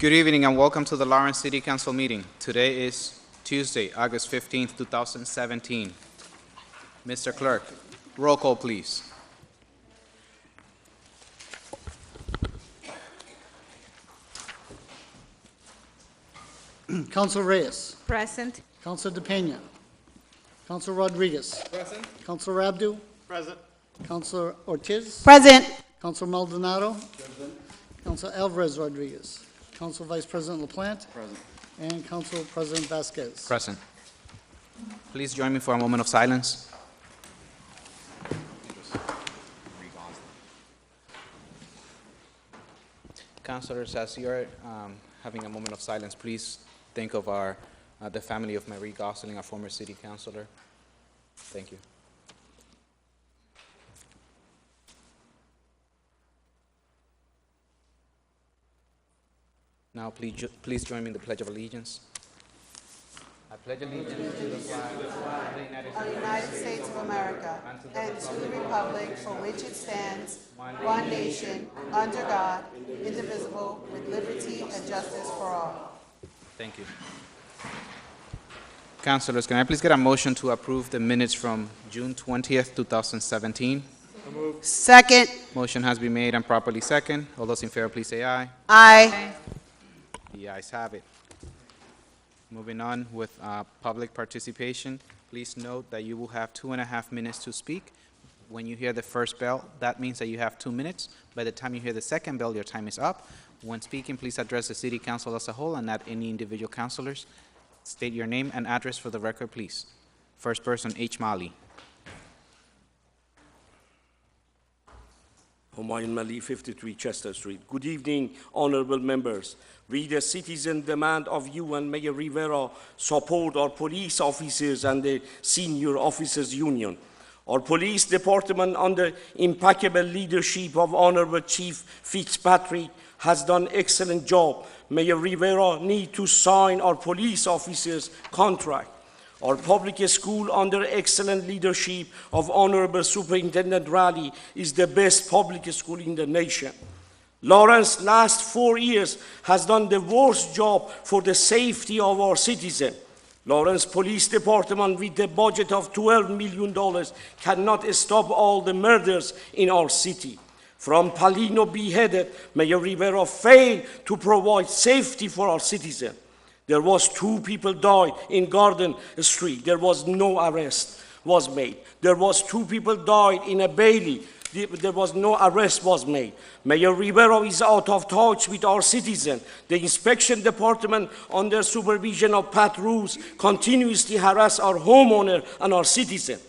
Good evening and welcome to the Lawrence City Council meeting. Today is Tuesday, August 15th, 2017. Mr. Clerk, roll call please. Councilor Reyes. Present. Councilor DePena. Councilor Rodriguez. Present. Councilor Abdu. Present. Councilor Ortiz. Present. Councilor Maldonado. Present. Councilor Alvarez Rodriguez. Council Vice President LaPlante. Present. And Council President Vasquez. Present. Please join me for a moment of silence. Councilors, as you're having a moment of silence, please think of the family of Marie Gosling, our former city councilor. Thank you. Now, please join me in the Pledge of Allegiance. I pledge allegiance to the flag of the United States of America, and to the republic for which it stands, one nation, under God, indivisible, with liberty and justice for all. Thank you. Councilors, can I please get a motion to approve the minutes from June 20th, 2017? Second. Motion has been made and properly second. All those in favor, please say aye. Aye. The ayes have it. Moving on with public participation, please note that you will have 2.5 minutes to speak. When you hear the first bell, that means that you have 2 minutes. By the time you hear the second bell, your time is up. When speaking, please address the City Council as a whole and not any individual councilors. State your name and address for the record, please. First person, H. Mali. Humayun Mali, 53 Chester Street. Good evening, honorable members. We, the citizen, demand of you and Mayor Rivera support our police officers and the Senior Officers Union. Our police department, under impeccable leadership of Honorable Chief Fitzpatrick, has done excellent job. Mayor Rivera needs to sign our police officers' contract. Our public school, under excellent leadership of Honorable Superintendent Raleigh, is the best public school in the nation. Lawrence, last 4 years, has done the worst job for the safety of our citizens. Lawrence Police Department, with a budget of $12 million, cannot stop all the murders in our city. From Palino beheaded, Mayor Rivera failed to provide safety for our citizens. There was 2 people died in Garden Street. There was no arrest was made. There was 2 people died in a Bailey. There was no arrest was made. Mayor Rivera is out of touch with our citizens. The inspection department, under supervision of Pat Roos, continuously harass our homeowner and our citizens.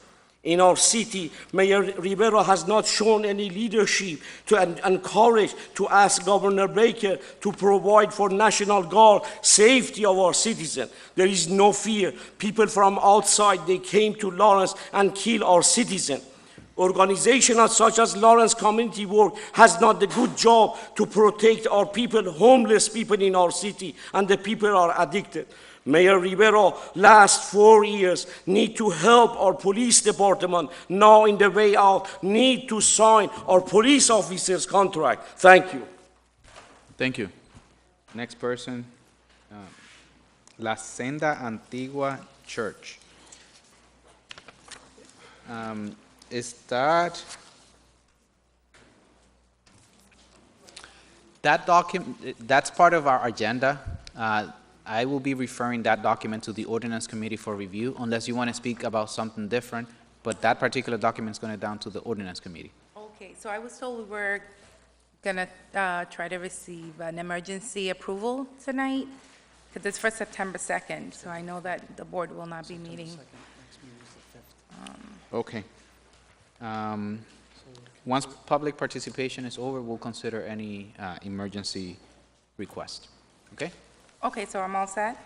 In our city, Mayor Rivera has not shown any leadership to encourage, to ask Governor Baker to provide for National Guard safety of our citizens. There is no fear. People from outside, they came to Lawrence and killed our citizens. Organizations such as Lawrence Community Work has done the good job to protect our people, homeless people in our city, and the people are addicted. Mayor Rivera, last 4 years, need to help our police department. Now, in the way out, need to sign our police officers' contract. Thank you. Thank you. Next person, La Senda Antigua Church. Is that document? That's part of our agenda. I will be referring that document to the Ordinance Committee for review, unless you want to speak about something different, but that particular document is going to down to the Ordinance Committee. Okay, so I was told we were going to try to receive an emergency approval tonight, because it's for September 2nd, so I know that the board will not be meeting. Okay. Once public participation is over, we'll consider any emergency request. Okay? Okay, so I'm all set?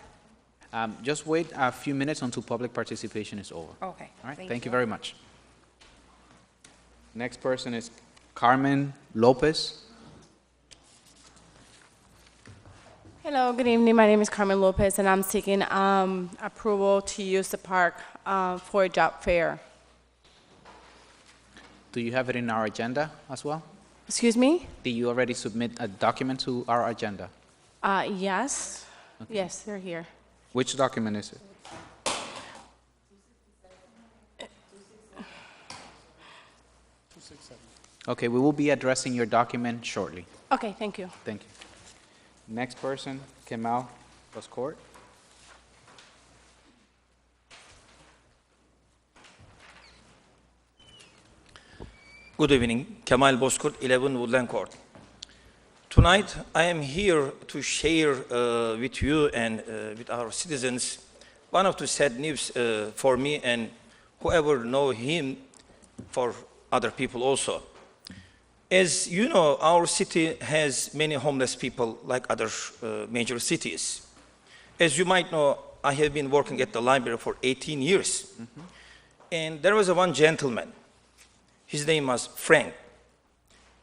Just wait a few minutes until public participation is over. Okay. All right, thank you very much. Next person is Carmen Lopez. Hello, good evening. My name is Carmen Lopez, and I'm seeking approval to use the park for a job fair. Do you have it in our agenda as well? Excuse me? Did you already submit a document to our agenda? Yes. Yes, they're here. Which document is it? Okay, we will be addressing your document shortly. Okay, thank you. Thank you. Next person, Kemal Boscourt. Good evening, Kemal Bozkurt, 11 Woodland Court. Tonight, I am here to share with you and with our citizens one of the sad news for me and whoever know him, for other people also. As you know, our city has many homeless people like other major cities. As you might know, I have been working at the library for 18 years. And there was one gentleman. His name was Frank.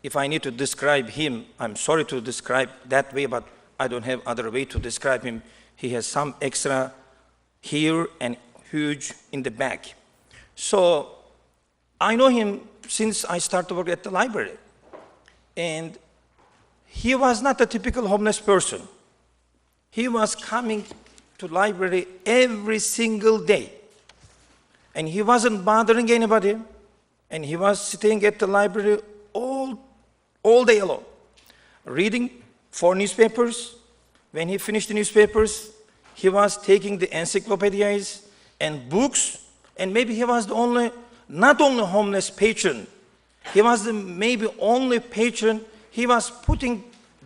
If I need to describe him, I'm sorry to describe that way, but I don't have other way to describe him. He has some extra here and huge in the back. So I know him since I started work at the library. And he was not a typical homeless person. He was coming to library every single day. And he wasn't bothering anybody. And he was sitting at the library all day alone, reading 4 newspapers. When he finished the newspapers, he was taking the encyclopedias and books, and maybe he was not only homeless patron, he was the maybe only patron. He was putting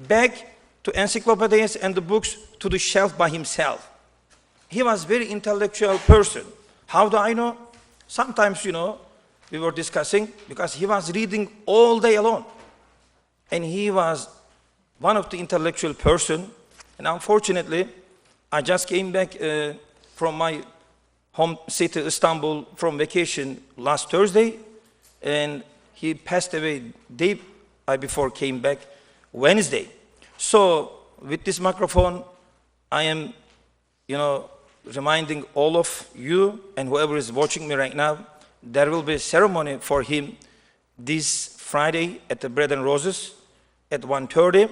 back to encyclopedias and the books to the shelf by himself. He was very intellectual person. How do I know? Sometimes, we were discussing, because he was reading all day alone. And he was one of the intellectual person. And unfortunately, I just came back from my home city, Istanbul, from vacation last Thursday. And he passed away day before came back Wednesday. So with this microphone, I am, reminding all of you and whoever is watching me right now, there will be a ceremony for him this Friday at the Bread and Roses at 1:30.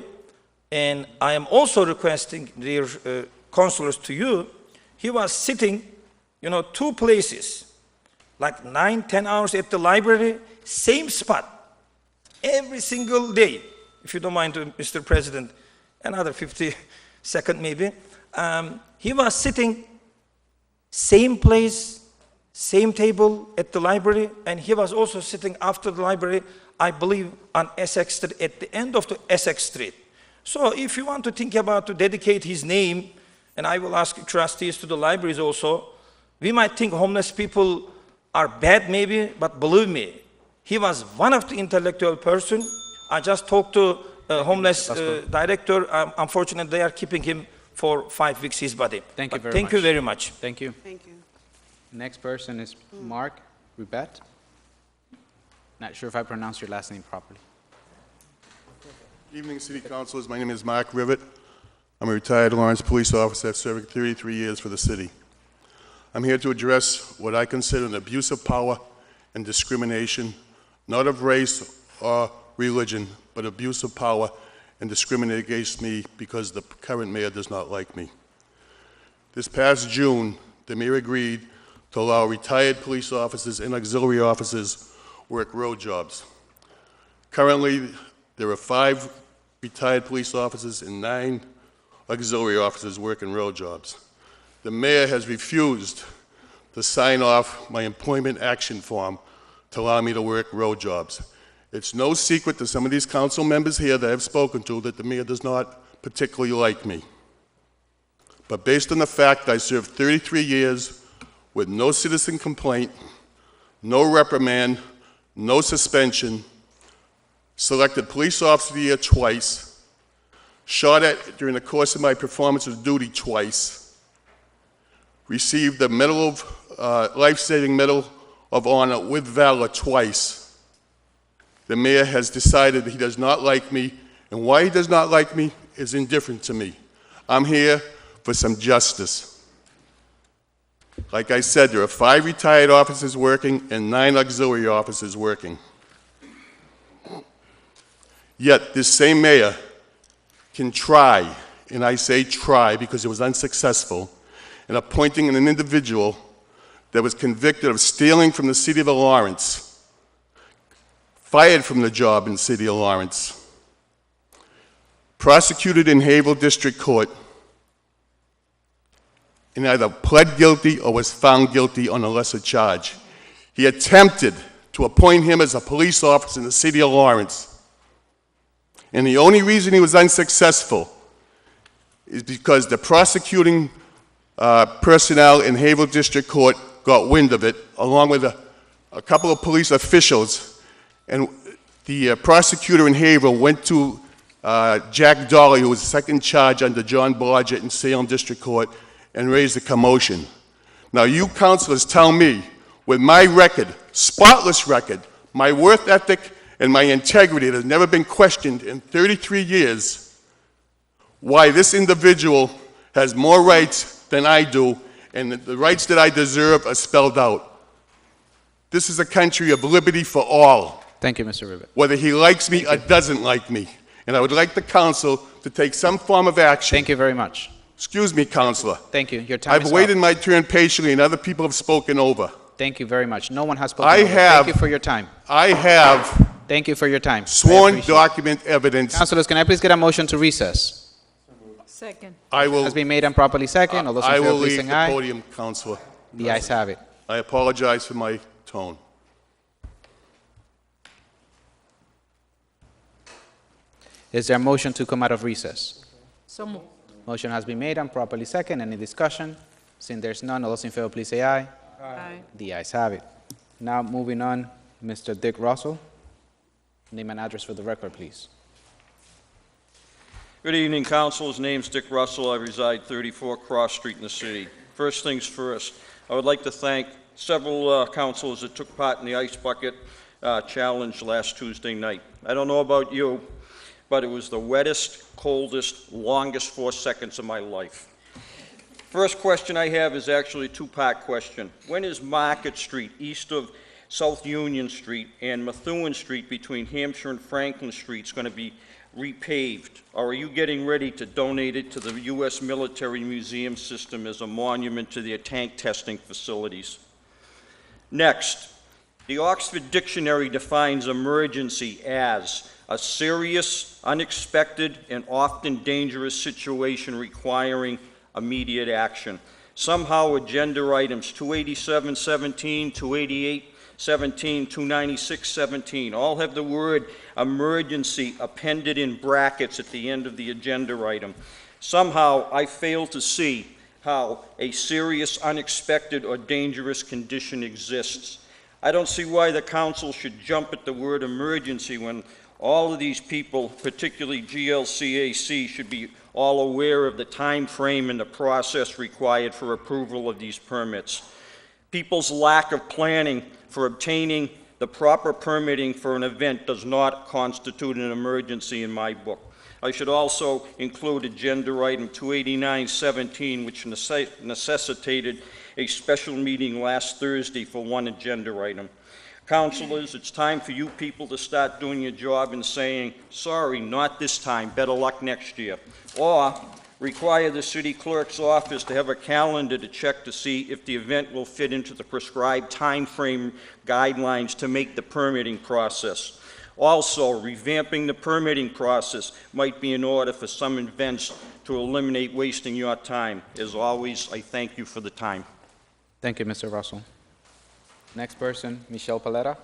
And I am also requesting, dear counselors, to you, he was sitting, 2 places, like 9-10 hours at the library, same spot, every single day. If you don't mind, Mr. President, another 50 seconds maybe. He was sitting same place, same table at the library, and he was also sitting after the library, I believe, on Essex Street, at the end of the Essex Street. So if you want to think about to dedicate his name, and I will ask trustees to the libraries also, we might think homeless people are bad maybe, but believe me, he was one of the intellectual person. I just talked to a homeless director. Unfortunately, they are keeping him for 5 weeks, his body. Thank you very much. Thank you very much. Thank you. Thank you. Next person is Mark Ribet. Not sure if I pronounced your last name properly. Good evening, City Councilors. My name is Mark Rivet. I'm a retired Lawrence police officer serving 33 years for the city. I'm here to address what I consider an abuse of power and discrimination, not of race or religion, but abuse of power and discriminate against me because the current mayor does not like me. This past June, the mayor agreed to allow retired police officers and auxiliary officers work road jobs. Currently, there are 5 retired police officers and 9 auxiliary officers working road jobs. The mayor has refused to sign off my employment action form to allow me to work road jobs. It's no secret to some of these council members here that I've spoken to that the mayor does not particularly like me. But based on the fact I served 33 years with no citizen complaint, no reprimand, no suspension, selected Police Officer of the Year twice, shot at during the course of my performance of duty twice, received the Life-Saving Medal of Honor with Valor twice. The mayor has decided that he does not like me, and why he does not like me is indifferent to me. I'm here for some justice. Like I said, there are 5 retired officers working and 9 auxiliary officers working. Yet this same mayor can try and I say try because it was unsuccessful, in appointing an individual that was convicted of stealing from the city of Lawrence, fired from the job in the city of Lawrence, prosecuted in Haverhill District Court, and either pled guilty or was found guilty on a lesser charge. He attempted to appoint him as a police officer in the city of Lawrence. And the only reason he was unsuccessful is because the prosecuting personnel in Haverhill District Court got wind of it, along with a couple of police officials. And the prosecutor in Haverhill went to Jack Dolly, who was second charge under John Blodgett in Salem District Court, and raised a commotion. Now, you councilors tell me, with my record, spotless record, my work ethic and my integrity that has never been questioned in 33 years, why this individual has more rights than I do, and the rights that I deserve are spelled out. This is a country of liberty for all. Thank you, Mr. Rivett. Whether he likes me or doesn't like me. And I would like the council to take some form of action. Thank you very much. Excuse me, Counselor. Thank you. Your time is I've up. waited my turn patiently, and other people have spoken over. Thank you very much. No one has spoken. I over. have- Thank you for your time. I have Thank you for your time. I sworn appreciate it. document evidence. Councilors, can I please get a motion to recess? Second. I will, Has been made and properly second. All those in I favor, will please leave sing the aye. podium, Counselor. The ayes have it. I apologize for my tone. Is there a motion to come out of recess? So moved. Motion has been made and properly second. Any discussion? Seeing there's none, all those in favor, please say aye. Aye. The ayes have it. Now, moving on, Mr. Dick Russell. Name and address for the record, please. Good evening, Council. His name's Dick Russell. I reside 34 Cross Street in the city. First things first, I would like to thank several councilors that took part in the Ice Bucket Challenge last Tuesday night. I don't know about you, but it was the wettest, coldest, longest 4 seconds of my life. First question I have is actually a two-part question. When is Market Street, east of South Union Street, and Methuen Street between Hampshire and Franklin Streets going to be repaved? Or are you getting ready to donate it to the U.S. Military Museum System as a monument to their tank testing facilities? Next, the Oxford Dictionary defines emergency as a serious, unexpected, and often dangerous situation requiring immediate action. Somehow agenda items 287-17, 288-17, 296-17 all have the word emergency appended in brackets at the end of the agenda item. Somehow I fail to see how a serious, unexpected, or dangerous condition exists. I don't see why the council should jump at the word emergency when all of these people, particularly GLCAC, should be all aware of the time frame and the process required for approval of these permits. People's lack of planning for obtaining the proper permitting for an event does not constitute an emergency in my book. I should also include agenda item 289-17, which necessitated a special meeting last Thursday for one agenda item. Councilors, it's time for you people to start doing your job and saying, sorry, not this time, better luck next year. Or require the city clerk's office to have a calendar to check to see if the event will fit into the prescribed time frame guidelines to make the permitting process. Also, revamping the permitting process might be in order for some events to eliminate wasting your time. As always, I thank you for the time. Thank you, Mr. Russell. Next person, Michelle Paletta.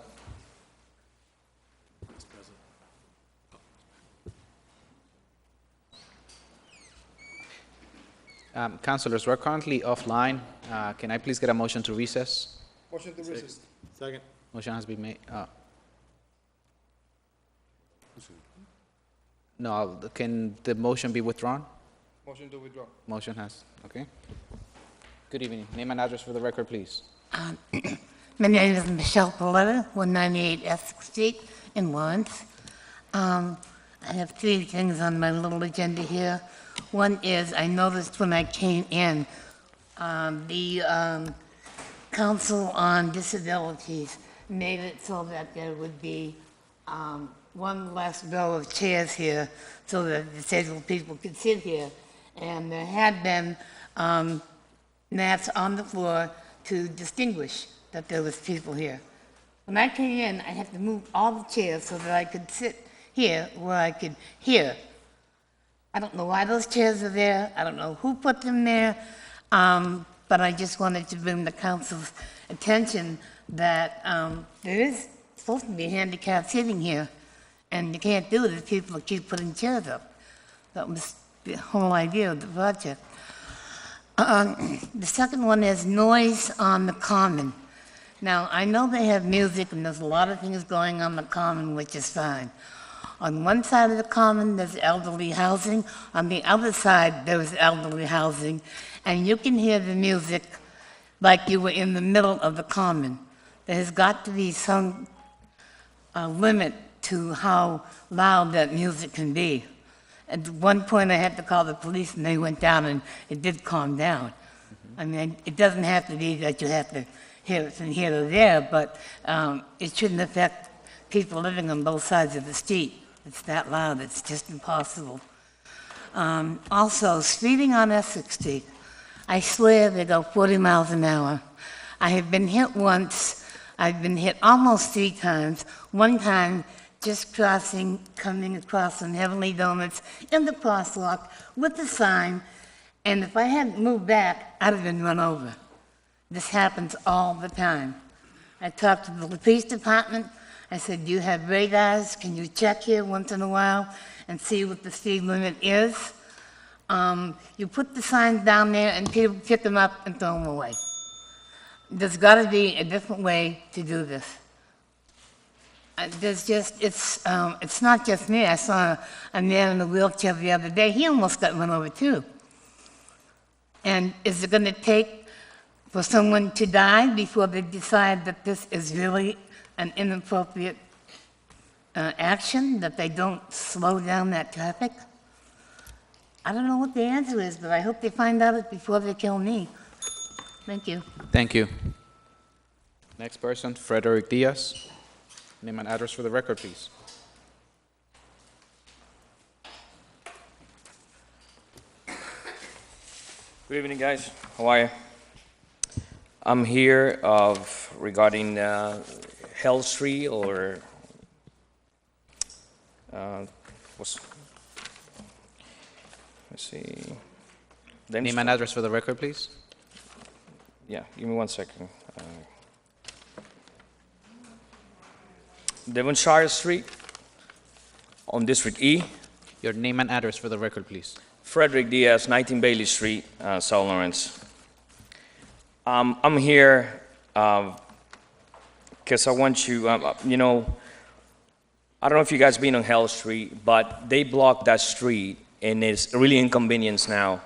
Councilors, we're currently offline. Can I please get a motion to recess? Motion to recess. Second. Motion has been made. No, can the motion be withdrawn? Motion to withdraw. Motion has, okay. Good evening. Name and address for the record, please. My name is Michelle Paletta, 198 Essex Street in Lawrence. I have three things on my little agenda here. One is, I noticed when I came in, the Council on Disabilities made it so that there would be one less row of chairs here so that disabled people could sit here. and there had been mats on the floor to distinguish that there was people here. When I came in, I had to move all the chairs so that I could sit here where I could hear. I don't know why those chairs are there. I don't know who put them there. But I just wanted to bring the council's attention that there is supposed to be handicapped sitting here, and you can't do it if people keep putting chairs up. That was the whole idea of the project. The second one is noise on the common. Now, I know they have music, and there's a lot of things going on the common, which is fine. On one side of the common, there's elderly housing. On the other side, there's elderly housing. And you can hear the music like you were in the middle of the common. There has got to be some limit to how loud that music can be. At one point, I had to call the police, and they went down, and it did calm down. I mean, it doesn't have to be that you have to hear it from here to there, but it shouldn't affect people living on both sides of the street. It's that loud, it's just impossible. Also, speeding on Essex Street. I swear they go 40 miles an hour. I have been hit once. I've been hit almost 3 times. One time, just coming across from Heavenly Donuts in the crosswalk with the sign, and if I hadn't moved back, I'd have been run over. This happens all the time. I talked to the police department. I said, do you have radars? Can you check here once in a while and see what the speed limit is? You put the signs down there and people pick them up and throw them away. There's got to be a different way to do this. It's not just me. I saw a man in a wheelchair the other day. He almost got run over too. And is it going to take for someone to die before they decide that this is really an inappropriate action, that they don't slow down that traffic? I don't know what the answer is, but I hope they find out it before they kill me. Thank you. Thank you. Next person, Frederick Diaz. Name and address for the record, please. Good evening, guys. How are you? I'm here regarding Hell Street or let's see. Name and address for the record, please. Yeah, give me 1 second. Devonshire Street on District E. Your name and address for the record, please. Frederick Diaz, 19 Bailey Street, South Lawrence. I'm here because I want you, you know, I don't know if you guys been on Hell Street, but they blocked that street, and it's really inconvenience now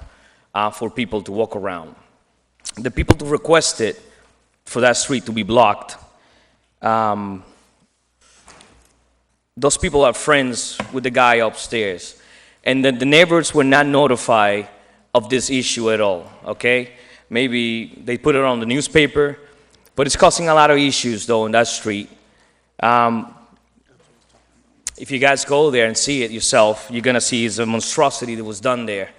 for people to walk around. The people who requested for that street to be blocked, those people are friends with the guy upstairs. And the neighbors were not notified of this issue at all, okay? Maybe they put it on the newspaper, but it's causing a lot of issues, though, on that street. If you guys go there and see it yourself, you're going to see it's a monstrosity that was done there.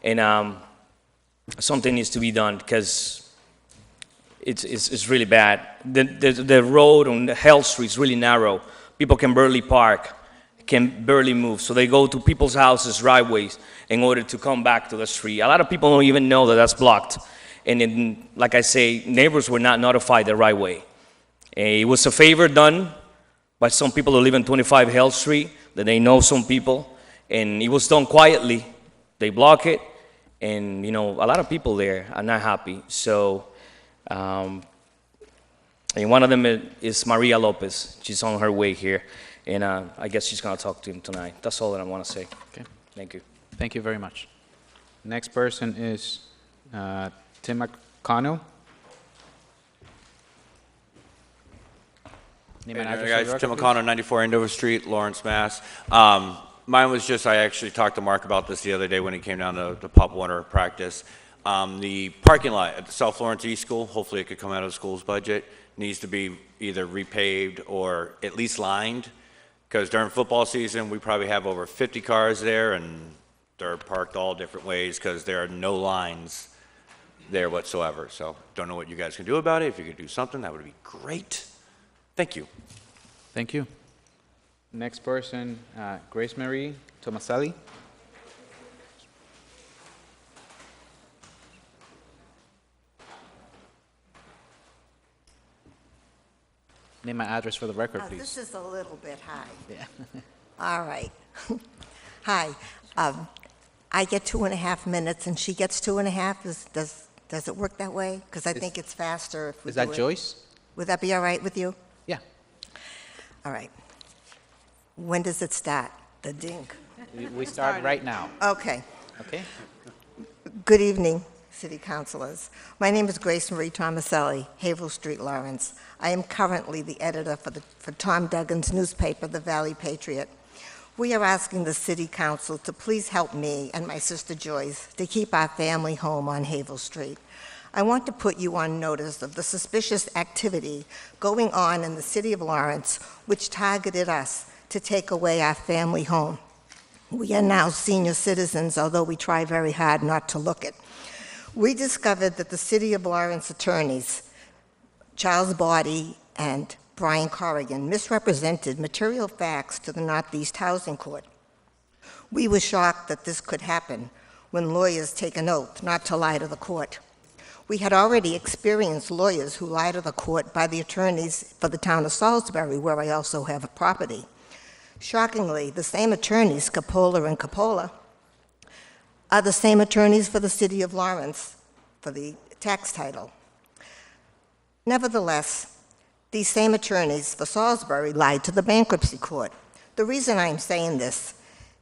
And something needs to be done because it's really bad. The road on Hell Street is really narrow. People can barely park, can barely move. So they go to people's houses, driveways, in order to come back to the street. A lot of people don't even know that that's blocked. And then, like I say, neighbors were not notified the right way. It was a favor done by some people who live in 25 Hell Street, that they know some people, and it was done quietly. They block it, and you know, a lot of people there are not happy. So, and one of them is Maria Lopez. She's on her way here, and I guess she's gonna talk to him tonight. That's all that I want to say. Okay. Thank you. Thank you very much. Next person is Tim McConnell. Name and address for the Guys, record, Tim please. O'Connor, 94 Andover Street, Lawrence, Mass. Mine was just, I actually talked to Mark about this the other day when he came down to Pop Warner practice. The parking lot at the South Lawrence East School, hopefully it could come out of the school's budget, needs to be either repaved or at least lined, because during football season, we probably have over 50 cars there, and They're parked all different ways because there are no lines there whatsoever. So don't know what you guys can do about it. If you could do something, that would be great. Thank you. Thank you. Next person, Grace Marie Tomaselli. Name and address for the record, please. This is a little bit high. Yeah. All right. Hi. I get 2.5 minutes, and she gets 2.5. Does it work that way? Because I think it's faster if we Is do that it. Joyce? Would that be all right with you? Yeah. All right. When does it start? The ding. We start right now. Okay. Okay? Good evening, City Councilors. My name is Grace Marie Tomaselli, Haverhill Street, Lawrence. I am currently the editor for Tom Duggan's newspaper, The Valley Patriot. We are asking the City Council to please help me and my sister Joyce to keep our family home on Haverhill Street. I want to put you on notice of the suspicious activity going on in the city of Lawrence, which targeted us to take away our family home. We are now senior citizens, although we try very hard not to look it. We discovered that the City of Lawrence attorneys, Charles Body and Brian Corrigan, misrepresented material facts to the Northeast Housing Court. We were shocked that this could happen when lawyers take an oath not to lie to the court. We had already experienced lawyers who lie to the court by the attorneys for the town of Salisbury, where I also have a property. Shockingly, the same attorneys, Capola and Capola, are the same attorneys for the City of Lawrence for the tax title. Nevertheless, these same attorneys for Salisbury lied to the bankruptcy court. The reason I'm saying this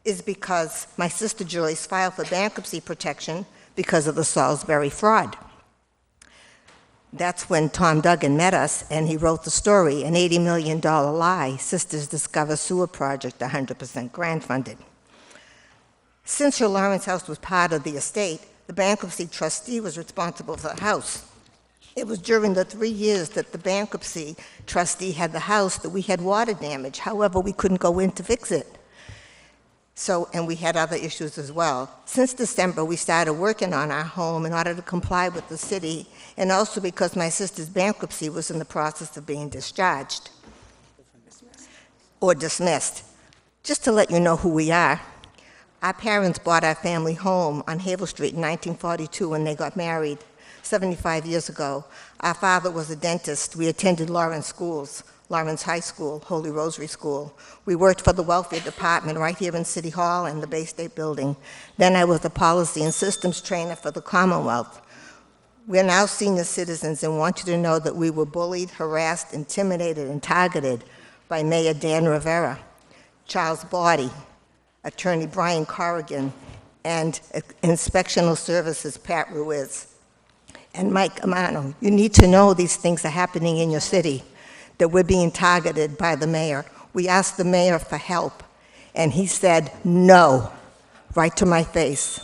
is because my sister Joyce filed for bankruptcy protection because of the Salisbury fraud. That's when Tom Duggan met us, and he wrote the story, An $80 Million Lie, Sisters Discover Sewer Project 100% grant funded. Since her Lawrence house was part of the estate, the bankruptcy trustee was responsible for the house. It was during the 3 years that the bankruptcy trustee had the house that we had water damage. However, we couldn't go in to fix it. And we had other issues as well. Since December, we started working on our home in order to comply with the city, and also because my sister's bankruptcy was in the process of being discharged or dismissed. Just to let you know who we are, our parents bought our family home on Haverhill Street in 1942 when they got married 75 years ago. Our father was a dentist. We attended Lawrence schools, Lawrence High School, Holy Rosary School. We worked for the welfare department right here in City Hall and the Bay State Building. Then I was a policy and systems trainer for the Commonwealth. We're now senior citizens and want you to know that we were bullied, harassed, intimidated, and targeted by Mayor Dan Rivera, Charles Body, Attorney Brian Corrigan, and Inspectional Services Pat Ruiz. And Mike Amano, you need to know these things are happening in your city, that we're being targeted by the mayor. We asked the mayor for help, and he said no, right to my face.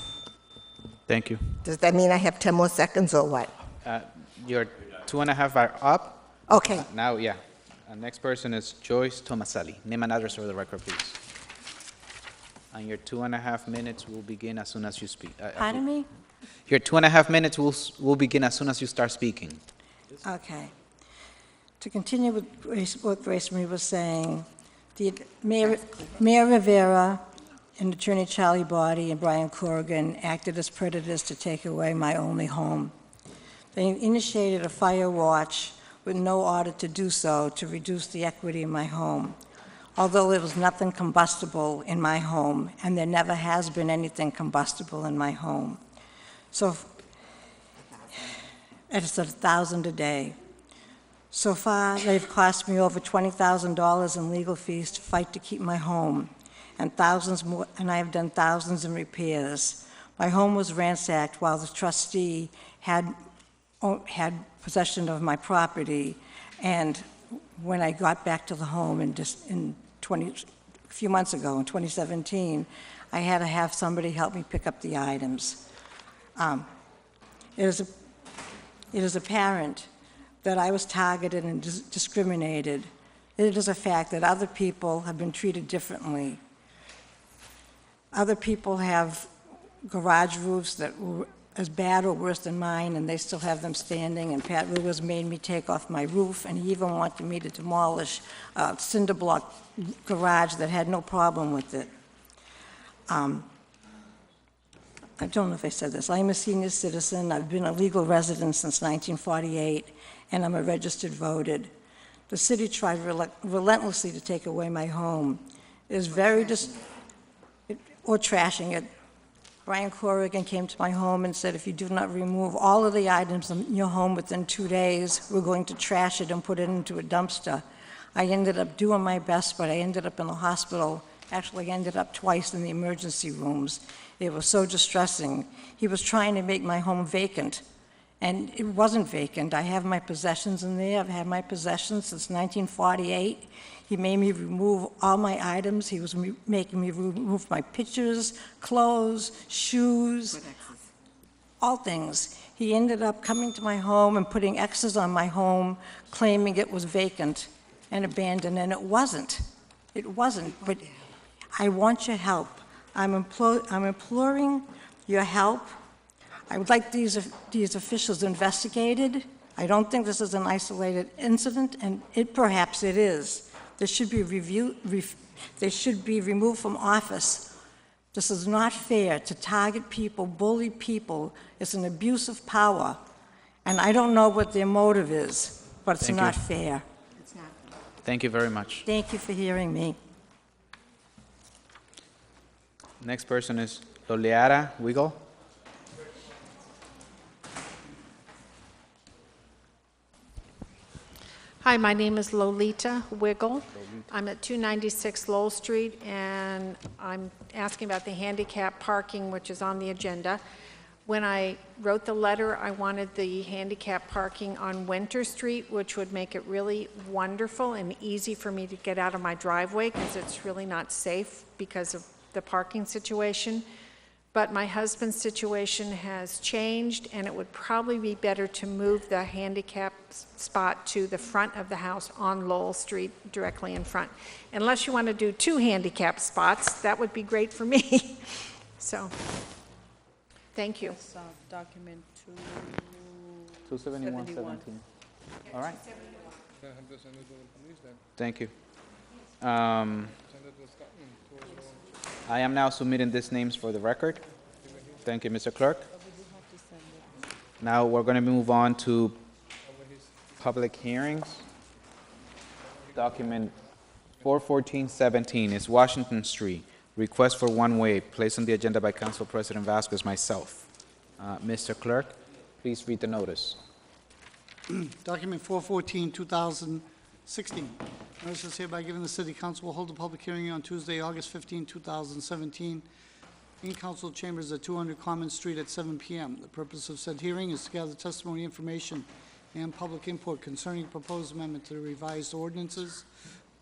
Thank you. Does that mean I have 10 more seconds or what? Your 2.5 are up. Okay. Now, yeah. Next person is Joyce Tomaselli. Name and address for the record, please. And your 2.5 minutes will begin as soon as you speak. Pardon me? Your 2.5 minutes will begin as soon as you start speaking. Okay. To continue with what Grace Marie was saying, the Mayor Rivera and Attorney Charlie Body and Brian Corrigan acted as predators to take away my only home. They initiated a fire watch with no order to do so to reduce the equity in my home. Although there was nothing combustible in my home, and there never has been anything combustible in my home. So it's $1,000 a day. So far, they've cost me over $20,000 in legal fees to fight to keep my home, and thousands more, and I have done thousands in repairs. My home was ransacked while the trustee had possession of my property, and when I got back to the home a few months ago, in 2017, I had to have somebody help me pick up the items. It is apparent that I was targeted and discriminated. It is a fact that other people have been treated differently. Other people have garage roofs that were as bad or worse than mine, and they still have them standing, and Pat Ruger's made me take off my roof, and he even wanted me to demolish a cinder block garage that had no problem with it. I don't know if I said this. I'm a senior citizen. I've been a legal resident since 1948, and I'm a registered voter. The city tried relentlessly to take away my home. It is very or trashing it. Brian Corrigan came to my home and said, if you do not remove all of the items in your home within 2 days, we're going to trash it and put it into a dumpster. I ended up doing my best, but I ended up in the hospital. Actually, I ended up twice in the emergency rooms. It was so distressing. He was trying to make my home vacant, and it wasn't vacant. I have my possessions in there. I've had my possessions since 1948. He made me remove all my items. He was making me remove my pictures, clothes, shoes, all things. He ended up coming to my home and putting X's on my home, claiming it was vacant and abandoned, and it wasn't. It wasn't, but I want your help. I'm imploring your help. I would like these officials investigated. I don't think this is an isolated incident, and perhaps it is. They should be they should be removed from office. This is not fair to target people, bully people. It's an abuse of power, and I don't know what their motive is, but it's not fair. Thank you very much. Thank you for hearing me. Next person is Loliara Wiggle. Hi, my name is Lolita Wiggle. I'm at 296 Lowell Street, and I'm asking about the handicap parking, which is on the agenda. When I wrote the letter, I wanted the handicap parking on Winter Street, which would make it really wonderful and easy for me to get out of my driveway, because it's really not safe because of the parking situation. But my husband's situation has changed, and it would probably be better to move the handicap spot to the front of the house on Lowell Street, directly in front. Unless you want to do 2 handicap spots, that would be great for me. So, thank you. Document 271-17. All right. Thank you. I am now submitting these names for the record. Thank you, Mr. Clerk. Now we're going to move on to public hearings. Document 41417 is Washington Street. Request for one-way, placed on the agenda by Council President Vasquez, myself. Mr. Clerk, please read the notice. Document 414, 2016. Notice is hereby given the City Council will hold a public hearing on Tuesday, August 15, 2017, in council chambers at 200 Common Street at 7 p.m. The purpose of said hearing is to gather testimony, information, and public input concerning proposed amendment to the revised ordinances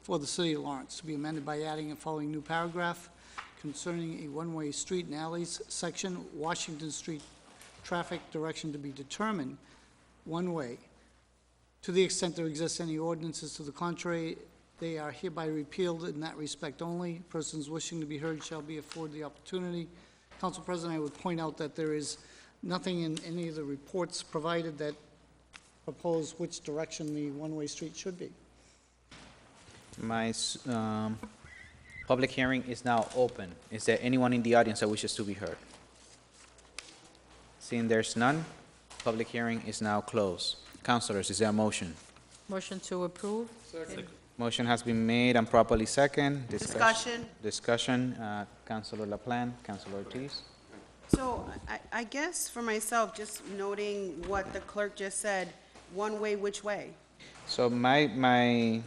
for the City of Lawrence, to be amended by adding and following new paragraph concerning a one-way street and alleys section, Washington Street traffic direction to be determined one way. To the extent there exists any ordinances to the contrary, they are hereby repealed in that respect only. Persons wishing to be heard shall be afforded the opportunity. Council President, I would point out that there is nothing in any of the reports provided that propose which direction the one-way street should be. My public hearing is now open. Is there anyone in the audience that wishes to be heard? Seeing there's none, public hearing is now closed. Councilors, is there a motion? Motion to approve. Second. Motion has been made and properly second. Discussion. Discussion. Councilor LaPlante, Councilor Ortiz. So I guess for myself, just noting what the clerk just said, one way, which way? So my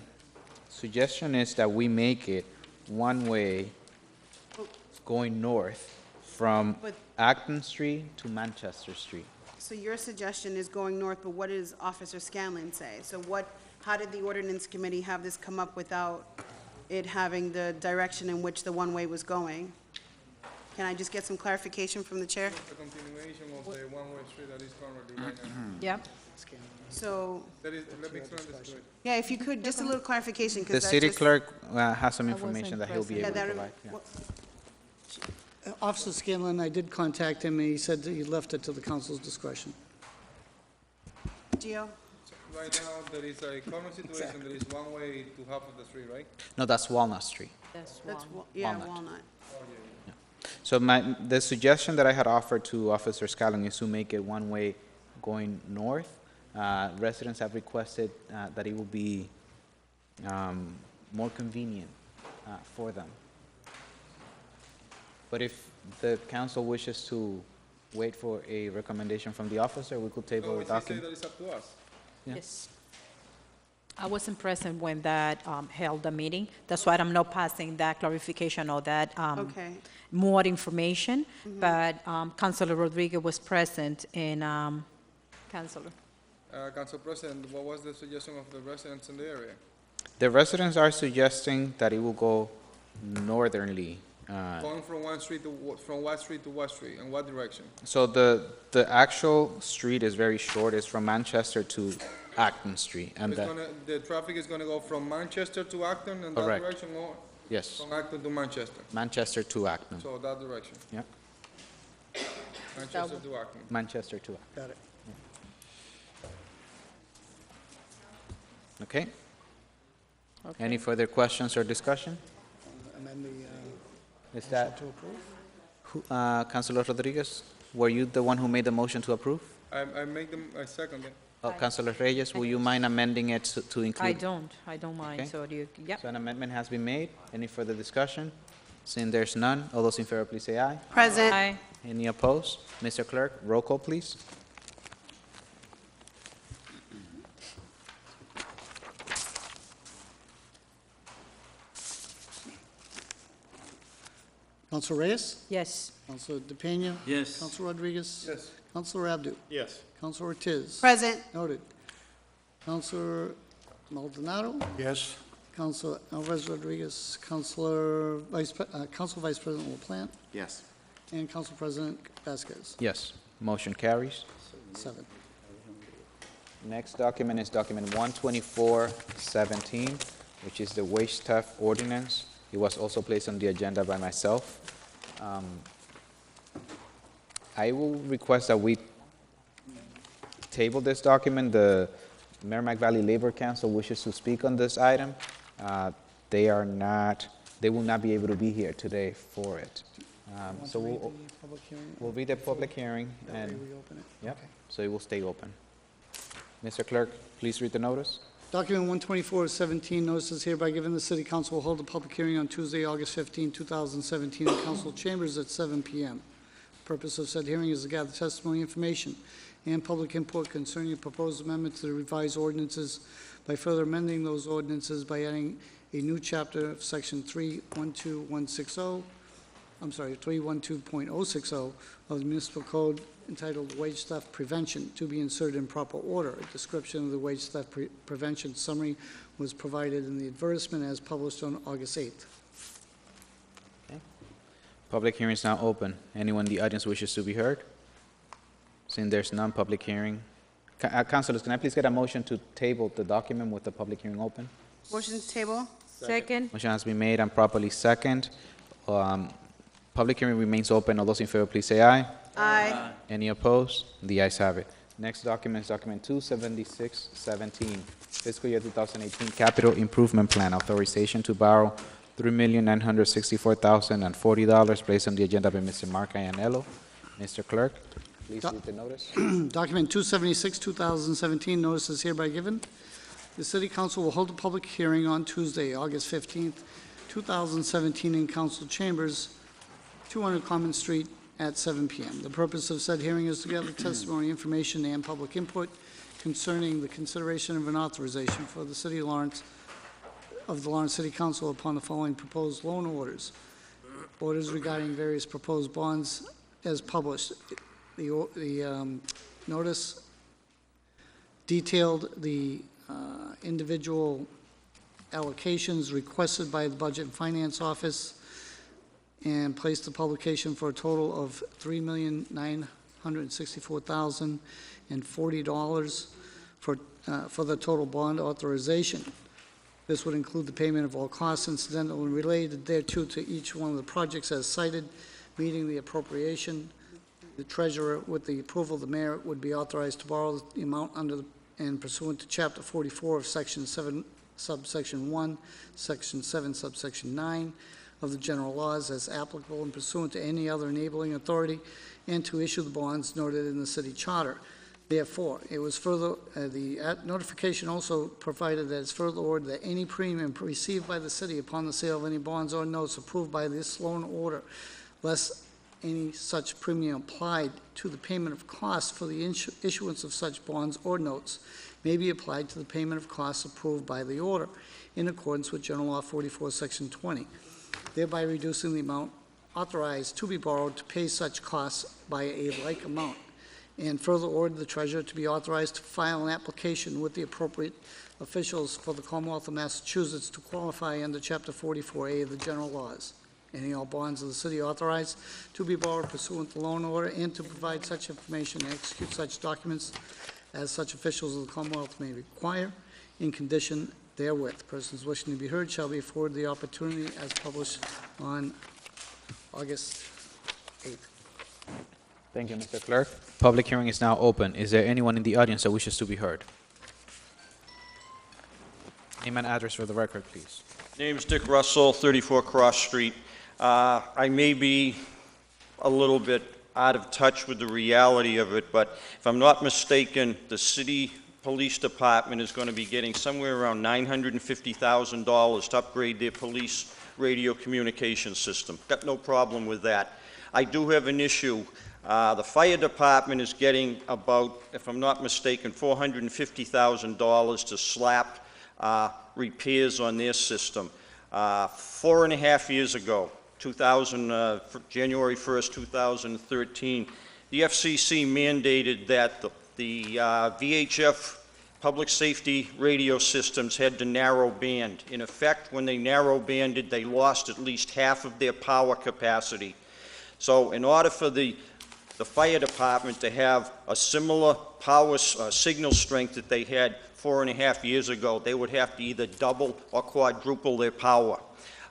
suggestion is that we make it one way going north from But- Acton Street to Manchester Street. So your suggestion is going north, but what does Officer Scanlon say? So how did the ordinance committee have this come up without it having the direction in which the one-way was going? Can I just get some clarification from the chair? The continuation of the one-way street that is currently right now. Yep. So, That is, let me explain this to it. yeah, if you could, just a little clarification, The because city clerk has some information that he'll be Yeah, able to that, provide. Yeah. Officer Scanlon, I did contact him, and he said that he left it to the council's discretion. Gio? Right now, there is a common situation, there is one way to half of the street, right? No, that's Walnut Street. That's, yeah, Walnut. Walnut. So the suggestion that I had offered to Officer Scallon is to make it one way going north. Residents have requested that it will be more convenient for them. But if the council wishes to wait for a recommendation from the officer, we could table No, the he said document. that it's up to us. Yeah. Yes. I wasn't present when that held the meeting. That's why I'm not passing that clarification or that Okay. more information. But Councilor Rodriguez was present in, Councilor. Council President, what was the suggestion of the residents in the area? The residents are suggesting that it will go northernly. Going from one street to, from what street to what street, in what direction? So the actual street is very short. It's from Manchester to Acton Street, and The traffic is gonna go from Manchester to Acton in that Correct. direction, or yes, from Acton to Manchester? Manchester to Acton. So that direction, Yep, Manchester to Acton. Manchester to Acton. Got it. Okay. Any further questions or discussion? Amend the Is motion that, to approve? Councilor Rodriguez, were you the one who made the motion to approve? I make them, I second it. Councilor Reyes, will you mind amending it to include? I don't mind, Okay. so do you, yep. So an amendment has been made. Any further discussion? Seeing there's none, all those in favor, please say aye. Present. Aye. Any opposed? Mr. Clerk, roll call, please. Council Reyes? Yes. Council DePena? Yes. Council Rodriguez? Yes. Councilor Abdu? Yes. Councilor Ortiz? Present. Noted. Councilor Maldonado? Yes. Councilor Alvarez Rodriguez, Council Vice President LaPlante, Yes. and Council President Vasquez. Yes, motion carries. 7. Next document is document 12417, which is the wage theft ordinance. It was also placed on the agenda by myself. I will request that we table this document. The Merrimack Valley Labor Council wishes to speak on this item. They will not be able to be here today for it. So we'll read the public hearing and, Reopen it. yep, so it will stay open. Mr. Clerk, please read the notice. Document 12417, notice is hereby given the City Council will hold a public hearing on Tuesday, August 15, 2017, in Council Chambers at 7 p.m. Purpose of said hearing is to gather testimony, information, and public input concerning a proposed amendment to the revised ordinances by further amending those ordinances by adding a new chapter of Section 312.060 of the Municipal Code entitled Wage Theft Prevention to be inserted in proper order. A description of the wage theft prevention summary was provided in the advertisement as published on August 8th. Public hearing is now open. Anyone in the audience wishes to be heard? Seeing there's none, public hearing. Councilors, can I please get a motion to table the document with the public hearing open? Motion to table? Second. Motion has been made and properly second. Public hearing remains open. All those in favor, please say aye. Aye. Any opposed? The ayes have it. Next document is document 27617, fiscal year 2018 capital improvement plan, authorization to borrow $3,964,040 placed on the agenda by Mr. Mark Ianello. Mr. Clerk, please read the notice. Document 276, 2017, notice is hereby given. The City Council will hold a public hearing on Tuesday, August 15th, 2017, in Council Chambers, 200 Common Street, at 7 p.m. The purpose of said hearing is to gather testimony, information, and public input concerning the consideration of an authorization for the City of Lawrence, of the Lawrence City Council upon the following proposed loan orders. Orders regarding various proposed bonds as published. The notice detailed the individual allocations requested by the Budget and Finance Office and placed the publication for a total of $3,964,040 for the total bond authorization. This would include the payment of all costs incidental and related thereto to each one of the projects as cited meeting the appropriation. The treasurer, with the approval of the mayor, would be authorized to borrow the amount under and pursuant to Chapter 44 of Section 7, subsection 1, Section 7, subsection 9 of the general laws as applicable and pursuant to any other enabling authority, and to issue the bonds noted in the city charter. Therefore, it was further, the notification also provided that it's further ordered that any premium received by the city upon the sale of any bonds or notes approved by this loan order, less any such premium applied to the payment of costs for the issuance of such bonds or notes may be applied to the payment of costs approved by the order in accordance with General Law 44, Section 20, thereby reducing the amount authorized to be borrowed to pay such costs by a like amount, and further ordered the treasurer to be authorized to file an application with the appropriate officials for the Commonwealth of Massachusetts to qualify under Chapter 44A of the general laws. Any and all bonds of the city authorized to be borrowed pursuant to the loan order, and to provide such information and execute such documents as such officials of the Commonwealth may require in condition therewith. Persons wishing to be heard shall be afforded the opportunity as published on August 8th. Thank you, Mr. Clerk. Public hearing is now open. Is there anyone in the audience that wishes to be heard? Name and address for the record, please. Name's Dick Russell, 34 Cross Street. I may be a little bit out of touch with the reality of it, but if I'm not mistaken, the city police department is going to be getting somewhere around $950,000 to upgrade their police radio communication system. Got no problem with that. I do have an issue. The fire department is getting about, if I'm not mistaken, $450,000 to slap repairs on their system. 4.5 years ago, January 1st, 2013, the FCC mandated that the VHF public safety radio systems had to narrow band. In effect, when they narrow banded, they lost at least half of their power capacity. So in order for the fire department to have a similar power signal strength that they had 4.5 years ago, they would have to either double or quadruple their power.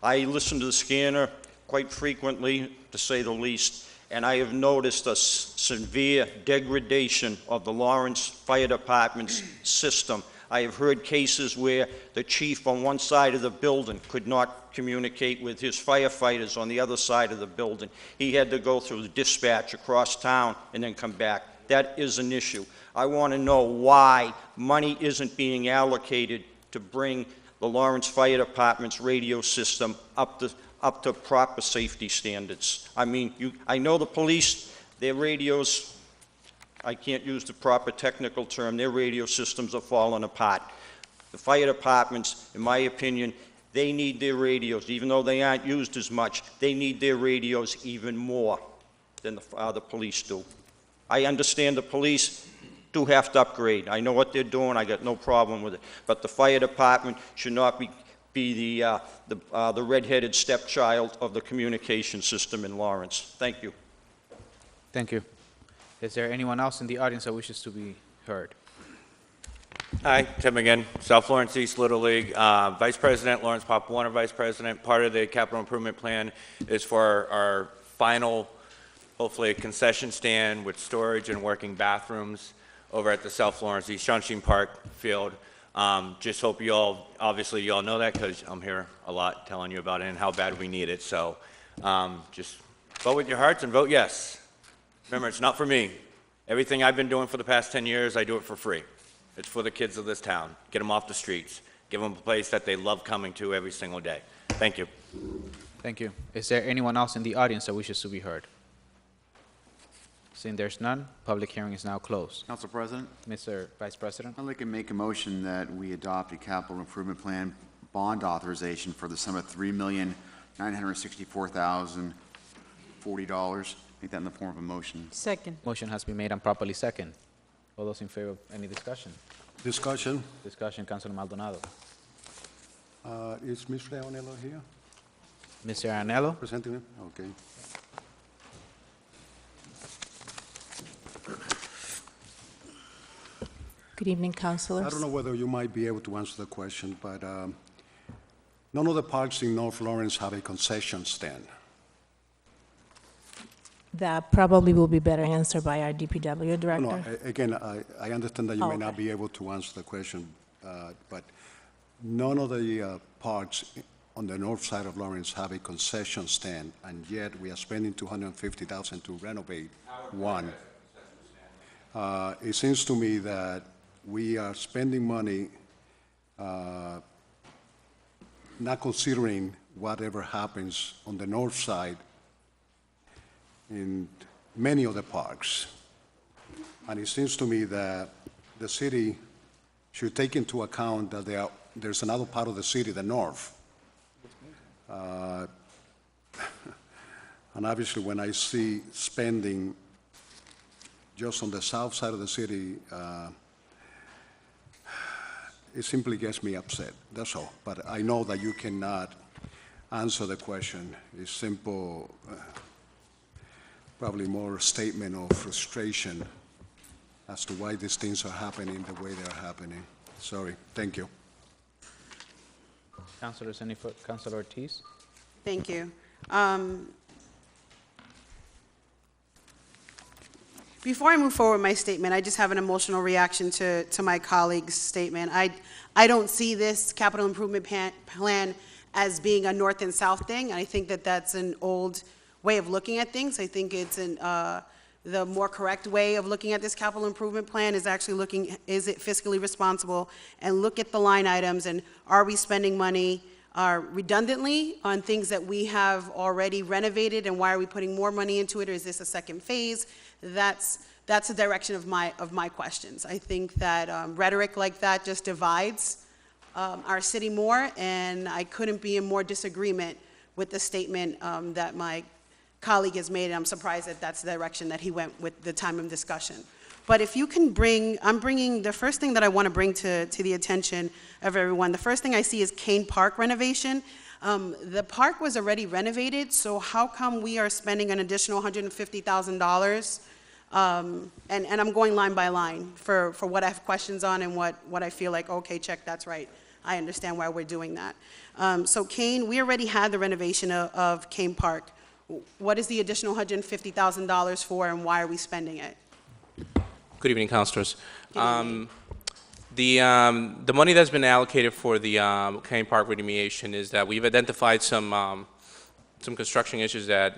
I listen to the scanner quite frequently, to say the least, and I have noticed a severe degradation of the Lawrence Fire Department's system. I have heard cases where the chief on one side of the building could not communicate with his firefighters on the other side of the building. He had to go through the dispatch across town and then come back. That is an issue. I want to know why money isn't being allocated to bring the Lawrence Fire Department's radio system up to proper safety standards. I mean, I know the police, their radios, I can't use the proper technical term, their radio systems are falling apart. The fire departments, in my opinion, they need their radios, even though they aren't used as much, they need their radios even more than the police do. I understand the police do have to upgrade. I know what they're doing, I got no problem with it. But the fire department should not be the red-headed stepchild of the communication system in Lawrence. Thank you. Thank you. Is there anyone else in the audience that wishes to be heard? Hi, Tim again, South Lawrence East Little League, Vice President, Lawrence Pop Warner, Vice President. Part of the capital improvement plan is for our final, hopefully, a concession stand with storage and working bathrooms over at the South Lawrence East Shunshine Park field. Just hope you all, obviously you all know that because I'm here a lot telling you about it and how bad we need it. So just vote with your hearts and vote yes. Remember, it's not for me. Everything I've been doing for the past 10 years, I do it for free. It's for the kids of this town. Get them off the streets. Give them a place that they love coming to every single day. Thank you. Thank you. Is there anyone else in the audience that wishes to be heard? Seeing there's none, public hearing is now closed. Council President? Mr. Vice President? I'd like to make a motion that we adopt a capital improvement plan bond authorization for the sum of $3,964,040. Make that in the form of a motion. Second. Motion has been made and properly second. All those in favor of any discussion? Discussion. Discussion, Councilor Maldonado. Is Mr. Anello here? Mr. Anello? Presenting him? Okay. Good evening, councilors. I don't know whether you might be able to answer the question, but none of the parks in North Lawrence have a concession stand. That probably will be better answered by our DPW No, director. again, I understand that you may Oh, not okay. be able to answer the question, but none of the parks on the north side of Lawrence have a concession stand, and yet we are spending $250,000 to renovate one. It seems to me that we are spending money not considering whatever happens on the north side in many of the parks. And it seems to me that the city should take into account that there's another part of the city, the north. And obviously, when I see spending just on the south side of the city, it simply gets me upset, that's all. But I know that you cannot answer the question. It's simple, probably more a statement of frustration as to why these things are happening the way they're happening. Sorry, thank you. Councilors, Councilor Ortiz? Thank you. Before I move forward with my statement, I just have an emotional reaction to my colleague's statement. I don't see this capital improvement plan as being a north and south thing. I think that that's an old way of looking at things. I think it's the more correct way of looking at this capital improvement plan is actually looking, is it fiscally responsible, and look at the line items, and are we spending money redundantly on things that we have already renovated, and why are we putting more money into it, or is this a second phase? That's the direction of my questions. I think that rhetoric like that just divides our city more, and I couldn't be in more disagreement with the statement that my colleague has made, and I'm surprised that that's the direction that he went with the time of discussion. But if you can I'm bringing, the first thing that I want to bring to the attention of everyone, the first thing I see is Kane Park renovation. The park was already renovated, so how come we are spending an additional $150,000? And I'm going line by line for what I have questions on and what I feel like, okay, check, that's right. I understand why we're doing that. So Kane, we already had the renovation of Kane Park. What is the additional $150,000 for, and why are we spending it? Good evening, councilors. The money that's been allocated for the Kane Park remediation is that we've identified some construction issues that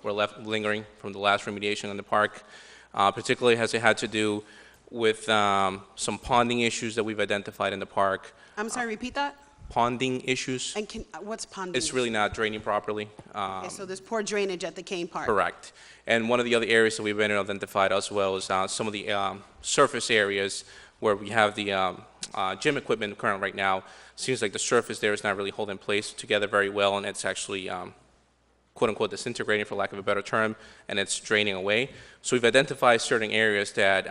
were left lingering from the last remediation on the park, particularly as it had to do with some ponding issues that we've identified in the park. I'm sorry, repeat that? Ponding issues. And what's ponding? It's really not draining properly. Okay, so there's poor drainage at the Kane Park. Correct. And one of the other areas that we've been identified as well is some of the surface areas where we have the gym equipment current right now. Seems like the surface there is not really holding place together very well, and it's actually quote unquote disintegrating, for lack of a better term, and it's draining away. So we've identified certain areas that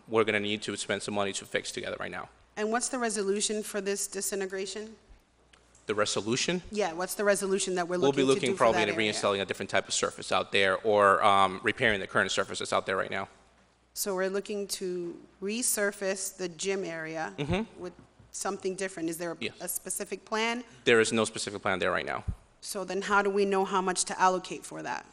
we're going to need to spend some money to fix together right now. And what's the resolution for this disintegration? The resolution? Yeah, what's the resolution that we're We'll looking be to do looking for probably that at area? reinstalling a different type of surface out there, or repairing the current surface that's out there right now. So we're looking to resurface the gym area with something different. Is there a specific plan? There is no specific plan there right now. So then how do we know how much to allocate for that?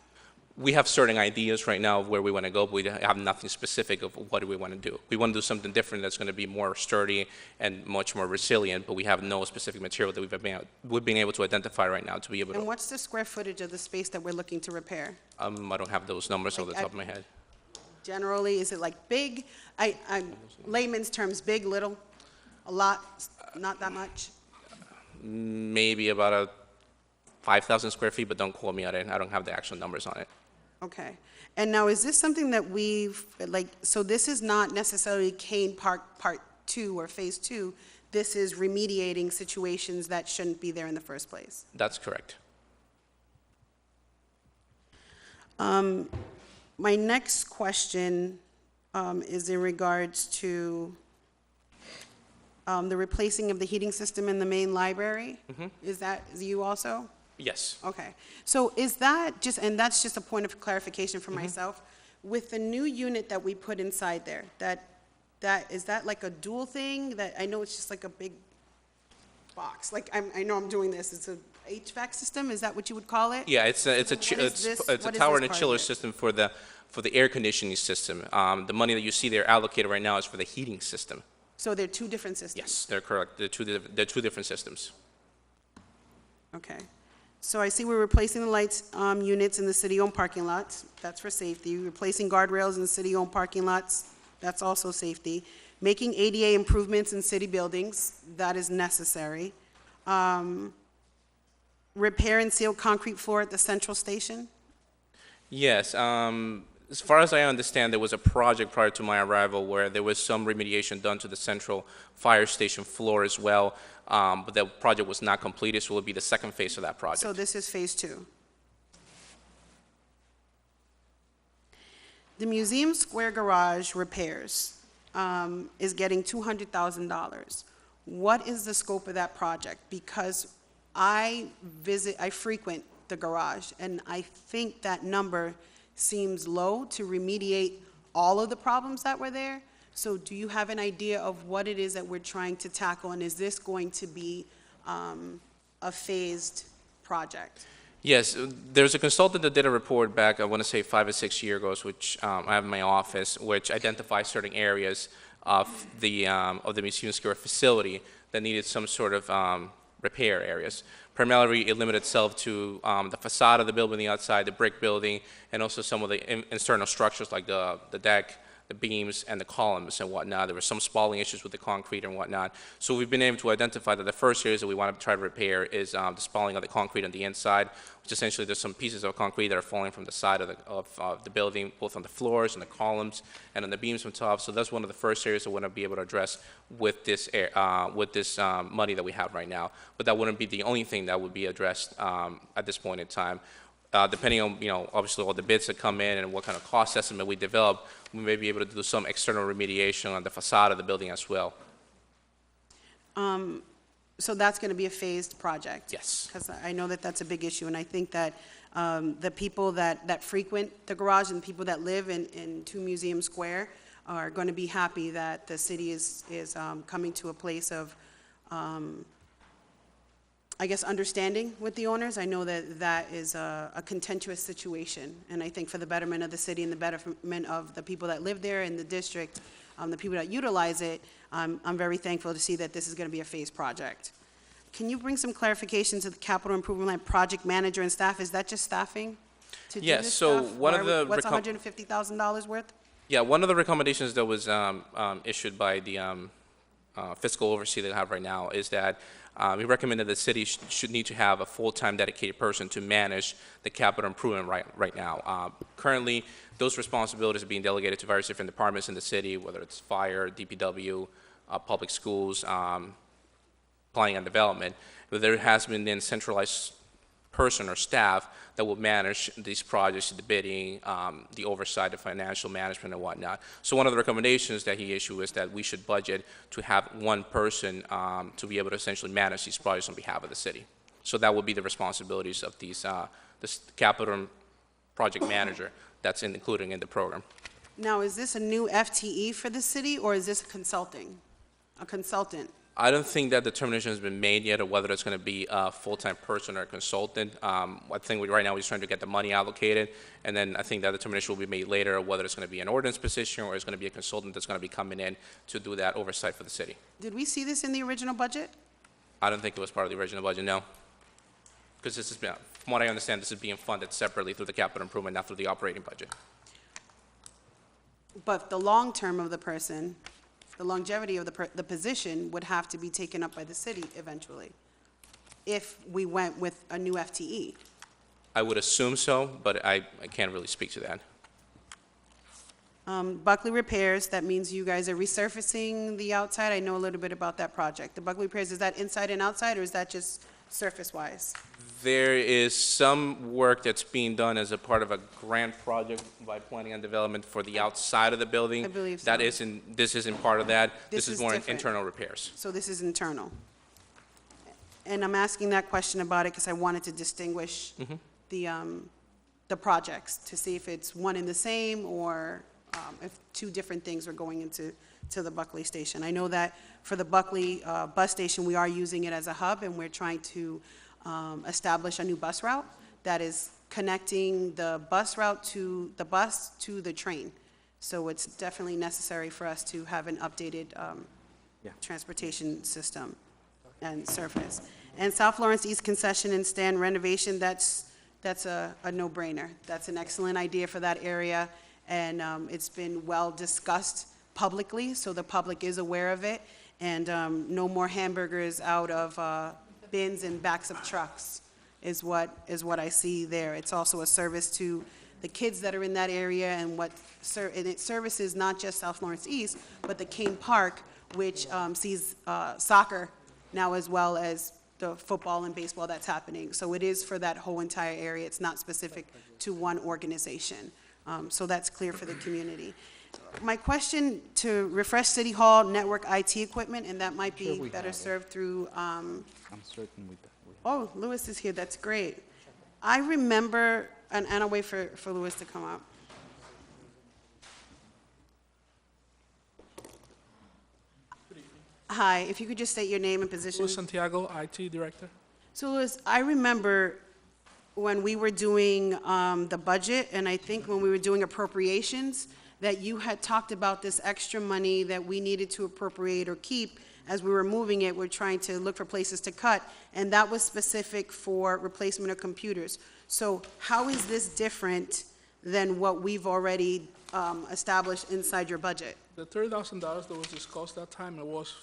We have certain ideas right now of where we want to go, but we have nothing specific of what do we want to do. We want to do something different that's going to be more sturdy and much more resilient, but we have no specific material that we've been able to identify right now to be able to. And what's the square footage of the space that we're looking to repair? I don't have those numbers off the top of my head. Generally, is it like big? Layman's terms, big, little, a lot, not that much? Maybe about 5,000 square feet, but don't quote me on it. I don't have the actual numbers on it. Okay. And now, is this something that so this is not necessarily Kane Park Part 2 or Phase 2. This is remediating situations that shouldn't be there in the first place? That's correct. My next question is in regards to the replacing of the heating system in the main library. Is that you also? Yes. Okay. So is that just, and that's just a point of clarification for myself, with the new unit that we put inside there, is that like a dual thing? That I know it's just like a big box. Like I know I'm doing this. HVAC system, is that what you would call it? Yeah, it's a What is this- it's a what is tower this and a part of chiller it? system for the air conditioning system. The money that you see there allocated right now is for the heating system. So they're two different systems? Yes, they're correct. They're two different systems. Okay. So I see we're replacing the lights units in the city-owned parking lots. That's for safety. Replacing guardrails in the city-owned parking lots. That's also safety. Making ADA improvements in city buildings. That is necessary. Repair and seal concrete floor at the central station. Yes. As far as I understand, there was a project prior to my arrival where there was some remediation done to the central fire station floor as well, but that project was not completed, so it will be the second phase of that project. So this is phase 2. The Museum Square garage repairs is getting $200,000. What is the scope of that project? Because I frequent the garage, and I think that number seems low to remediate all of the problems that were there. So do you have an idea of what it is that we're trying to tackle, and is this going to be a phased project? Yes, there's a consultant that did a report back, I want to say 5 or 6 years ago, which I have in my office, which identifies certain areas of the Museum Square facility that needed some sort of repair areas. Primarily, it limited itself to the facade of the building, the outside, the brick building, and also some of the internal structures like the deck, the beams, and the columns and whatnot. There were some spalling issues with the concrete and whatnot. So we've been able to identify that the first areas that we want to try to repair is the spalling of the concrete on the inside, which essentially there's some pieces of concrete that are falling from the side of the building, both on the floors and the columns and on the beams from top. So that's one of the first areas that we want to be able to address with this money that we have right now. But that wouldn't be the only thing that would be addressed at this point in time. Depending on, obviously all the bids that come in and what kind of cost estimate we develop, we may be able to do some external remediation on the facade of the building as well. So that's going to be a phased project? Yes. Because I know that that's a big issue, and I think that the people that frequent the garage and the people that live in 2 Museum Square are going to be happy that the city is coming to a place of I guess, understanding with the owners. I know that that is a contentious situation, and I think for the betterment of the city and the betterment of the people that live there in the district, the people that utilize it, I'm very thankful to see that this is going to be a phased project. Can you bring some clarification to the capital improvement plan project manager and staff? Is that just staffing to do Yes, this so stuff? one of the What's $150,000 worth? Yeah, one of the recommendations that was issued by the fiscal overseer that I have right now is that we recommend that the city should need to have a full-time dedicated person to manage the capital improvement right now. Currently, those responsibilities are being delegated to various different departments in the city, whether it's fire, DPW, public schools, planning and development. But there has been then centralized person or staff that will manage these projects, the bidding, the oversight, the financial management and whatnot. So one of the recommendations that he issued is that we should budget to have one person to be able to essentially manage these projects on behalf of the city. So that would be the responsibilities of this capital project manager that's included in the program. Now, is this a new FTE for the city, or is this a consultant? I don't think that determination has been made yet of whether it's going to be a full-time person or a consultant. I think right now we're just trying to get the money allocated, and then I think that determination will be made later of whether it's going to be an ordinance position or it's going to be a consultant that's going to be coming in to do that oversight for the city. Did we see this in the original budget? I don't think it was part of the original budget, no. Because this is, from what I understand, this is being funded separately through the capital improvement, not through the operating budget. But the long term of the person, the longevity of the position would have to be taken up by the city eventually, if we went with a new FTE. I would assume so, but I can't really speak to that. Buckley Repairs, that means you guys are resurfacing the outside. I know a little bit about that project. The Buckley Repairs, is that inside and outside, or is that just surface-wise? There is some work that's being done as a part of a grant project by Planning and Development for the outside of the building. I believe so. This isn't part of that. This is more different. internal repairs. So this is internal. And I'm asking that question about it because I wanted to distinguish the projects to see if it's one and the same, or if two different things are going into the Buckley station. I know that for the Buckley bus station, we are using it as a hub, and we're trying to establish a new bus route that is connecting the bus route to the bus to the train. So it's definitely necessary for us to have an updated transportation system and surface. And South Lawrence East concession and stand renovation, that's a no-brainer. That's an excellent idea for that area, and it's been well discussed publicly, so the public is aware of it, and no more hamburgers out of bins and backs of trucks is what I see there. It's also a service to the kids that are in that area, and and it services not just South Lawrence East, but the Kane Park, which sees soccer now as well as the football and baseball that's happening. So it is for that whole entire area. It's not specific to one organization. So that's clear for the community. My question to refresh City Hall network IT equipment, and that might be better served through, I'm certain we oh, Louis is here, that's great. I remember, and I'll wait for Louis to come up. Hi, if you could just state your name and position. Luis Santiago, IT Director. So Louis, I remember when we were doing the budget, and I think when we were doing appropriations, that you had talked about this extra money that we needed to appropriate or keep. As we were moving it, we're trying to look for places to cut, and that was specific for replacement of computers. So how is this different than what we've already established inside your budget? The $30,000 that was discussed that time, it was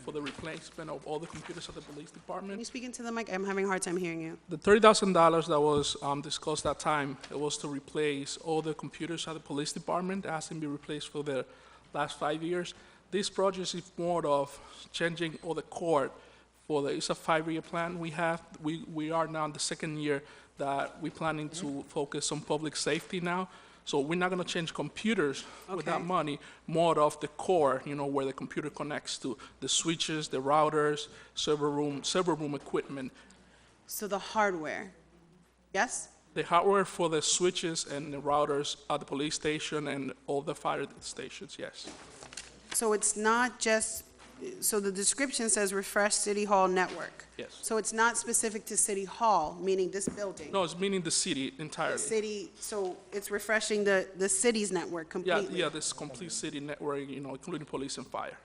for the replacement of all the computers at the police department. Can you speak into the mic? I'm having a hard time hearing you. The $30,000 that was discussed that time, it was to replace all the computers at the police department. It hasn't been replaced for the last 5 years. This project is more of changing all the core it's a 5-year plan we have. We are now in the 2nd year that we're planning to focus on public safety now. So we're not going to change computers with that money, more of the core, where the computer connects to the switches, the routers, server room equipment. So the hardware, yes? The hardware for the switches and the routers at the police station and all the fire stations, yes. So it's not just, so the description says refresh City Hall network. Yes. So it's not specific to City Hall, meaning this building? No, it's meaning the city entirely. The city, so it's refreshing the city's network completely? Yeah, this complete city network, including police and fire.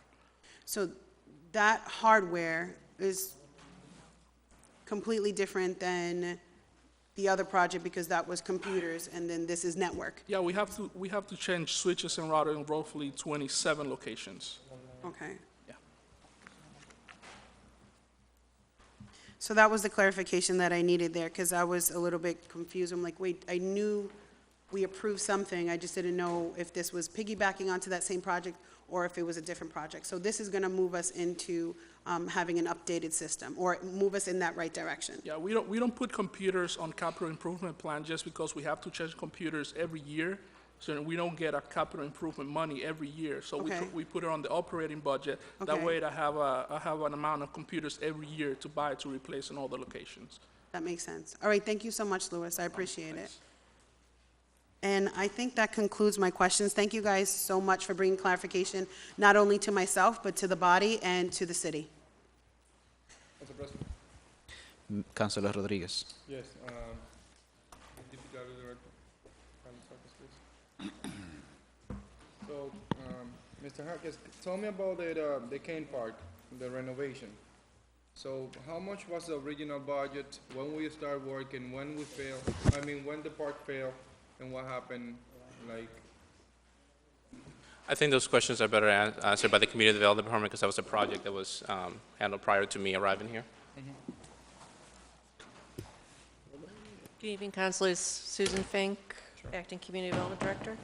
So that hardware is completely different than the other project because that was computers, and then this is network? Yeah, we have to change switches and routers in roughly 27 locations. Okay. Yeah. So that was the clarification that I needed there, because I was a little bit confused. I'm like, wait, I knew we approved something, I just didn't know if this was piggybacking onto that same project or if it was a different project. So this is going to move us into having an updated system, or move us in that right direction. Yeah, we don't put computers on capital improvement plan just because we have to change computers every year. So we don't get a capital improvement money every year. So we put it on the operating budget. That way I have an amount of computers every year to buy to replace in all the locations. That makes sense. All right, thank you so much, Louis. I appreciate it. And I think that concludes my questions. Thank you guys so much for bringing clarification, not only to myself, but to the body and to the city. Council President. Councilor Rodriguez. Yes, DPW Director. So, Mr. Harkes, tell me about the Kane Park, the renovation. So how much was the original budget, when we start working, when we fail, when the park failed, and what happened, I think those questions are better answered by the Community Development Department because that was a project that was handled prior to me arriving here. Good evening, Councilors. Susan Fink, Acting Community Development Director.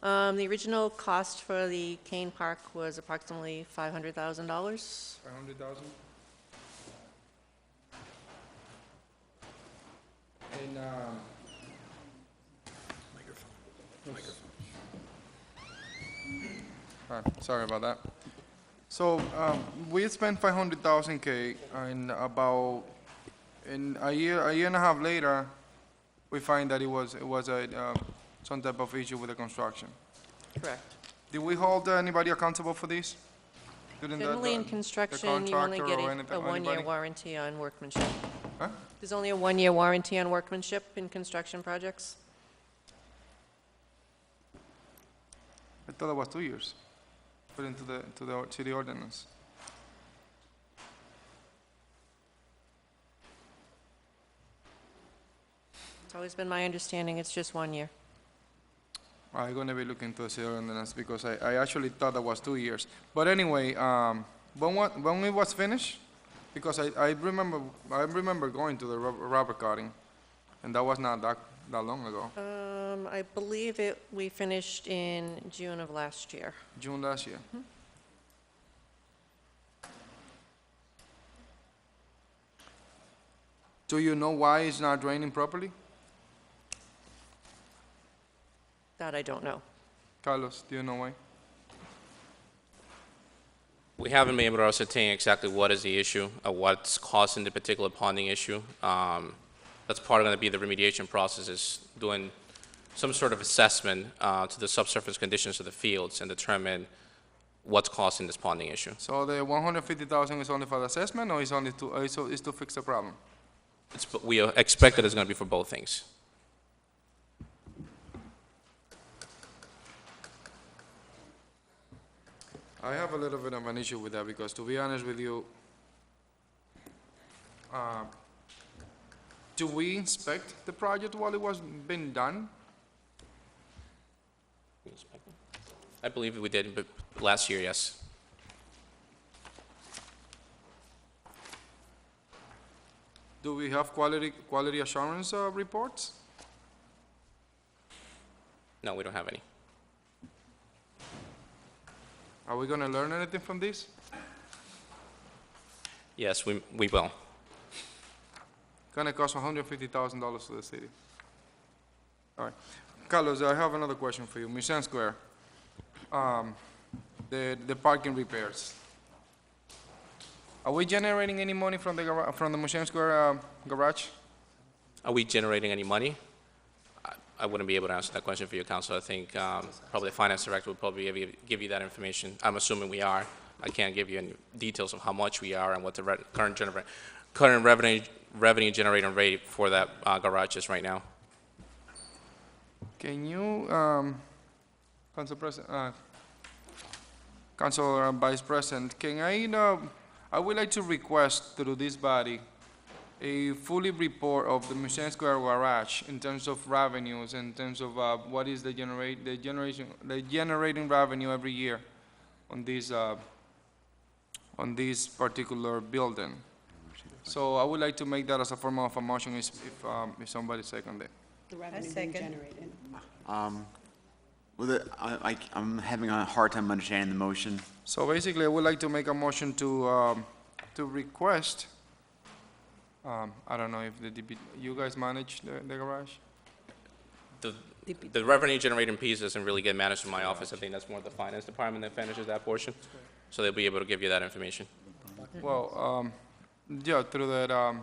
The original cost for the Kane Park was approximately $500,000. 500,000? And, sorry about that. So, we spent 500,000 K, and about a year and a half later, we find that it was some type of issue with the construction. Correct. Did we hold anybody accountable for this? Generally in construction, you only get a one-year warranty on workmanship. There's only a one-year warranty on workmanship in construction projects. I thought it was 2 years, put into the city ordinance. It's always been my understanding it's just 1 year. I'm gonna be looking to the city ordinance because I actually thought that was 2 years. But anyway, when it was finished, because I remember going to the rubber cutting, and that was not that long ago. I believe we finished in June of last year. June last year. Do you know why it's not draining properly? That I don't know. Carlos, do you know why? We haven't been able to ascertain exactly what is the issue, or what's causing the particular ponding issue. That's part of going to be the remediation process, is doing some sort of assessment to the subsurface conditions of the fields and determine what's causing this ponding issue. So the 150,000 is only for the assessment, or is only to fix the problem? We expect that it's going to be for both things. I have a little bit of an issue with that because, to be honest with you, do we inspect the project while it was being done? I believe we did, but last year, yes. Do we have quality assurance reports? No, we don't have any. Are we gonna learn anything from this? Yes, we will. Gonna cost $150,000 to the city. All right. Carlos, I have another question for you. Mission Square, the parking repairs. Are we generating any money from the Mission Square garage? Are we generating any money? I wouldn't be able to answer that question for you, Council. I think probably the Finance Director would probably give you that information. I'm assuming we are. I can't give you any details of how much we are and what the current revenue generating rate for that garage is right now. Can you, Council Vice President, I would like to request through this body a fully report of the Mission Square garage in terms of revenues, in terms of what is the generating revenue every year on this particular building. So I would like to make that as a form of a motion if somebody second it. The revenue being generated. I'm having a hard time understanding the motion. So basically, I would like to make a motion to request, I don't know if you guys manage the garage? The revenue generating piece doesn't really get managed in my office. I think that's more the Finance Department that finishes that portion. So they'll be able to give you that information. Well, yeah, through that,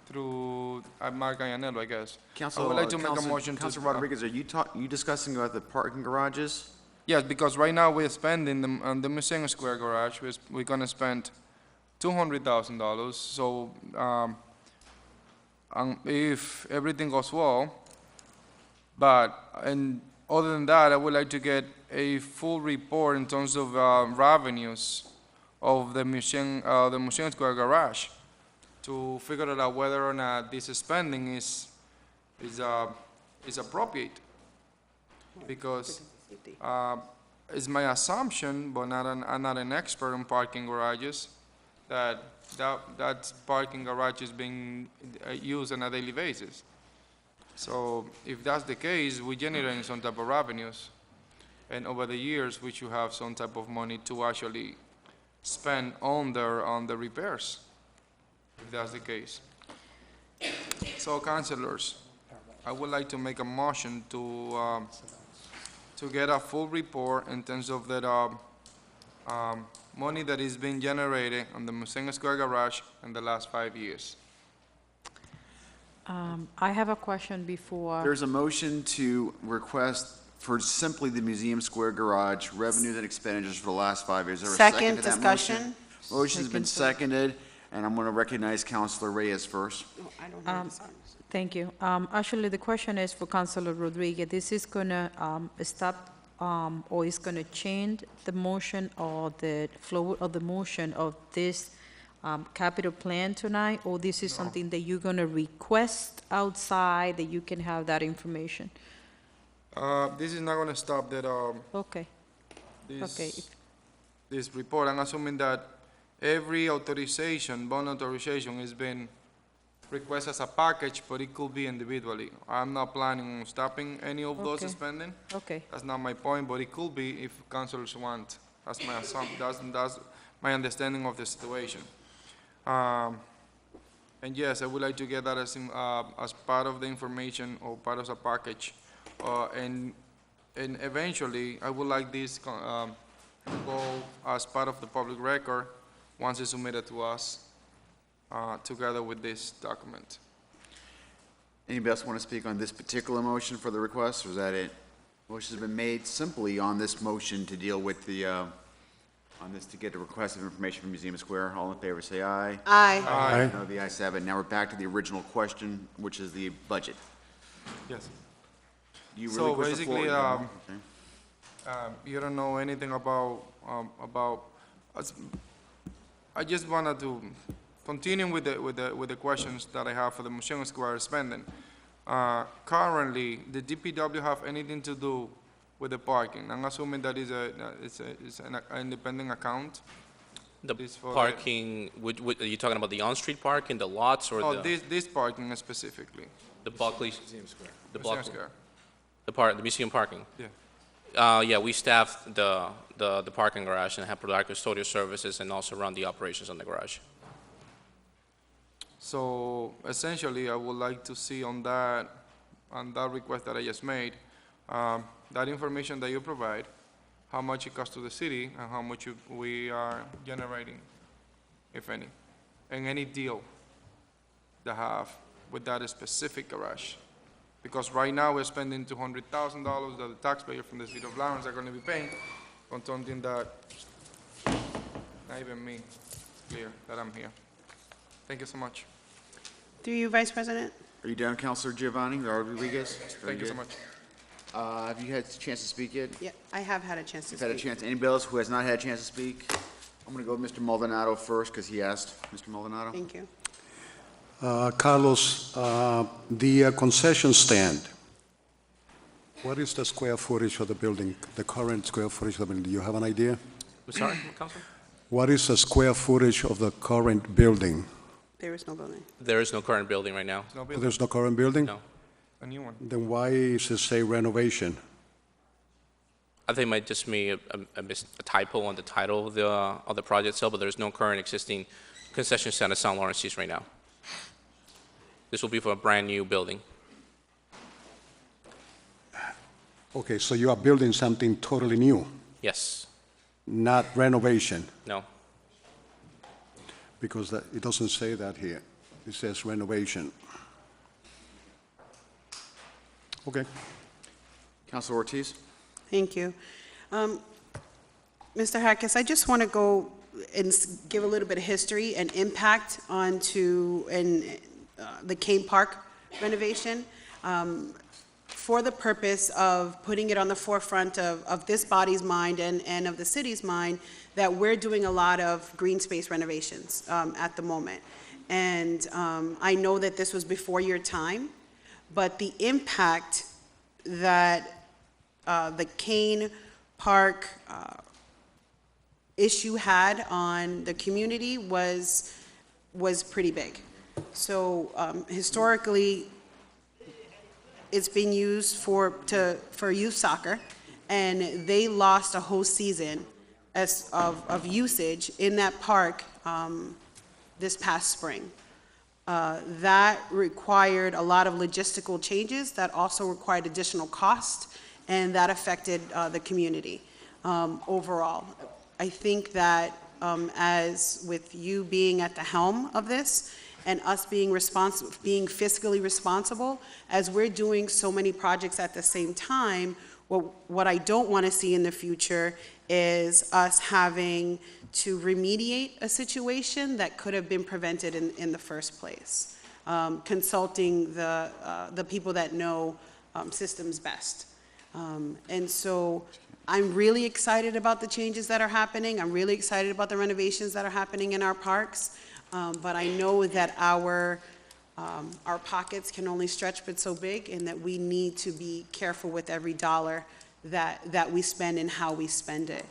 through Mark Ayanello, I guess. I would like to make a motion to... Councilor Rodriguez, are you discussing about the parking garages? Yes, because right now we're spending on the Mission Square garage, we're gonna spend $200,000. So if everything goes well, and other than that, I would like to get a full report in terms of revenues of the Mission Square garage to figure out whether or not this spending is appropriate. Because it's my assumption, but I'm not an expert in parking garages, that parking garage is being used on a daily basis. So if that's the case, we're generating some type of revenues, and over the years, we should have some type of money to actually spend on the repairs, if that's the case. So, councilors, I would like to make a motion to get a full report in terms of that money that is being generated on the Mission Square garage in the last 5 years. I have a question before. There's a motion to request for simply the Museum Square garage revenues and expenditures for the last 5 years. Is there a second to that motion? Discussion. Motion's been seconded. And I'm going to recognize Councilor Reyes first. I don't have this. Thank you. Actually, the question is for Councilor Rodriguez. This is gonna stop or is gonna change the motion or the flow of the motion of this capital plan tonight, or this is something that you're gonna request outside that you can have that information? This is not gonna stop that, Okay. Okay. this report. I'm assuming that every authorization, bond authorization, has been requested as a package, but it could be individually. I'm not planning on stopping any of those Okay. spending. Okay. That's not my point, but it could be if councilors want. That's my assumption, that's my understanding of the situation. And yes, I would like to get that as part of the information or part of the package. And eventually, I would like this to go as part of the public record once it's submitted to us, together with this document. Anybody else want to speak on this particular motion for the request, or is that it? Motion's been made simply on this motion to deal with the, on this to get a request of information from Museum Square. All in favor, say aye. Aye. Aye. No, the ayes have it. Now we're back to the original question, which is the budget. Yes. You So relinquish the floor. basically, Okay. you don't know anything about us. I just wanted to continue with the questions that I have for the Museum Square spending. Currently, the DPW have anything to do with the parking? I'm assuming that it's an independent account. The This for parking, are you talking about the on-street parking, the lots, or Oh, the this parking specifically. the Buckley? The Museum Buckley, Square. the museum parking? Yeah. Yeah, we staff the parking garage and have provide custodial services and also run the operations on the garage. So essentially, I would like to see on that request that I just made, that information that you provide, how much it costs to the city and how much we are generating, if any, and any deal that have with that specific garage. Because right now, we're spending $200,000 that the taxpayer from the city of Lawrence are gonna be paying on something that, not even me, it's clear that I'm here. Thank you so much. Through you, Vice President. Are you done, Councilor Giovanni, or Rodriguez? Very Thank you so good. much. Have you had a chance to speak yet? Yeah, I have had a chance to You've had a speak. chance. Anybody else who has not had a chance to speak? I'm going to go with Mr. Maldonado first, because he asked. Mr. Maldonado? Thank you. Carlos, the concession stand, what is the square footage of the building, the current square footage of the building? Do you have an idea? I'm sorry, Councilman? What is the square footage of the current building? There is no building. There is no current building right now. No building, There's no current building? No. a new one. Then why is it say renovation? I think it might just be a typo on the title of the project itself, but there's no current existing concession stand at St. Lawrence East right now. This will be for a brand-new building. Okay, so you are building something totally new, Yes. not renovation, No. because it doesn't say that here. It says renovation. Okay. Councilor Ortiz? Thank you. Mr. Harkis, I just want to go and give a little bit of history and impact onto the Kane Park renovation for the purpose of putting it on the forefront of this body's mind and of the city's mind that we're doing a lot of green space renovations at the moment. And I know that this was before your time, but the impact that the Kane Park issue had on the community was pretty big. So historically, it's been used for youth soccer, and they lost a whole season of usage in that park this past spring. That required a lot of logistical changes that also required additional cost, and that affected the community overall. I think that as with you being at the helm of this and us being fiscally responsible, as we're doing so many projects at the same time, What I don't want to see in the future is us having to remediate a situation that could have been prevented in the first place. Consulting the people that know systems best. And so I'm really excited about the changes that are happening. I'm really excited about the renovations that are happening in our parks. But I know that our pockets can only stretch but so big, and that we need to be careful with every dollar that we spend and how we spend it.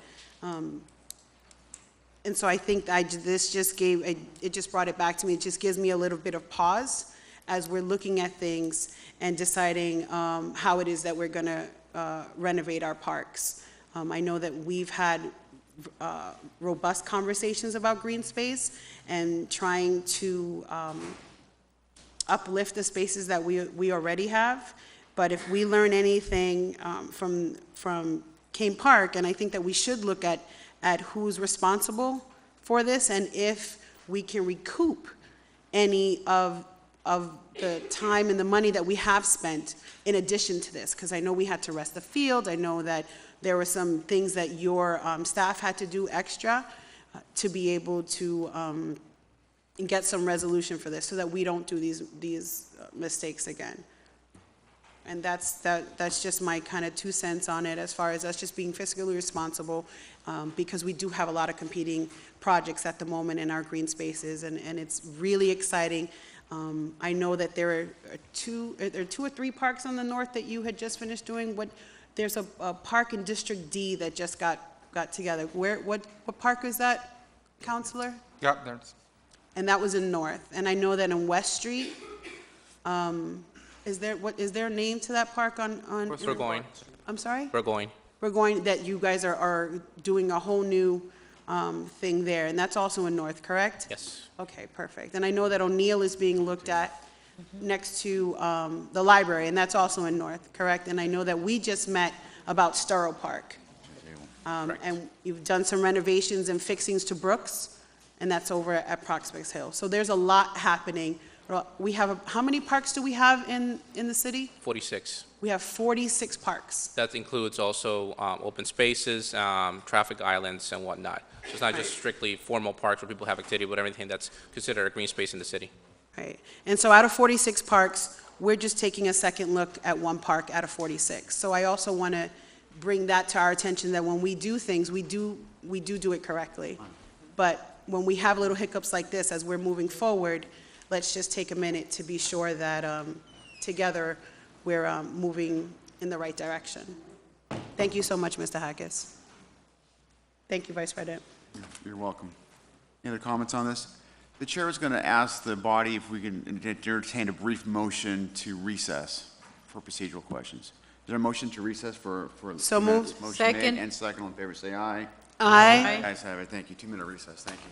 And so I think this just it just brought it back to me. It just gives me a little bit of pause as we're looking at things and deciding how it is that we're going to renovate our parks. I know that we've had robust conversations about green space and trying to uplift the spaces that we already have. But if we learn anything from Kane Park, and I think that we should look at who's responsible for this and if we can recoup any of the time and the money that we have spent in addition to this. Because I know we had to rest the field. I know that there were some things that your staff had to do extra to be able to get some resolution for this so that we don't do these mistakes again. And that's just my kind of 2 cents on it as far as us just being fiscally responsible, because we do have a lot of competing projects at the moment in our green spaces, and it's really exciting. I know that there are two or three parks on the north that you had just finished doing. There's a park in District D that just got together. What park is that, Counselor? Yeah, there's. And that was in North. And I know that in West Street, is there a name to that park on? We're going. I'm sorry? We're going. We're going, that you guys are doing a whole new thing there, and that's also in North, correct? Yes. Okay, perfect. And I know that O'Neill is being looked at next to the library, and that's also in North, correct? And I know that we just met about Sturrow Park. And you've done some renovations and fixings to Brooks, and that's over at Prospect Hill. So there's a lot happening. We have, how many parks do we have in the city? 46. We have 46 parks. That includes also open spaces, traffic islands, and whatnot. So it's not just strictly formal parks where people have activity, but everything that's considered a green space in the city. Right. And so out of 46 parks, we're just taking a second look at one park out of 46. So I also want to bring that to our attention, that when we do things, we do it correctly. But when we have little hiccups like this, as we're moving forward, let's just take a minute to be sure that together we're moving in the right direction. Thank you so much, Mr. Hackis. Thank you, Vice President. You're welcome. Any other comments on this? The chair is going to ask the body if we can entertain a brief motion to recess for procedural questions. Is there a motion to recess for So 2 minutes? moved. Motion Second. made and second. All in favor, say aye. Aye. Ayes have it. Thank you. 2-minute recess. Thank you.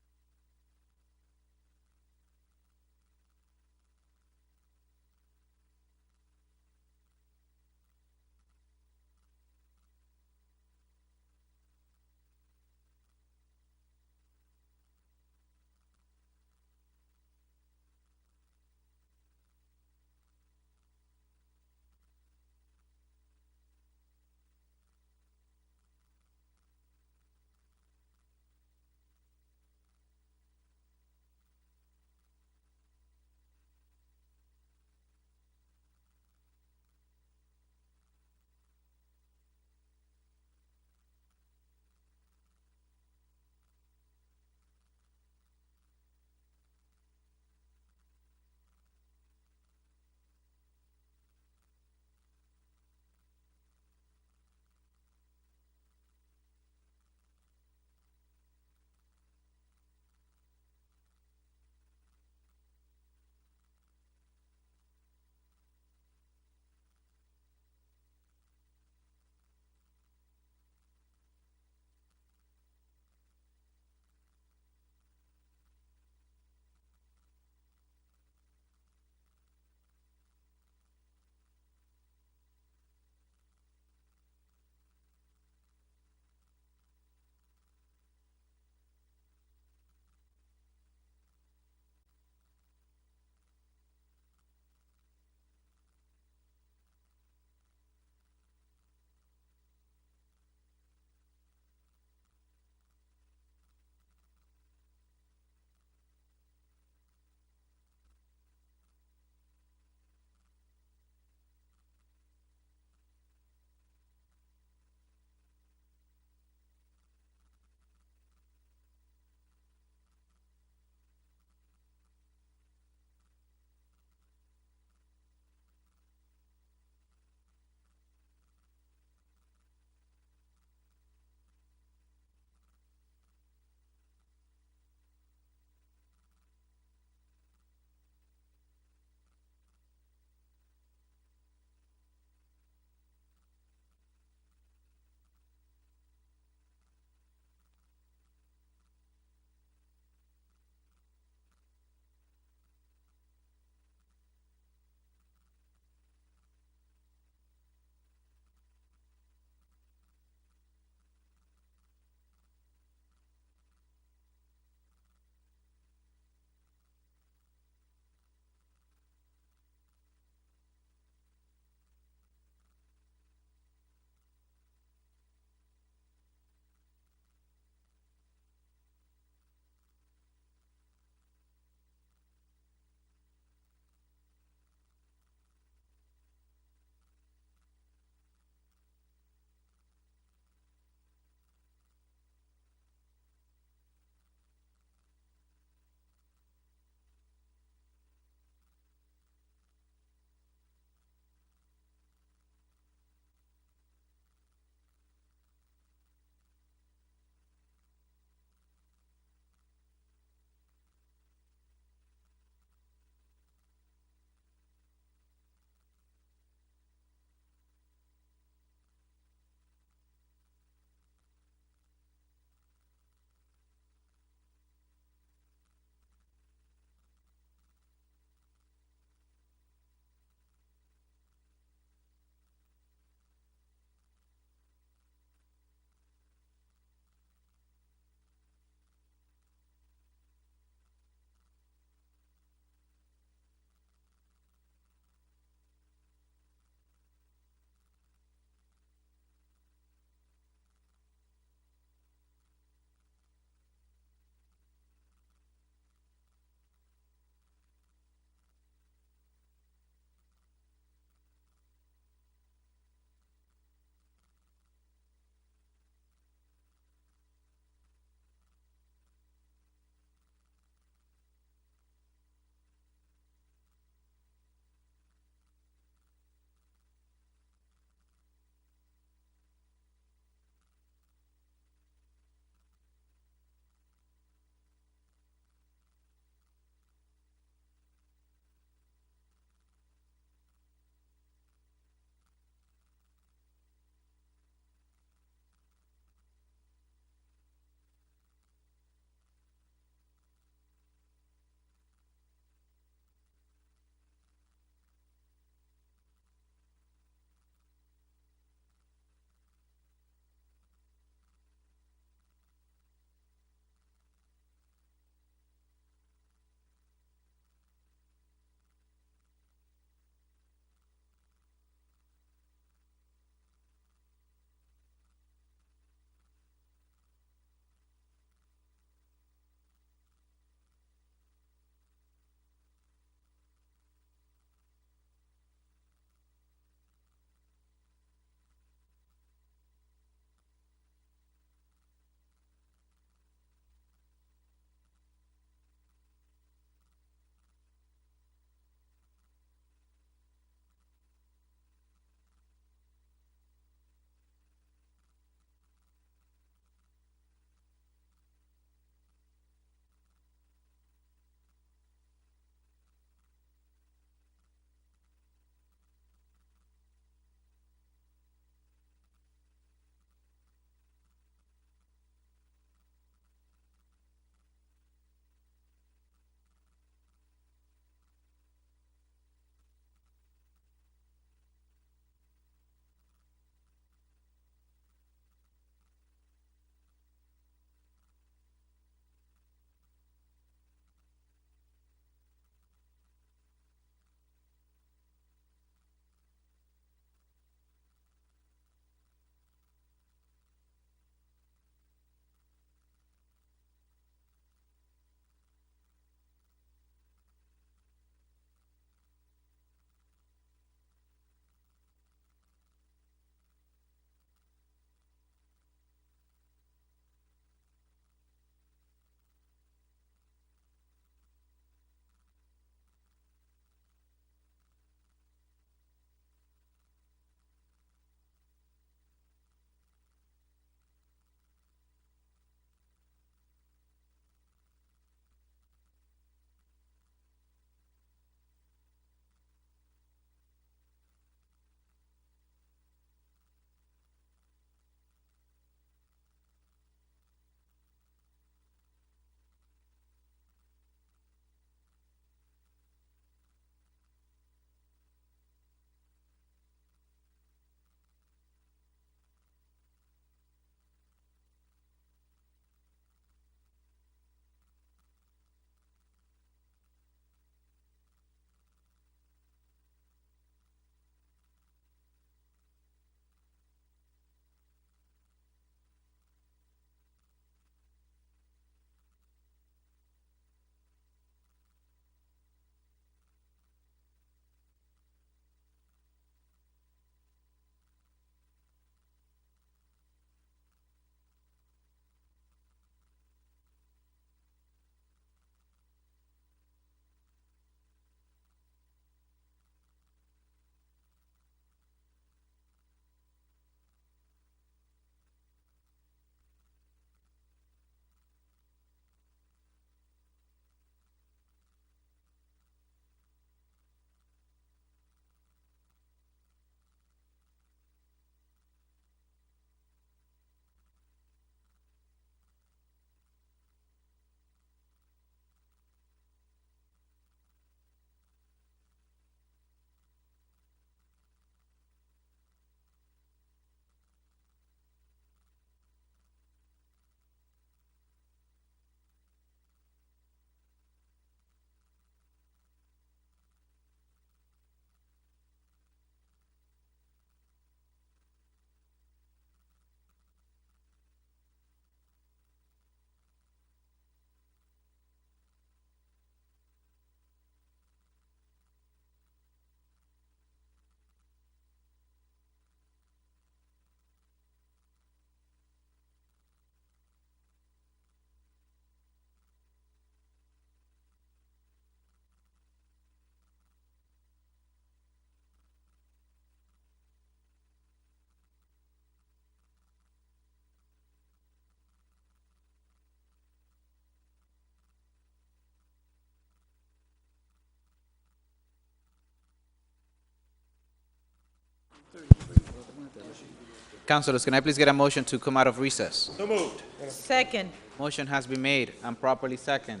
Councilors, can I please get a motion to come out of recess? So moved. Second. Motion has been made and properly second.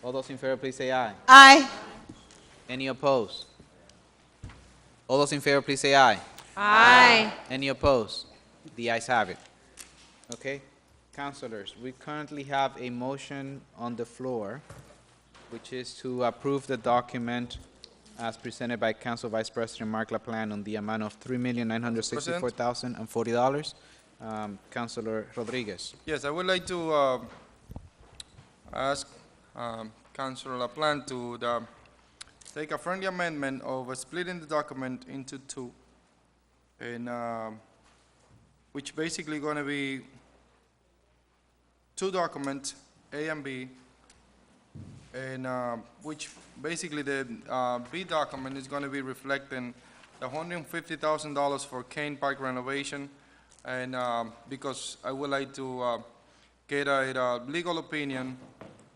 All those in favor, please say aye. Aye. Any opposed? All those in favor, please say aye. Aye. Any opposed? The ayes have it. Okay, councilors, we currently have a motion on the floor, which is to approve the document as presented by Council Vice President Mark LaPlante on the amount of $3,964,040. Councilor Rodriguez. Yes, I would like to ask Councilor LaPlante to take a friendly amendment of splitting the document into two, and which basically going to be two documents, A and B, and which basically the B document is going to be reflecting the $150,000 for Kane Park renovation, and because I would like to get a legal opinion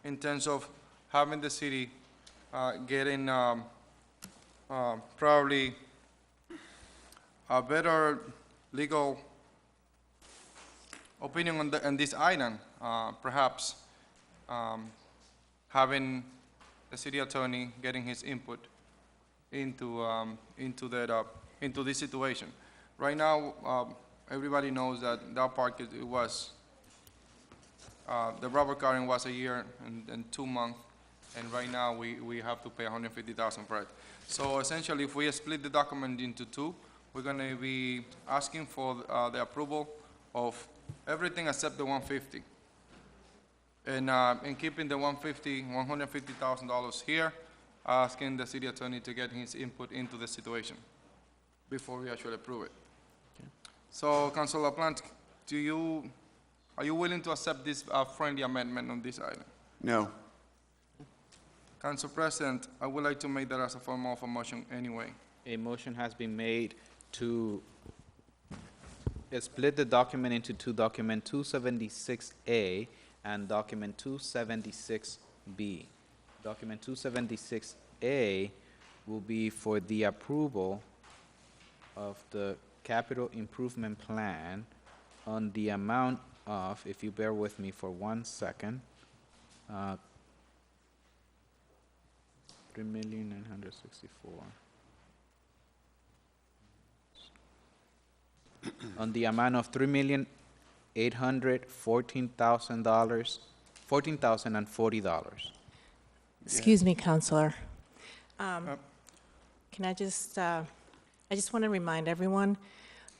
in terms of having the city getting probably a better legal opinion on this item, perhaps having the city attorney getting his input into this situation. Right now, everybody knows that that park the rubber carving was a year and 2 months, and right now we have to pay $150,000 for it. So essentially, if we split the document into two, we're going to be asking for the approval of everything except the $150, and keeping the $150,000 here, asking the city attorney to get his input into the situation before we actually approve it. Okay. So, Councilor LaPlante, are you willing to accept this friendly amendment on this item? No. Council President, I would like to make that as a form of a motion anyway. A motion has been made to split the document into two, document 276A and document 276B. Document 276A will be for the approval of the capital improvement plan on the amount of, if you bear with me for 1 second, $3,964,000. On the amount of $3,814,040. Excuse me, Counselor. Can I just want to remind everyone,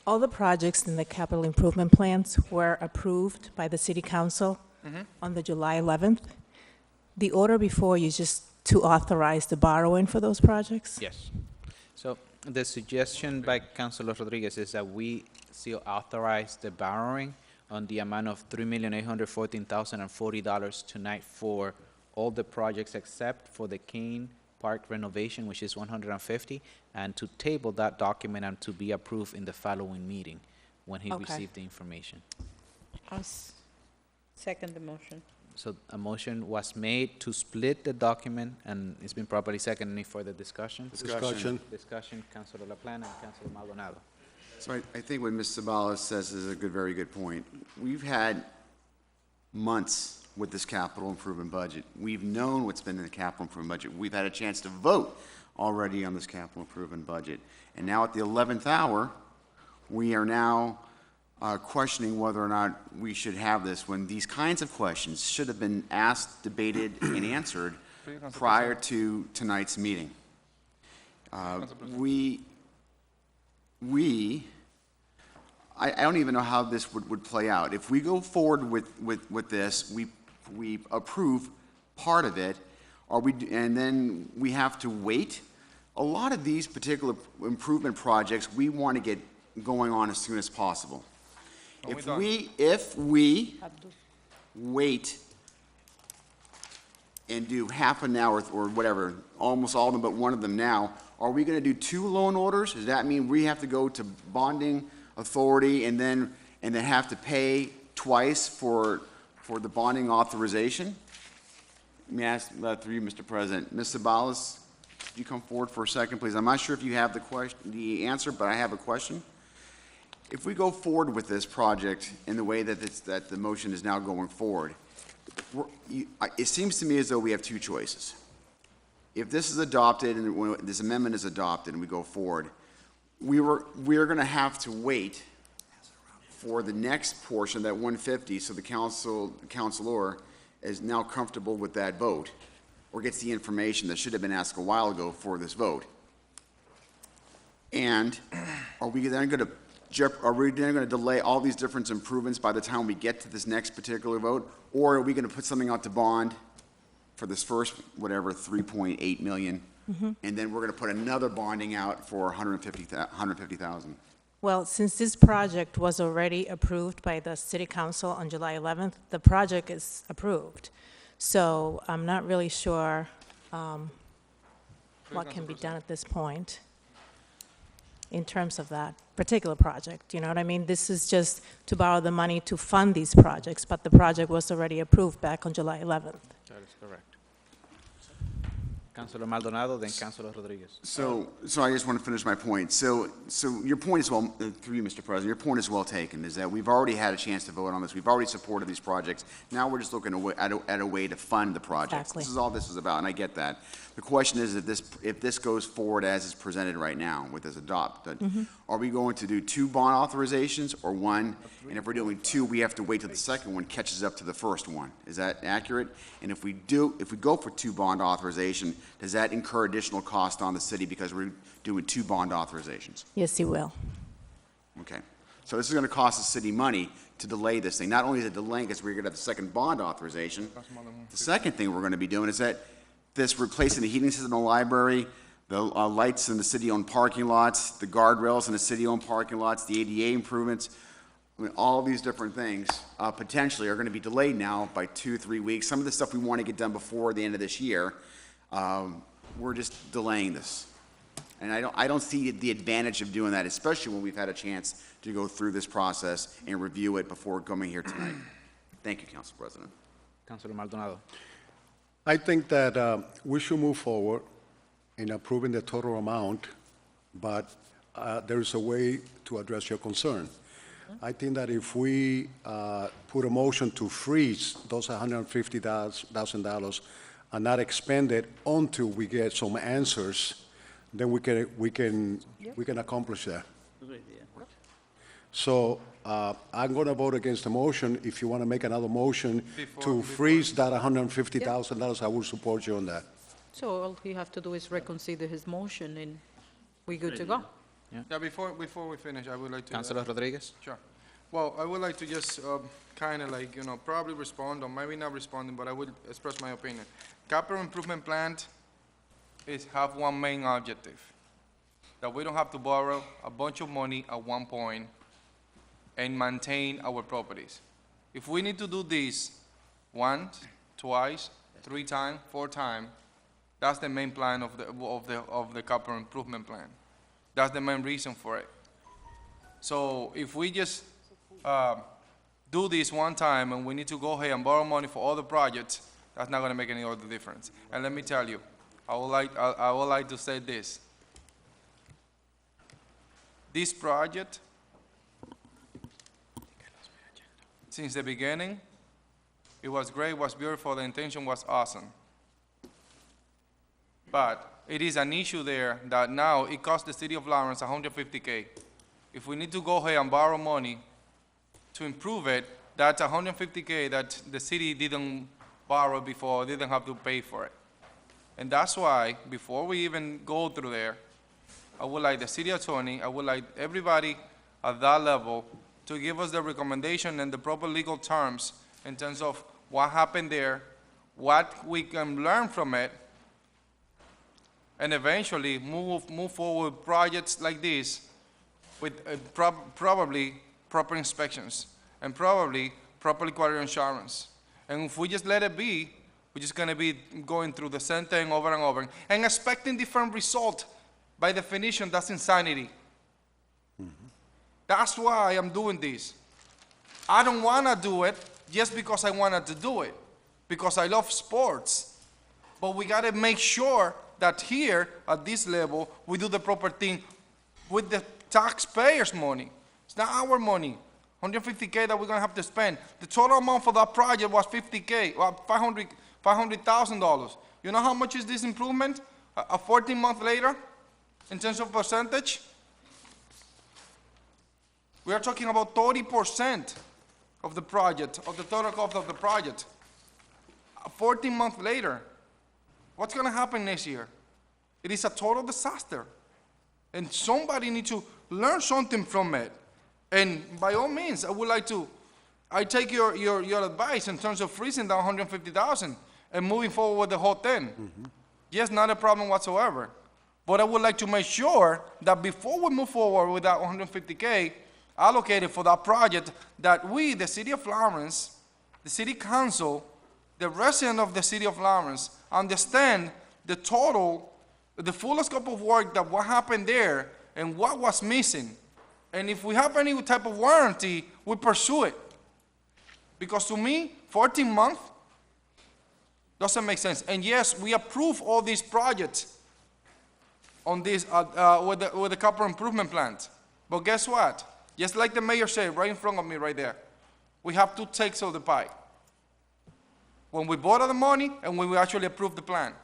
all the projects in the capital improvement plans were approved by the City Council on the July 11th. The order before you is just to authorize the borrowing for those projects? Yes. So the suggestion by Councilor Rodriguez is that we still authorize the borrowing on the amount of $3,814,040 tonight for all the projects except for the Kane Park renovation, which is $150, and to table that document and to be approved in the following meeting when he received the information. I'll second the motion. So a motion was made to split the document, and it's been properly seconded. Any further discussion? Discussion. Discussion, Councilor LaPlante and Councilor Maldonado. So I think what Ms. Sabalas says is a very good point. We've had months with this capital improvement budget. We've known what's been in the capital improvement budget. We've had a chance to vote already on this capital improvement budget. And now at the 11th hour, we are now questioning whether or not we should have this, when these kinds of questions should have been asked, debated, and answered prior to tonight's meeting. I don't even know how this would play out. If we go forward with this, we approve part of it, and then we have to wait. A lot of these particular improvement projects, we want to get going on as soon as possible. If we wait and do half an hour or whatever, almost all of them but one of them now, are we going to do 2 loan orders? Does that mean we have to go to bonding authority and then have to pay twice for the bonding authorization? Let me ask through you, Mr. President. Ms. Sabalas, could you come forward for a second, please? I'm not sure if you have the answer, but I have a question. if we go forward with this project in the way that that the motion is now going forward, it seems to me as though we have two choices. If this is adopted and when this amendment is adopted and we go forward, we are going to have to wait for the next portion, that 150, so the councilor is now comfortable with that vote, or gets the information that should have been asked a while ago for this vote. And are we then going to delay all these different improvements by the time we get to this next particular vote, or are we going to put something out to bond for this first, whatever, 3.8 million, and then we're going to put another bonding out for 150,000? Well, since this project was already approved by the city council on July 11th, the project is approved. So I'm not really sure what can be done at this point in terms of that particular project. You know what I mean? This is just to borrow the money to fund these projects, but the project was already approved back on July 11th. That is correct. Councilor Maldonado, then Councilor Rodriguez. So I just want to finish my point. So your point is well, through you, Mr. President, your point is well taken, is that we've already had a chance to vote on this. We've already supported these projects. Now we're just looking at a way to fund the projects. Exactly. This is all this is about, and I get that. The question is, if this goes forward as is presented right now with this adopted, are we going to do 2 bond authorizations or 1? And if we're doing 2, we have to wait till the second one catches up to the first one. Is that accurate? And if we go for 2 bond authorization, does that incur additional cost on the city because we're doing 2 bond authorizations? Yes, you will. Okay. So this is going to cost the city money to delay this thing. Not only is it delaying because we're going to have the second bond authorization, the second thing we're going to be doing is that this replacing the heating system in the library, the lights in the city-owned parking lots, the guardrails in the city-owned parking lots, the ADA improvements, I mean, all these different things potentially are going to be delayed now by 2-3 weeks. Some of the stuff we want to get done before the end of this year, we're just delaying this. And I don't see the advantage of doing that, especially when we've had a chance to go through this process and review it before coming here tonight. Thank you, Council President. Councilor Maldonado. I think that we should move forward in approving the total amount, but there is a way to address your concern. I think that if we put a motion to freeze those $150,000 and not expend it until we get some answers, then we can accomplish that. So I'm going to vote against the motion. If you want to make another motion to freeze that $150,000, I will support you on that. So all he have to do is reconsider his motion, and we good to go. Yeah, before we finish, I would like to... Councilor Rodriguez? Sure. Well, I would like to just kind of like, probably respond, or maybe not responding, but I would express my opinion. Capital improvement plan have one main objective, that we don't have to borrow a bunch of money at one point and maintain our properties. If we need to do this once, twice, 3 times, 4 times, that's the main plan of the capital improvement plan. That's the main reason for it. So if we just do this one time and we need to go ahead and borrow money for other projects, that's not going to make any other difference. And let me tell you, I would like to say this. This project, since the beginning, it was great, it was beautiful, the intention was awesome. But it is an issue there that now it costs the city of Lawrence $150K. If we need to go ahead and borrow money to improve it, that's $150K that the city didn't borrow before, didn't have to pay for it. And that's why, before we even go through there, I would like the city attorney, I would like everybody at that level to give us the recommendation and the proper legal terms in terms of what happened there, what we can learn from it, and eventually move forward with projects like this with probably proper inspections and probably properly quality insurance. And if we just let it be, we're just going to be going through the same thing over and over and expecting different results. By definition, that's insanity. That's why I'm doing this. I don't want to do it just because I wanted to do it, because I love sports. But we got to make sure that here, at this level, we do the proper thing with the taxpayers' money. It's not our money. 150K that we're gonna have to spend. The total amount for that project was 50K, well, $500,000. You know how much is this improvement? 14 months later, in terms of percentage? We are talking about 30% of the project, of the total cost of the project. 14 months later, what's gonna happen next year? It is a total disaster. And somebody needs to learn something from it. And by all means, I take your advice in terms of freezing down 150,000 and moving forward with the whole thing. Yes, not a problem whatsoever. But I would like to make sure that before we move forward with that 150K allocated for that project, that we, the city of Lawrence, the city council, the resident of the city of Lawrence, understand the total, the full scope of work that what happened there and what was missing. And if we have any type of warranty, we pursue it. Because to me, 14 months doesn't make sense. And yes, we approve all these projects on this, with the capital improvement plan. But guess what? Just like the mayor said right in front of me right there, we have 2 takes of the pie. When we borrow the money and when we actually approve the plan.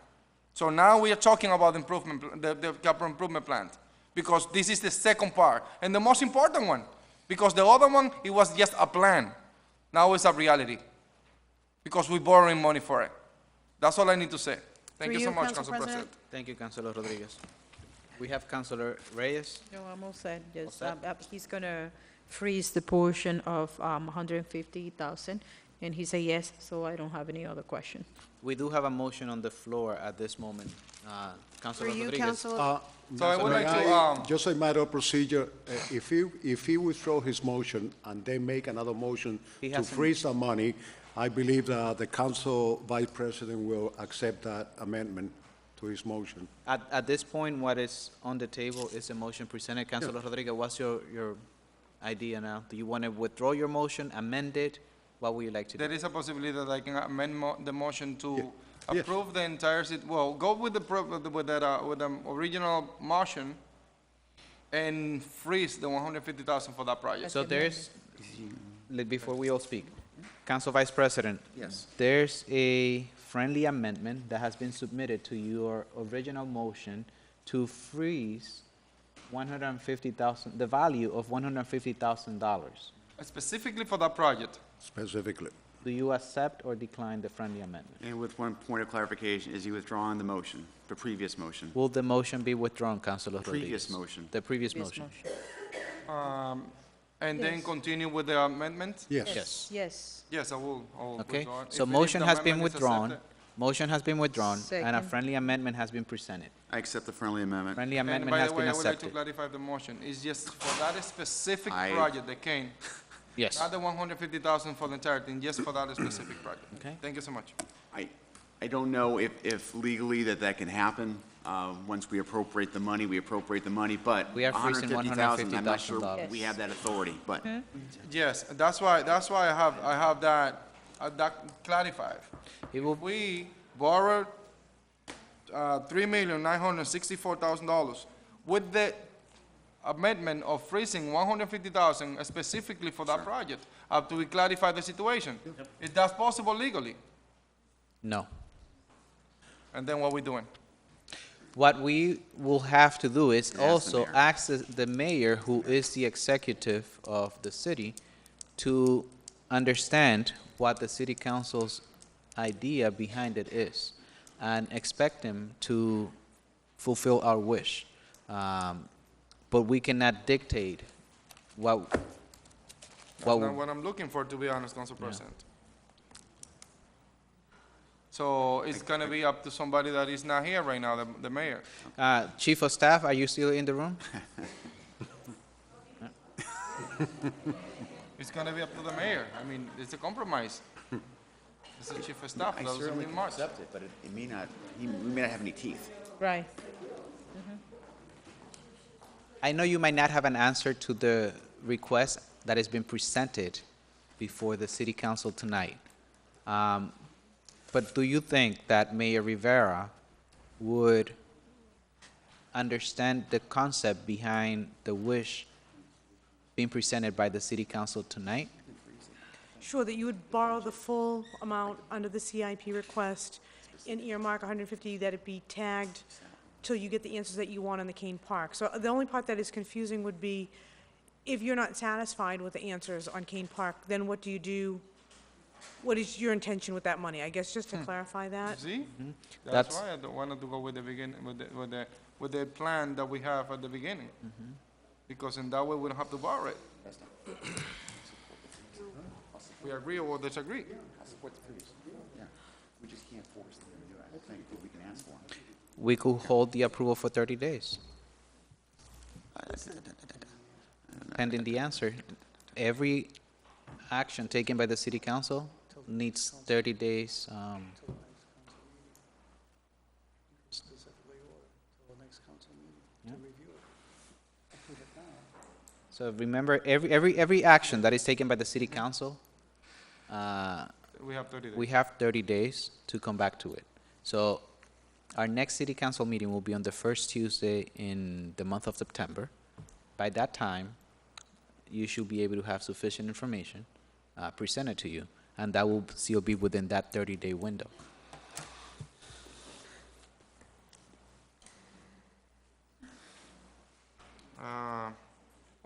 So now we are talking about the capital improvement plan, because this is the second part and the most important one, because the other one, it was just a plan. Now it's a reality, because we're borrowing money for it. That's all I need to say. Thank you so much, Council President. Thank you, Councilor Rodriguez. We have Councilor Reyes. No, I'm all set. Just, All he's gonna freeze the portion of 150,000, and he said yes, so I don't have any other question. We do have a motion on the floor at this moment. Councilor For you, Rodriguez. Councilor? So I would May like to, I, just a matter of procedure, if he withdraw his motion and then make another motion He to hasn't- freeze the money, I believe that the council vice president will accept that amendment to his motion. At this point, what is on the table is a motion presented. Councilor Rodriguez, what's your idea now? Do you want to withdraw your motion, amend it? What would you like to do? there is a possibility that I can amend the motion to Yes. approve the entire, go with the original motion and freeze the 150,000 for that project. So there's, before we all speak, Council Vice President. Yes. There's a friendly amendment that has been submitted to your original motion to freeze 150,000, the value of $150,000. Specifically for that project. Specifically. Do you accept or decline the friendly amendment? And with one point of clarification, is he withdrawing the motion, the previous motion? Will the motion be withdrawn, Councilor Rodriguez? Previous motion. The previous motion. And then Yes. continue with the amendment? Yes. Yes. Yes, I will Okay, withdraw it. so If motion the has been amendment is withdrawn. accepted. Motion has been withdrawn, and a Second. friendly amendment has been presented. I accept the friendly amendment. Friendly And amendment by has the been way, I would like to accepted. clarify the motion. It's just for that specific I- project that came, Yes. not the 150,000 for the entire thing, just for that specific project. Okay. Thank you so much. I don't know if legally that can happen. Once we appropriate the money, we appropriate the money, but We are freezing 150,000, I'm not sure $150,000. we have that authority, but Yes, that's why I have that clarified. It will, We borrowed $3,964,000 with the amendment of freezing 150,000 specifically for that project, after we clarify the situation. Is that possible legally? no. And then what we doing? What we will have to do is Ask the also mayor. ask the mayor, who is the executive of the city, to understand what the city council's idea behind it is, and expect him to fulfill our wish. But we cannot dictate what That's not what I'm looking for, to be honest, Council President. So it's gonna be up to somebody that is not here right now, the mayor. Chief of Staff, are you still in the room? It's gonna be up to the mayor. I mean, it's a compromise. It's the chief of staff, I doesn't certainly mean can much. accept it, but it may not, we may not have any teeth. Right. I know you might not have an answer to the request that has been presented before the city council tonight. But do you think that Mayor Rivera would understand the concept behind the wish being presented by the city council tonight. Sure, that you would borrow the full amount under the CIP request and earmark 150, that it be tagged till you get the answers that you want on the Kane Park. So the only part that is confusing would be, if you're not satisfied with the answers on Kane Park, then what do you do? What is your intention with that money? I guess just to clarify that. See? That's- That's why I don't wanted to go with the beginning, with the plan that we have at the beginning. Because in that way, we don't have to borrow it. We agree or disagree. We just can't force them to do it. I think that we can ask for them. We could hold the approval for 30 days. Pending the answer. Every action taken by the city council needs 30 days. So remember, every action that is taken by the city council, We have 30 days. we have 30 days to come back to it. So our next city council meeting will be on the first Tuesday in the month of September. By that time, you should be able to have sufficient information presented to you, and that will still be within that 30-day window.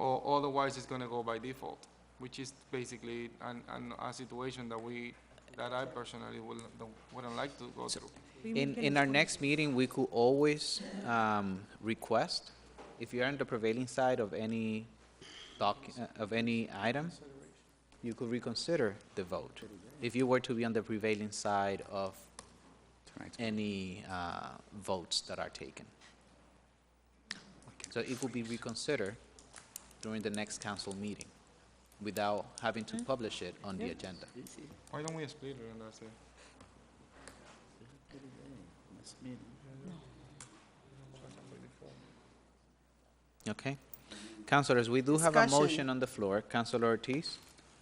Or otherwise, it's gonna go by default, which is basically a situation that I personally wouldn't like to go through. In our next meeting, we could always request, if you're on the prevailing side of any item, you could reconsider the vote. If you were to be on the prevailing side of any votes that are taken. So it will be reconsidered during the next council meeting without having to publish it on the agenda. Why don't we split it and that's it? Okay? Councilors, we do have a Discussion. motion on the floor. Councilor Ortiz?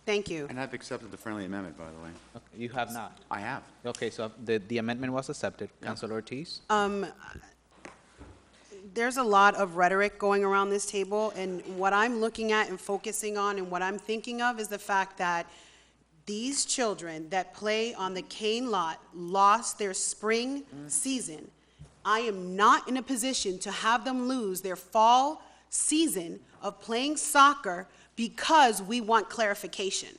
Thank you. And I've accepted the friendly amendment, by the way. Okay, you have not. I have. Okay, so the amendment was accepted. Councilor Ortiz? There's a lot of rhetoric going around this table, and what I'm looking at and focusing on and what I'm thinking of is the fact that these children that play on the Kane lot lost their spring season. I am not in a position to have them lose their fall season of playing soccer because we want clarification.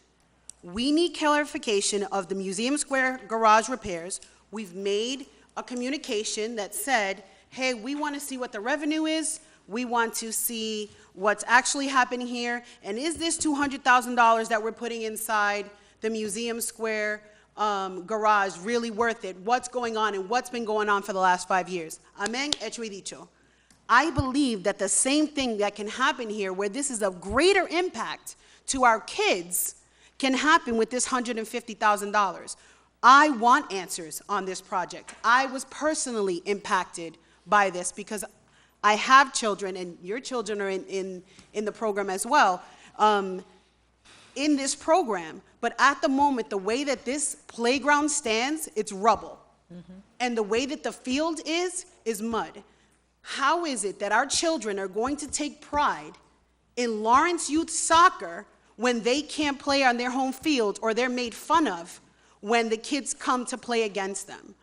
We need clarification of the Museum Square garage repairs. We've made a communication that said, hey, we want to see what the revenue is. We want to see what's actually happening here. And is this $200,000 that we're putting inside the Museum Square garage really worth it? What's going on and what's been going on for the last 5 years? Amén, hecho y dicho. I believe that the same thing that can happen here, where this is of greater impact to our kids, can happen with this $150,000. I want answers on this project. I was personally impacted by this because I have children, and your children are in the program as well, in this program. But at the moment, the way that this playground stands, it's rubble. And the way that the field is mud. How is it that our children are going to take pride in Lawrence Youth Soccer when they can't play on their home field, or they're made fun of when the kids come to play against them?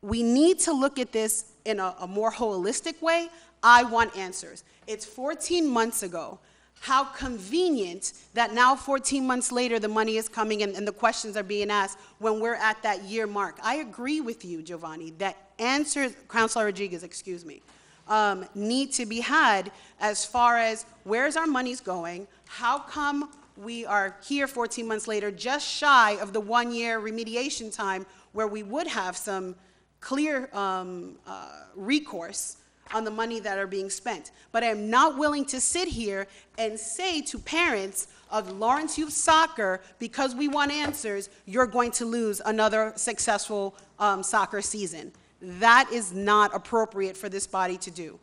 We need to look at this in a more holistic way. I want answers. It's 14 months ago. How convenient that now 14 months later the money is coming and the questions are being asked when we're at that year mark. I agree with you, Giovanni, that answers, Councilor Rodriguez, excuse me, need to be had as far as where's our monies going, how come we are here 14 months later just shy of the 1 year remediation time where we would have some clear recourse on the money that are being spent. But I'm not willing to sit here and say to parents of Lawrence Youth Soccer, because we want answers, you're going to lose another successful soccer season. That is not appropriate for this body to do.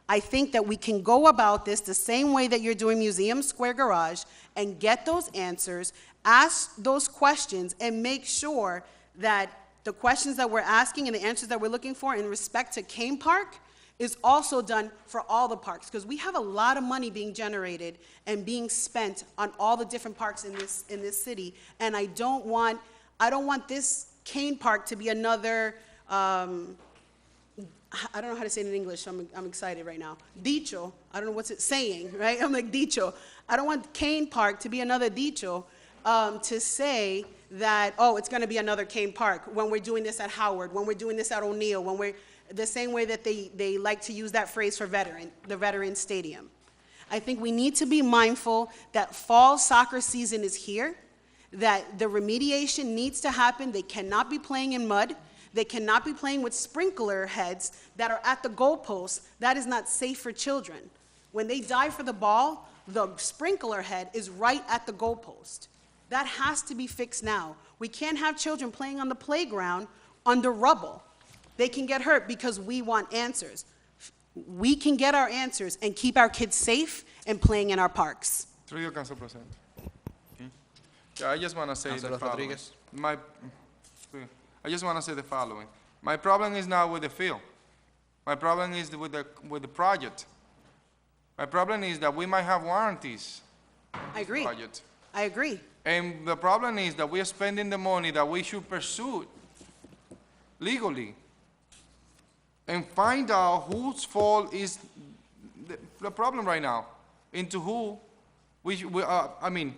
I think that we can go about this the same way that you're doing Museum Square Garage and get those answers, ask those questions, and make sure that the questions that we're asking and the answers that we're looking for in respect to Kane Park is also done for all the parks, because we have a lot of money being generated and being spent on all the different parks in this city, and I don't want this Kane Park to be another, I don't know how to say it in English, so I'm excited right now. Dicho, I don't know what's it saying, right? I'm like, dicho. I don't want Kane Park to be another dicho, to say that, oh, it's gonna be another Kane Park when we're doing this at Howard, when we're doing this at O'Neill, when we're, the same way that they like to use that phrase for the Veteran Stadium. I think we need to be mindful that fall soccer season is here, that the remediation needs to happen. They cannot be playing in mud. They cannot be playing with sprinkler heads that are at the goalposts. That is not safe for children. When they dive for the ball, the sprinkler head is right at the goalpost. That has to be fixed now. We can't have children playing on the playground under rubble. They can get hurt because we want answers. We can get our answers and keep our kids safe and playing in our parks. Through you, Council President. Yeah, I just want to say Councilor the following. Rodriguez. I just want to say the following. My problem is not with the field. My problem is with the project. My problem is that we might have warranties. I agree. Project. I agree. And the problem is that we are spending the money that we should pursue legally and find out whose fault is the problem right now, into who I mean,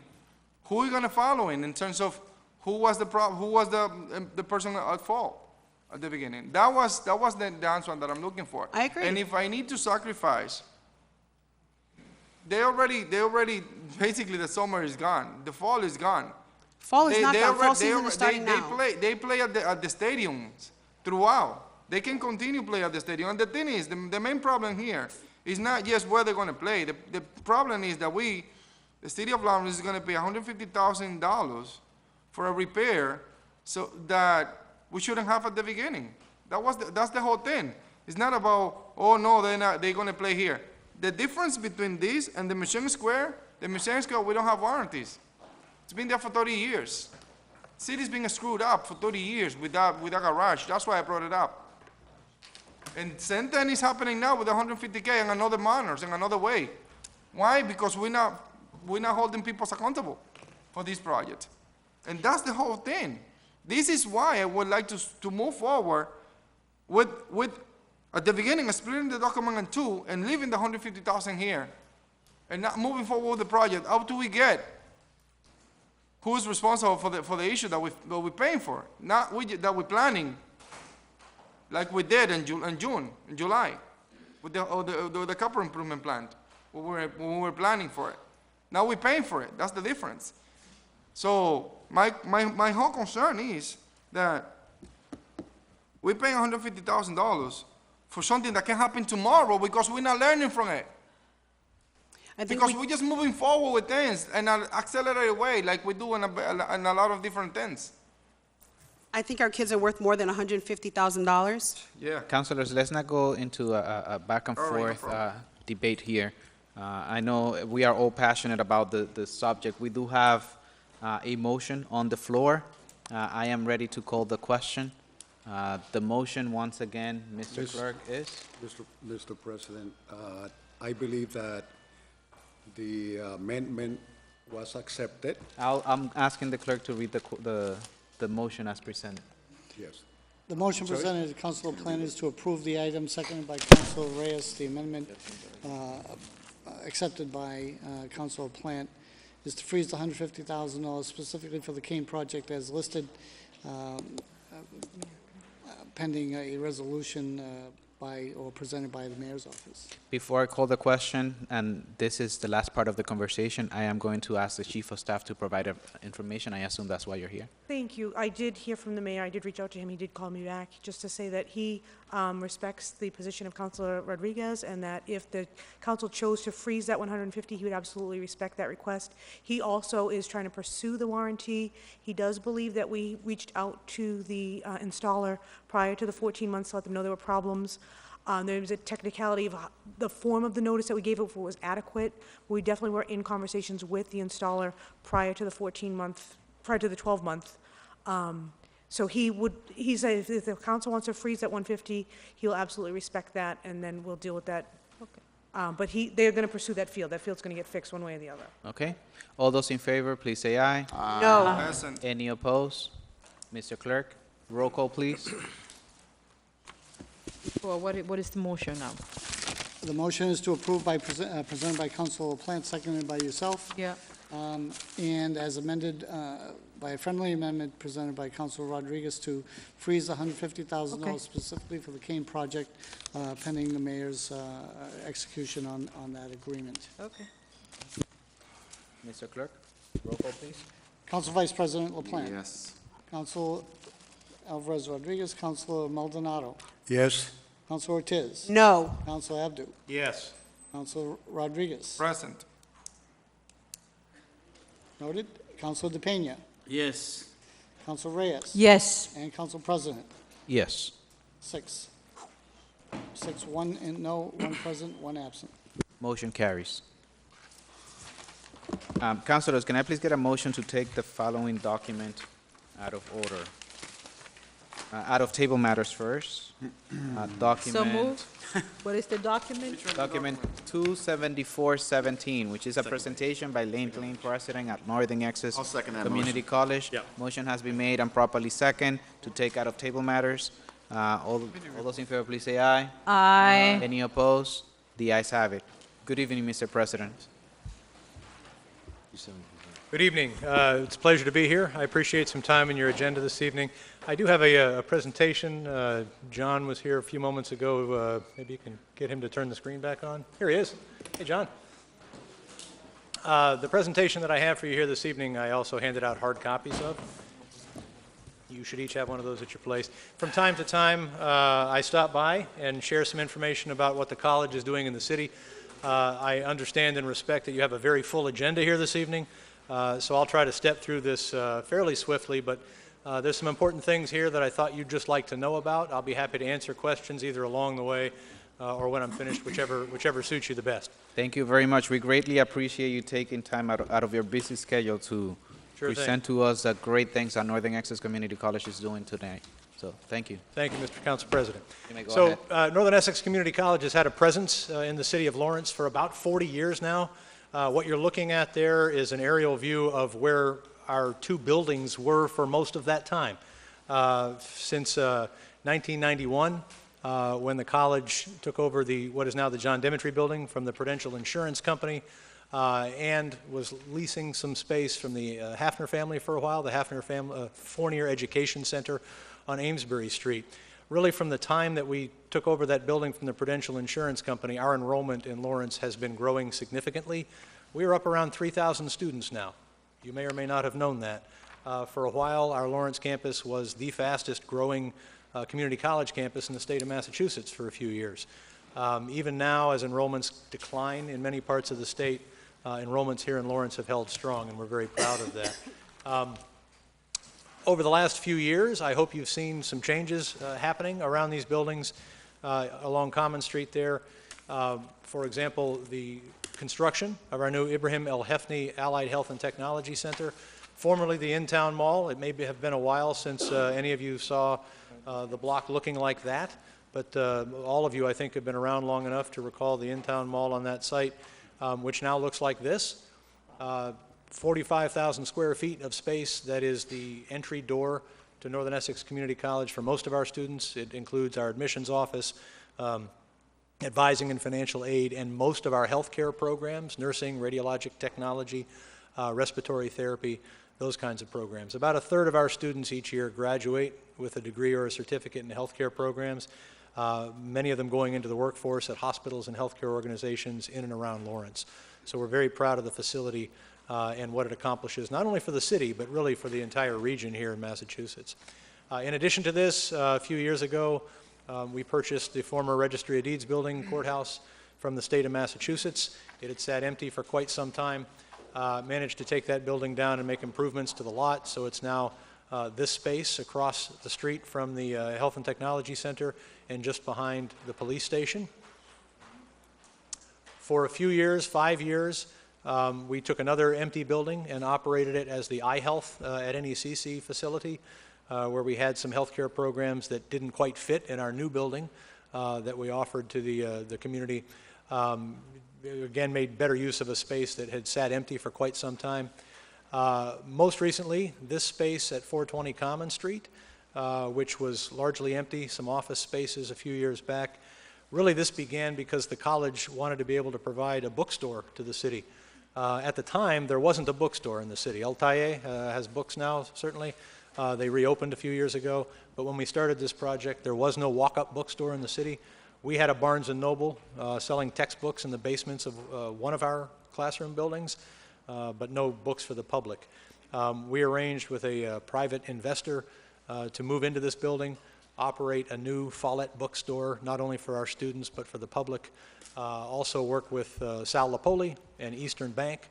who are we gonna follow in terms of who was the person at fault at the beginning. That was the answer that I'm looking for. I agree. And if I need to sacrifice, they already basically the summer is gone, the fall is gone. Fall is not gone. Fall season is starting now. They play at the stadiums throughout. They can continue play at the stadium. And the thing is, the main problem here is not just where they're going to play. The problem is that the city of Lawrence is going to pay $150,000 for a repair so that we shouldn't have at the beginning. That's the whole thing. It's not about, oh no, they're going to play here. The difference between this and the Mission Square, we don't have warranties. It's been there for 30 years. City's been screwed up for 30 years with a garage. That's why I brought it up. And same thing is happening now with the 150K and another manners and another way. Why? Because we're not holding people accountable for this project. And that's the whole thing. This is why I would like to move forward with at the beginning, splitting the document in two and leaving the 150,000 here and not moving forward with the project. How do we get? Who's responsible for the issue that we're paying for? Not that we're planning, like we did in July, with the capital improvement plan, when we were planning for it. Now we're paying for it. That's the difference. So my whole concern is that we're paying $150,000 for something that can happen tomorrow because we're not learning from it. Because we're just moving forward with things in an accelerated way like we do in a lot of different things. I think our kids are worth more than $150,000. Yeah. Councilors, let's not go into a back and All right, no forth problem. debate here. I know we are all passionate about the subject. We do have a motion on the floor. I am ready to call the question. The motion, once again, Mr. Clerk, is? Mr. President, I believe that the amendment was accepted. I'm asking the clerk to read the motion as presented. Yes. The motion Sorry? presented to the Council of Plan is to approve the item, seconded by Council Reyes. The amendment accepted by Council of Plant is to freeze the $150,000 specifically for the Kane project as listed, pending a resolution by or presented by the mayor's office. Before I call the question, and this is the last part of the conversation, I am going to ask the Chief of Staff to provide information. I assume that's why you're here. Thank you. I did hear from the mayor. I did reach out to him. He did call me back just to say that he respects the position of Councilor Rodriguez and that if the council chose to freeze that 150, he would absolutely respect that request. He also is trying to pursue the warranty. He does believe that we reached out to the installer prior to the 14 months to let them know there were problems. There was a technicality of the form of the notice that we gave if it was adequate. We definitely were in conversations with the installer prior to the 12-month So he said if the council wants to freeze at 150, he'll absolutely respect that, and then we'll deal with that. But they're going to pursue that field. That field's going to get fixed one way or the other. Okay. All those in favor, please say aye. No. Present. Any opposed? Mr. Clerk, roll call, please. Well, what is the motion now? The motion is to approve presented by Council LaPlante, seconded by yourself. Yeah. And as amended by a friendly amendment presented by Council Rodriguez to freeze $150,000 Okay. specifically for the Kane project, pending the mayor's execution on that agreement. Okay. Mr. Clerk, roll call, please. Council Vice President LaPlante. Yes. Council Alvarez Rodriguez, Councilor Maldonado, Yes. Council Ortiz. No. Council Abdu. Yes. Council Rodriguez. Present. Noted. Council DePena. Yes. Council Reyes. Yes. And Council President. Yes. 6. 6, 1 and no, 1 present, 1 absent. Motion carries. Councilors, can I please get a motion to take the following document out of order? Out of table matters first. So Document, moved. What is the document? document 27417, which is a presentation by Lane Lane President at Northern Access I'll second that Community motion. College. Motion has been made and properly second to take out of table matters. All those in favor, please say aye. Aye. Any opposed? The ayes have it. Good evening, Mr. President. Good evening. It's a pleasure to be here. I appreciate some time in your agenda this evening. I do have a presentation. John was here a few moments ago. Maybe you can get him to turn the screen back on. Here he is. Hey, John. The presentation that I have for you here this evening, I also handed out hard copies of. You should each have one of those at your place. From time to time, I stop by and share some information about what the college is doing in the city. I understand and respect that you have a very full agenda here this evening, so I'll try to step through this fairly swiftly, but there's some important things here that I thought you'd just like to know about. I'll be happy to answer questions either along the way or when I'm finished, whichever suits you the best. Thank you very much. We greatly appreciate you taking time out of your busy schedule to Sure thing. present to us the great things that Northern Access Community College is doing today. So, thank you. Thank you, Mr. Council President. You may go So, ahead. Northern Essex Community College has had a presence in the city of Lawrence for about 40 years now. What you're looking at there is an aerial view of where our 2 buildings were for most of that time. Since 1991, when the college took over what is now the John Demetry Building from the Prudential Insurance Company, and was leasing some space from the Hafner family for a while, the Hafner Fournier Education Center on Amesbury Street. Really, from the time that we took over that building from the Prudential Insurance Company, our enrollment in Lawrence has been growing significantly. We are up around 3,000 students now. You may or may not have known that. For a while, our Lawrence campus was the fastest growing community college campus in the state of Massachusetts for a few years. Even now, as enrollments decline in many parts of the state, enrollments here in Lawrence have held strong, and we're very proud of that. Over the last few years, I hope you've seen some changes happening around these buildings along Common Street there. For example, the construction of our new Ibrahim El Hefni Allied Health and Technology Center, formerly the In-Town Mall. It may have been a while since any of you saw the block looking like that, but all of you, I think, have been around long enough to recall the In-Town Mall on that site, which now looks like this. 45,000 square feet of space that is the entry door to Northern Essex Community College for most of our students. It includes our admissions office, advising and financial aid, and most of our healthcare programs, nursing, radiologic technology, respiratory therapy, those kinds of programs. About a third of our students each year graduate with a degree or a certificate in healthcare programs, many of them going into the workforce at hospitals and healthcare organizations in and around Lawrence. So we're very proud of the facility and what it accomplishes, not only for the city, but really for the entire region here in Massachusetts. In addition to this, a few years ago, we purchased the former Registry of Deeds building, courthouse, from the state of Massachusetts. It had sat empty for quite some time. Managed to take that building down and make improvements to the lot, so it's now this space across the street from the Health and Technology Center and just behind the police station. For a few years, 5 years, we took another empty building and operated it as the iHealth at NECC facility. where we had some healthcare programs that didn't quite fit in our new building that we offered to the community. Again, made better use of a space that had sat empty for quite some time. Most recently, this space at 420 Common Street, which was largely empty, some office spaces a few years back. Really, this began because the college wanted to be able to provide a bookstore to the city. At the time, there wasn't a bookstore in the city. El Talle has books now, certainly. They reopened a few years ago, but when we started this project, there was no walk-up bookstore in the city. We had a Barnes & Noble selling textbooks in the basements of one of our classroom buildings, but no books for the public. We arranged with a private investor to move into this building, operate a new Follett bookstore, not only for our students, but for the public. Also work with Sal Lapoli and Eastern Bank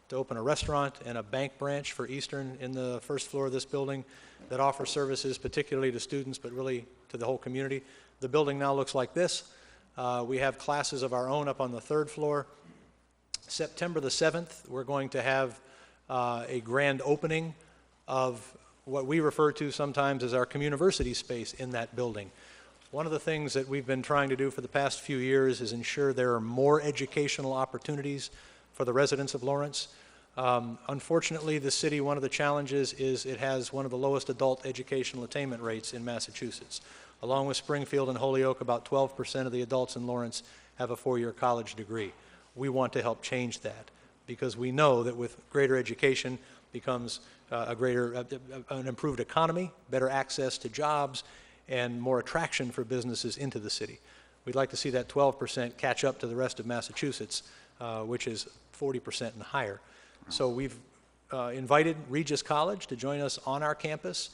to open a restaurant and a bank branch for Eastern in the first floor of this building that offer services particularly to students, but really to the whole community. The building now looks like this. We have classes of our own up on the third floor. September the 7th, we're going to have a grand opening of what we refer to sometimes as our communiversity space in that building. One of the things that we've been trying to do for the past few years is ensure there are more educational opportunities for the residents of Lawrence. Unfortunately, the city, one of the challenges is it has one of the lowest adult educational attainment rates in Massachusetts. Along with Springfield and Holyoke, about 12% of the adults in Lawrence have a four-year college degree. We want to help change that because we know that with greater education becomes an improved economy, better access to jobs, and more attraction for businesses into the city. We'd like to see that 12% catch up to the rest of Massachusetts, which is 40% and higher. So we've invited Regis College to join us on our campus.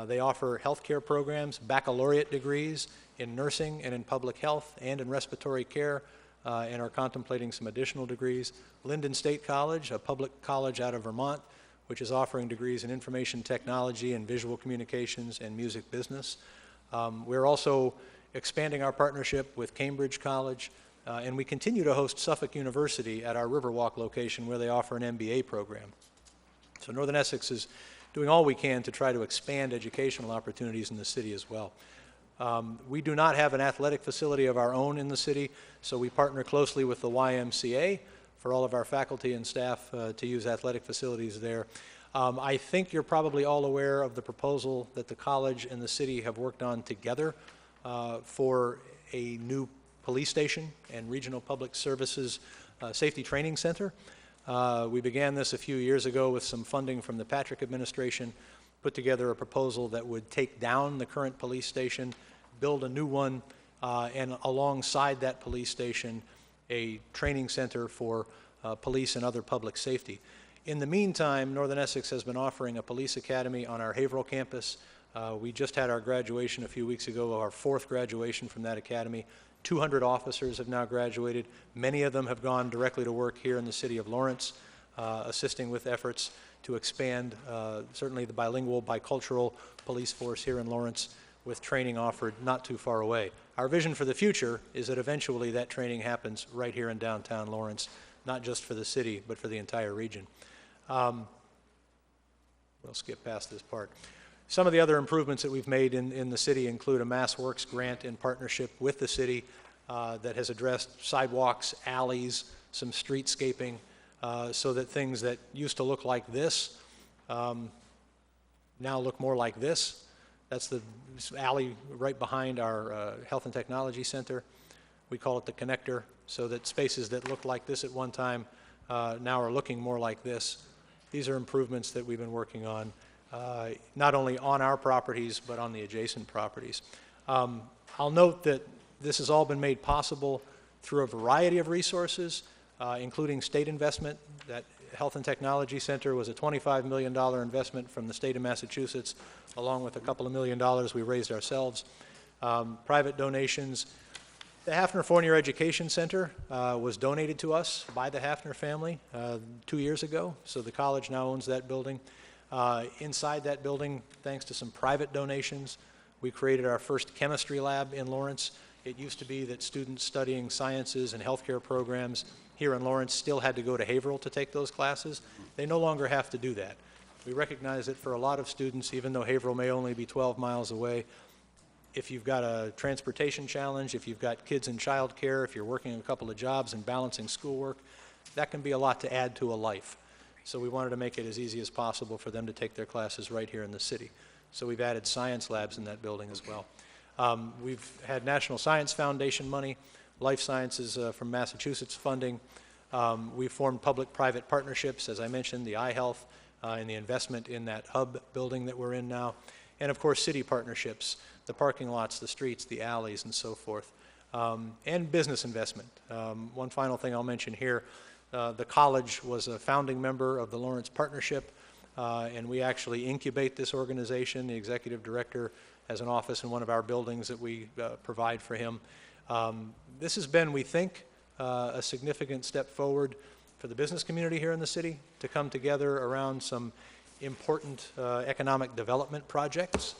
They offer healthcare programs, baccalaureate degrees in nursing and in public health and in respiratory care, and are contemplating some additional degrees. Linden State College, a public college out of Vermont, which is offering degrees in information technology and visual communications and music business. We're also expanding our partnership with Cambridge College, and we continue to host Suffolk University at our Riverwalk location where they offer an MBA program. So Northern Essex is doing all we can to try to expand educational opportunities in the city as well. We do not have an athletic facility of our own in the city, so we partner closely with the YMCA for all of our faculty and staff to use athletic facilities there. I think you're probably all aware of the proposal that the college and the city have worked on together for a new police station and regional public services safety training center. We began this a few years ago with some funding from the Patrick administration, put together a proposal that would take down the current police station, build a new one, and alongside that police station, a training center for police and other public safety. In the meantime, Northern Essex has been offering a police academy on our Haverhill campus. We just had our graduation a few weeks ago, our fourth graduation from that academy. 200 officers have now graduated. Many of them have gone directly to work here in the city of Lawrence, assisting with efforts to expand certainly the bilingual, bicultural police force here in Lawrence with training offered not too far away. Our vision for the future is that eventually that training happens right here in downtown Lawrence, not just for the city, but for the entire region. We'll skip past this part. Some of the other improvements that we've made in the city include a MassWorks grant in partnership with the city that has addressed sidewalks, alleys, some streetscaping, so that things that used to look like this now look more like this. That's the alley right behind our Health and Technology Center. We call it the connector, so that spaces that looked like this at one time now are looking more like this. These are improvements that we've been working on, not only on our properties, but on the adjacent properties. I'll note that this has all been made possible through a variety of resources, including state investment. That Health and Technology Center was a $25 million investment from the state of Massachusetts, along with a couple of $1 million we raised ourselves. Private donations. The Hafner Fournier Education Center was donated to us by the Hafner family 2 years ago, so the college now owns that building. Inside that building, thanks to some private donations, we created our first chemistry lab in Lawrence. It used to be that students studying sciences and healthcare programs here in Lawrence still had to go to Haverhill to take those classes. They no longer have to do that. We recognize that for a lot of students, even though Haverhill may only be 12 miles away, if you've got a transportation challenge, if you've got kids in childcare, if you're working a couple of jobs and balancing schoolwork, that can be a lot to add to a life. So we wanted to make it as easy as possible for them to take their classes right here in the city. So we've added science labs in that building as well. We've had National Science Foundation money, life sciences from Massachusetts funding. We've formed public-private partnerships, as I mentioned, the iHealth and the investment in that hub building that we're in now. And of course, city partnerships, the parking lots, the streets, the alleys, and so forth. And business investment. One final thing I'll mention here, the college was a founding member of the Lawrence Partnership, and we actually incubate this organization. The executive director has an office in one of our buildings that we provide for him. This has been, we think, a significant step forward for the business community here in the city to come together around some important economic development projects.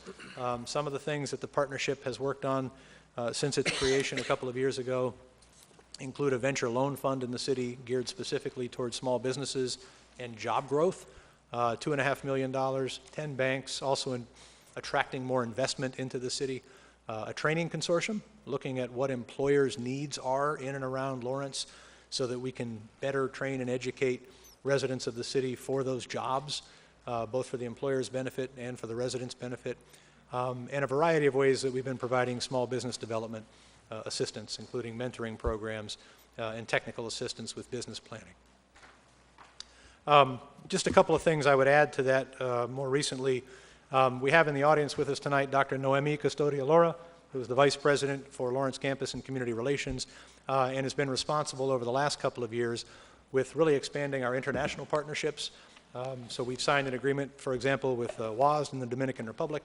Some of the things that the partnership has worked on since its creation a couple of years ago include a venture loan fund in the city geared specifically towards small businesses and job growth, $2.5 million, 10 banks, also in attracting more investment into the city, a training consortium looking at what employers' needs are in and around Lawrence so that we can better train and educate residents of the city for those jobs, both for the employer's benefit and for the residents' benefit, and a variety of ways that we've been providing small business development assistance, including mentoring programs and technical assistance with business planning. Just a couple of things I would add to that more recently. We have in the audience with us tonight Dr. Noemi Custodia-Lora, who is the Vice President for Lawrence Campus and Community Relations, and has been responsible over the last couple of years with really expanding our international partnerships. So we've signed an agreement, for example, with WASD in the Dominican Republic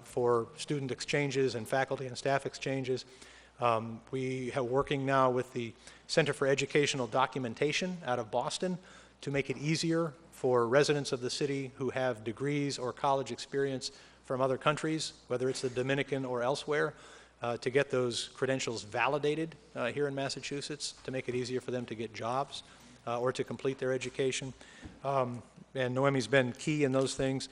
for student exchanges and faculty and staff exchanges. We are working now with the Center for Educational Documentation out of Boston to make it easier for residents of the city who have degrees or college experience from other countries, whether it's the Dominican or elsewhere, to get those credentials validated here in Massachusetts to make it easier for them to get jobs or to complete their education. And Noemi's been key in those things.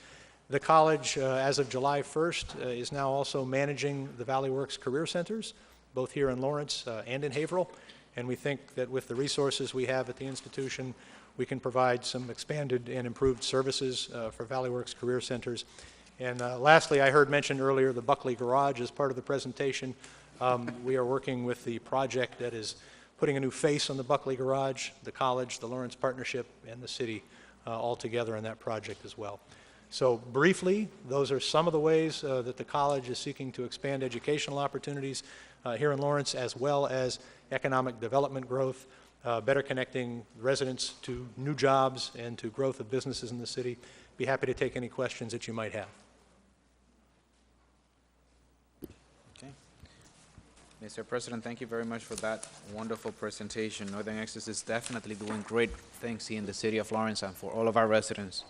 The college, as of July 1st, is now also managing the Valley Works Career Centers, both here in Lawrence and in Haverhill. And we think that with the resources we have at the institution, we can provide some expanded and improved services for Valley Works Career Centers. And lastly, I heard mentioned earlier the Buckley Garage as part of the presentation. We are working with the project that is putting a new face on the Buckley Garage, the college, the Lawrence Partnership, and the city all together in that project as well. So briefly, those are some of the ways that the college is seeking to expand educational opportunities here in Lawrence, as well as economic development growth, better connecting residents to new jobs and to growth of businesses in the city. Be happy to take any questions that you might have. Okay. Mr. President, thank you very much for that wonderful presentation. Northern Access is definitely doing great things here in the city of Lawrence and for all of our residents.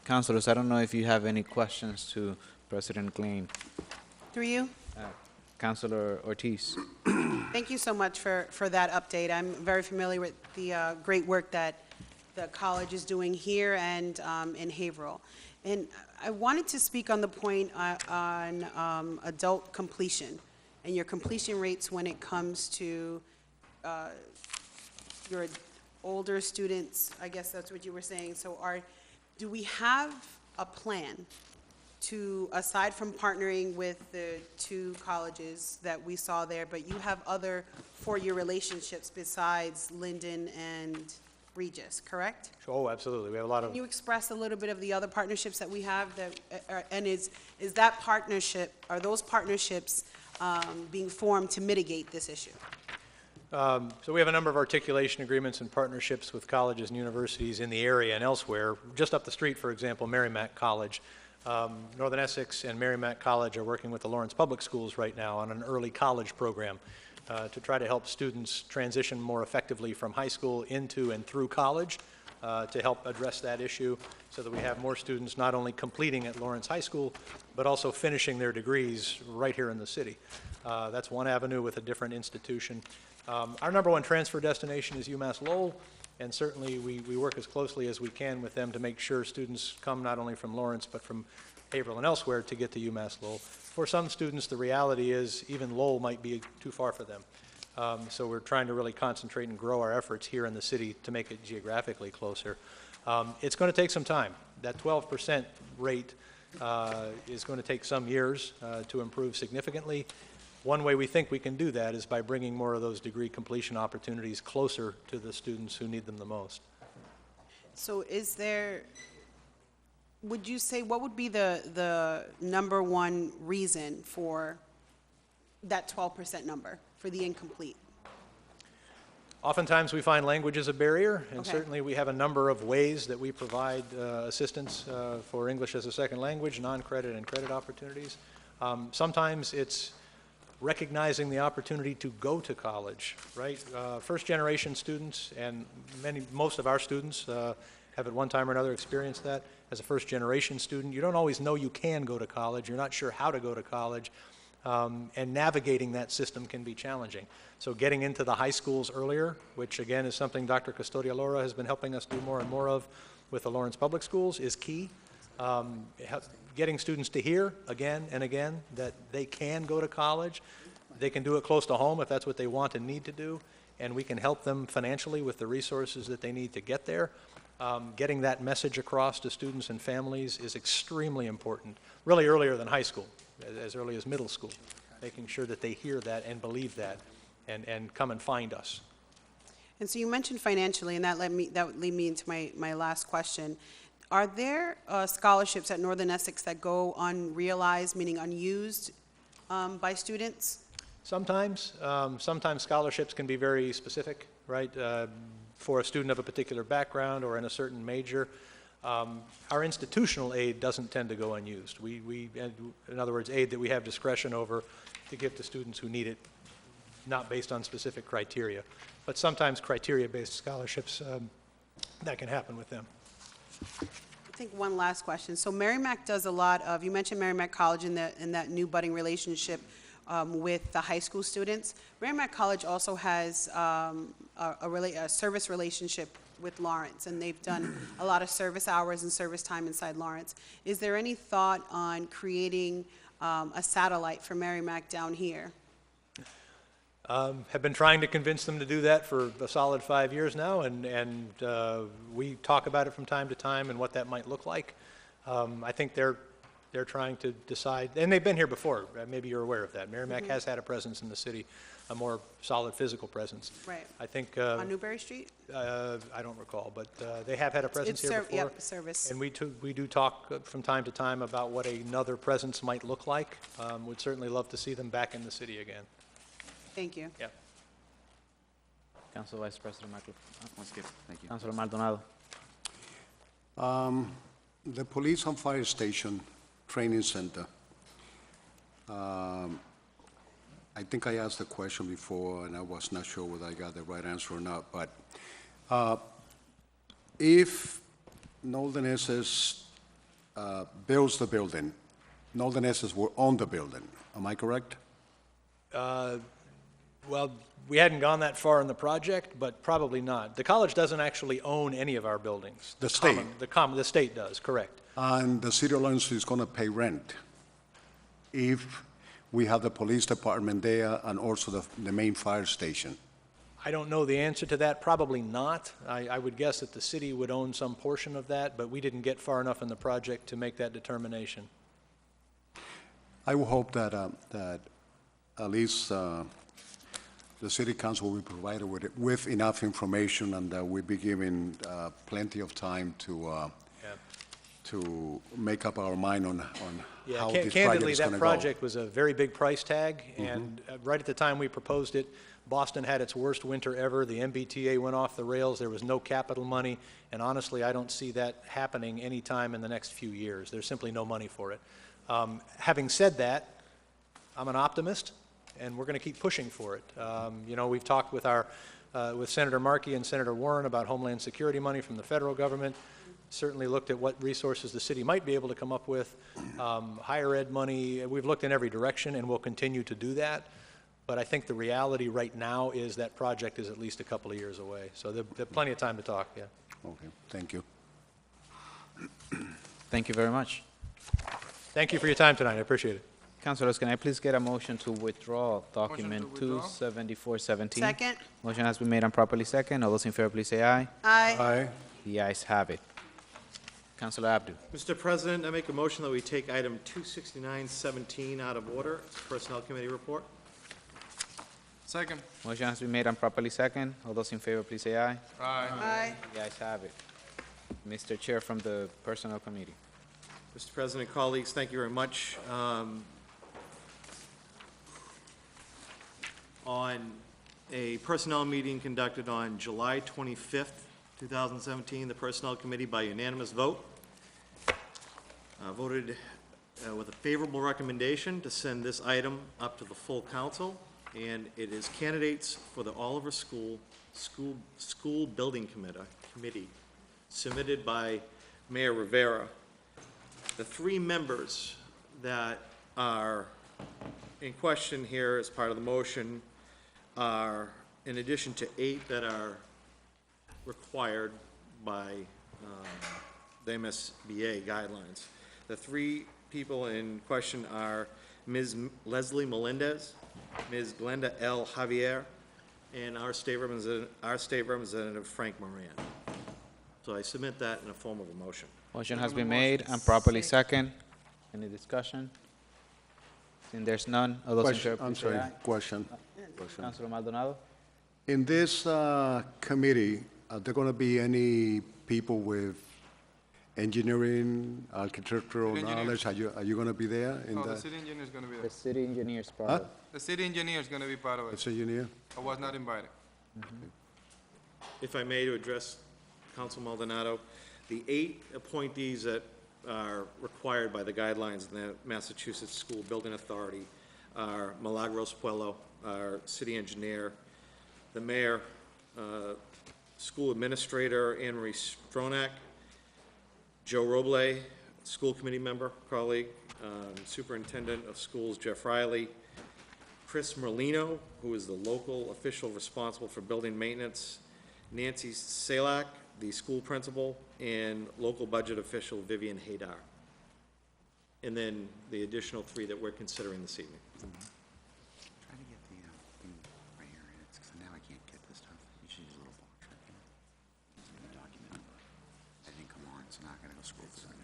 Councilors, I don't know if you have any questions to President Klein. Through you? Councilor Ortiz. Thank you so much for that update. I'm very familiar with the great work that the college is doing here and in Haverhill. And I wanted to speak on the point on adult completion and your completion rates when it comes to your older students. I guess that's what you were saying. So do we have a plan to, aside from partnering with the two colleges that we saw there, but you have other four-year relationships besides Linden and Regis, correct? Oh, absolutely. We have a lot of... Can you express a little bit of the other partnerships that we have that, and is that partnership, are those partnerships being formed to mitigate this issue? So we have a number of articulation agreements and partnerships with colleges and universities in the area and elsewhere. Just up the street, for example, Merrimack College. Northern Essex and Merrimack College are working with the Lawrence Public Schools right now on an early college program to try to help students transition more effectively from high school into and through college to help address that issue so that we have more students not only completing at Lawrence High School, but also finishing their degrees right here in the city. That's one avenue with a different institution. Our number one transfer destination is UMass Lowell. And certainly, we work as closely as we can with them to make sure students come not only from Lawrence, but from Haverhill and elsewhere to get to UMass Lowell. For some students, the reality is even Lowell might be too far for them. So we're trying to really concentrate and grow our efforts here in the city to make it geographically closer. It's going to take some time. That 12% rate is going to take some years to improve significantly. One way we think we can do that is by bringing more of those degree completion opportunities closer to the students who need them the most. So would you say, what would be the number one reason for that 12% number for the incomplete? Oftentimes we find language is a barrier, and Okay. certainly we have a number of ways that we provide assistance for English as a second language, non-credit and credit opportunities. Sometimes it's recognizing the opportunity to go to college, right? First-generation students, and most of our students have at one time or another experienced that. As a first-generation student, you don't always know you can go to college. You're not sure how to go to college, and navigating that system can be challenging. So getting into the high schools earlier, which again is something Dr. Custodia Laura has been helping us do more and more of with the Lawrence Public Schools, is key. Getting students to hear again and again that they can go to college. They can do it close to home if that's what they want and need to do, and we can help them financially with the resources that they need to get there. Getting that message across to students and families is extremely important, really earlier than high school, as early as middle school, making sure that they hear that and believe that and come and find us. And so you mentioned financially, and that would lead me into my last question. Are there scholarships at Northern Essex that go unrealized, meaning unused, by students? Sometimes scholarships can be very specific, right? For a student of a particular background or in a certain major. Our institutional aid doesn't tend to go unused. In other words, aid that we have discretion over to give to students who need it, not based on specific criteria. But sometimes criteria-based scholarships, that can happen with them. I think one last question. So Merrimack does a lot of, you mentioned Merrimack College in that new budding relationship with the high school students. Merrimack College also has a service relationship with Lawrence, and they've done a lot of service hours and service time inside Lawrence. Is there any thought on creating a satellite for Merrimack down here? Have been trying to convince them to do that for a solid 5 years now, and we talk about it from time to time and what that might look like. I think they're trying to decide, and they've been here before. Maybe you're aware of that. Merrimack has had a presence in the city, a more solid physical presence. Right. I think On Newberry Street? I don't recall, but they have had a presence here before. Yep, service. And we do talk from time to time about what another presence might look like. Would certainly love to see them back in the city again. Thank you. Yeah. Council Vice President Michael. Thank you. Councilor Maldonado. The Police and Fire Station Training Center. I think I asked the question before, and I was not sure whether I got the right answer or not, but if Northern Essex builds the building, Northern Essex will own the building. Am I correct? Well, we hadn't gone that far in the project, but probably not. The college doesn't actually own any of our buildings. The state? The state does, correct. And the city of Lawrence is going to pay rent if we have the police department there and also the main fire station. I don't know the answer to that, probably not. I would guess that the city would own some portion of that, but we didn't get far enough in the project to make that determination. I would hope that at least the city council will be provided with enough information, and we'll be given plenty of time to make up our mind on how this project candidly, is going that to go. project was a very big price tag, and right at the time we proposed it, Boston had its worst winter ever. The MBTA went off the rails. There was no capital money, and honestly, I don't see that happening anytime in the next few years. There's simply no money for it. Having said that, I'm an optimist, and we're going to keep pushing for it. We've talked with with Senator Markey and Senator Warren about Homeland Security money from the federal government. Certainly looked at what resources the city might be able to come up with. Higher ed money, we've looked in every direction, and we'll continue to do that. But I think the reality right now is that project is at least a couple of years away. So there's plenty of time to talk, yeah. Okay, thank you. Thank you very much. Thank you for your time tonight, I appreciate it. Councilors, can I please get a motion to withdraw document withdraw. 27417? Second? Motion has been made and properly second. All those in favor, please say aye. Aye. Aye. The ayes have it. Councilor Abdu. Mr. President, I make a motion that we take item 26917 out of order. It's a Personnel Committee report. Second. Motion has been made and properly second. All those in favor, please say aye. Aye. Aye. The ayes have it. Mr. Chair from the Personnel Committee. Mr. President, colleagues, thank you very much. On a personnel meeting conducted on July 25th, 2017, the Personnel Committee, by unanimous vote, voted with a favorable recommendation to send this item up to the full council, and it is candidates for the Oliver School Building Committee, submitted by Mayor Rivera. The three members that are in question here as part of the motion are, in addition to 8 that are required by the MSBA guidelines. The 3 people in question are Ms. Leslie Melendez, Ms. Glenda L. Javier, and our state representative Frank Moran. So I submit that in the form of a motion. Motion has been made and properly second. Any discussion? Seeing there's none, all those in favor, I'm please say sorry, aye. question. Councilor Maldonado? In this committee, are there going to be any people with engineering, architectural Engineers. knowledge? Are you going to be there in Oh, the that? city engineer is gonna be The there. city engineer's part Huh? of it. The city engineer is gonna be part of it. As engineer? I was not invited. If I may, to address Council Maldonado, the 8 appointees that are required by the guidelines of the Massachusetts School Building Authority are Milagros Puello, our city engineer, the mayor, school administrator Anne Marie Stronach, Joe Roble, school committee member, colleague, superintendent of schools Jeff Riley, Chris Merlino, who is the local official responsible for building maintenance, Nancy Salak, the school principal, and local budget official Vivian Haydar. And then the additional 3 that we're considering this evening. Try to get the thing right here, it's, because now I can't get this stuff. You should use a little box right here. It's in the document number. I didn't come on, so now I gotta go scroll through it.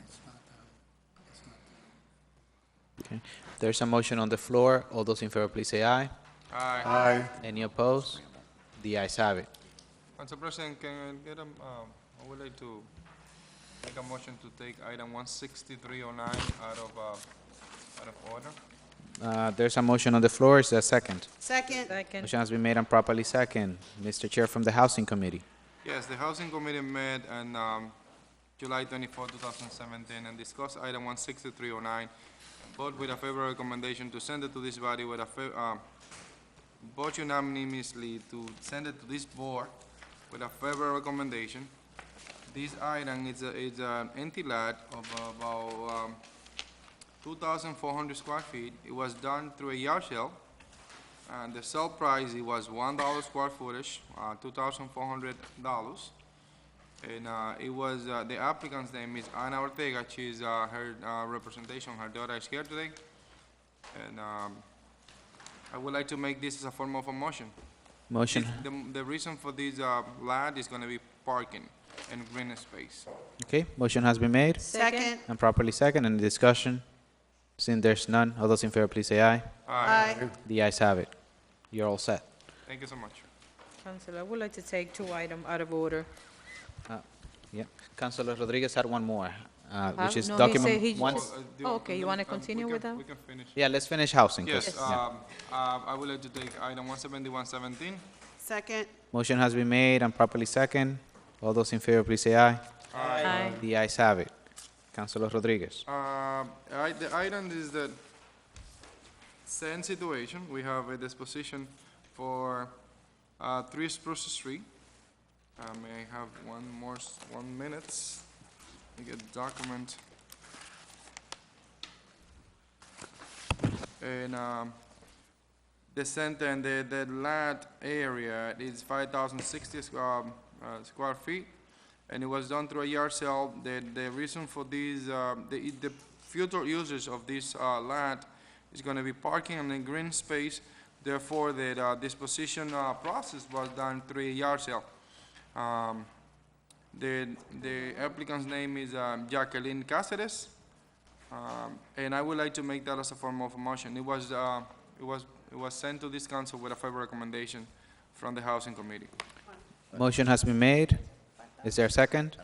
Okay. There's a motion on the floor. All those in favor, please say aye. Aye. Aye. Any opposed? The ayes have it. Council President, can I get I would like to make a motion to take item 16309 out of order. There's a motion on the floor. Is there a second? Second? Motion has been made and properly second. Mr. Chair from the Housing Committee. Yes, the Housing Committee met on July 24, 2017, and discussed item 16309, vote with a favorable recommendation to send it to this body with a vote unanimously to send it to this board with a favorable recommendation. This item is an empty lot of about 2,400 square feet. It was done through a yard sale, and the sale price, it was $1 square footage, $2,400. And it was, the applicant's name is Ana Ortega. She's her representation, her daughter is here today. And I would like to make this as a form of a motion. Motion. The reason for this lot is gonna be parking and green space. Okay, motion has been made Second? and properly second. Any discussion? Seeing there's none, all those in favor, please say aye. Aye. The ayes have it. You're all set. Thank you so much. Council, I would like to take 2 items out of order. Yeah. Councilor Rodriguez had one more, which is No, he document said he one. just- Oh, okay, you wanna continue with that? We can finish. Yeah, let's finish housing. 'cause- Yes, yeah. I would like to take item 17117. Second? Motion has been made and properly second. All those in favor, please say aye. Aye. The ayes have it. Councilor Rodriguez. The item is the same situation. We have a disposition for 3 Spruce Street. May I have 1 minute? Let me get the document. And the center and the lot area is 5,060 square feet, and it was done through a yard sale. The reason for these, the future users of this land is going to be parking and then green space. Therefore, the disposition process was done through a yard sale. The applicant's name is Jacqueline Cáceres, and I would like to make that as a form of a motion. It was sent to this council with a favorable recommendation from the Housing Committee. Motion has been made. Is there a second?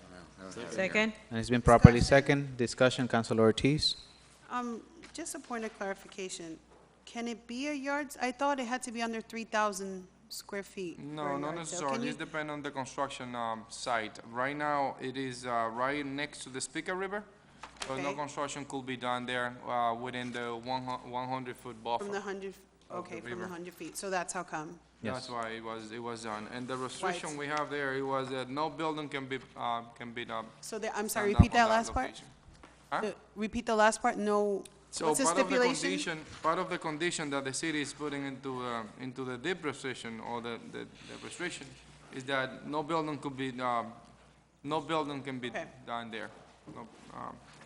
Second? And it's been properly second. Discussion, Councilor Ortiz. Just a point of clarification. Can it be a yard? I thought it had to be under 3,000 square feet. for No, a not yard sale. necessarily. Can you- It depends on the construction site. Right now, it is right next to the Speaker River, so no Okay. construction could be done there within the 100-foot buffer. From the 100, of okay, the from the river. 100 feet, so that's how come. That's why it was done. And the restriction we have there, it was that no building can be done. So I'm sorry, stand up repeat on that last part? location. Huh? Repeat the last part, no, So what's the stipulation? part of the condition that the city is putting into the deep restriction or the restriction is that no building could be, no building can be Okay. done there. No,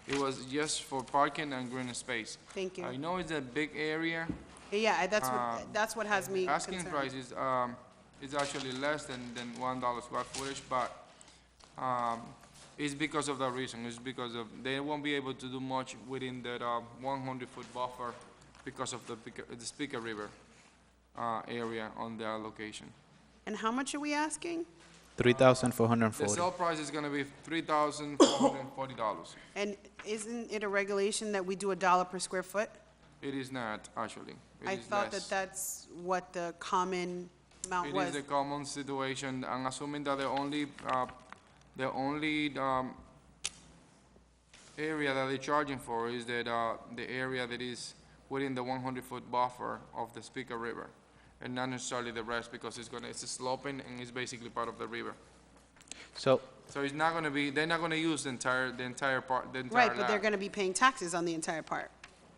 It was just for parking and green space. Thank you. I know it's a big area. Yeah, that's what has me Asking concerned. price is actually less than $1 square footage, but it's because of that reason. It's because of, they won't be able to do much within that 100-foot buffer because of the Speaker River area on their location. And how much are we asking? The 3,440. sale price is gonna be $3,440. And isn't it a regulation that we do $1 per square foot? It is not, actually. It I is thought less. that's what the common amount It was. is the common situation, and assuming that the only area that they're charging for is that, the area that is within the 100-foot buffer of the Speaker River, and not necessarily the rest, because it's sloping and it's basically part of the river. So, So it's not gonna be, they're not gonna use the entire part, the entire Right, but they're lot. gonna be paying taxes on the entire part.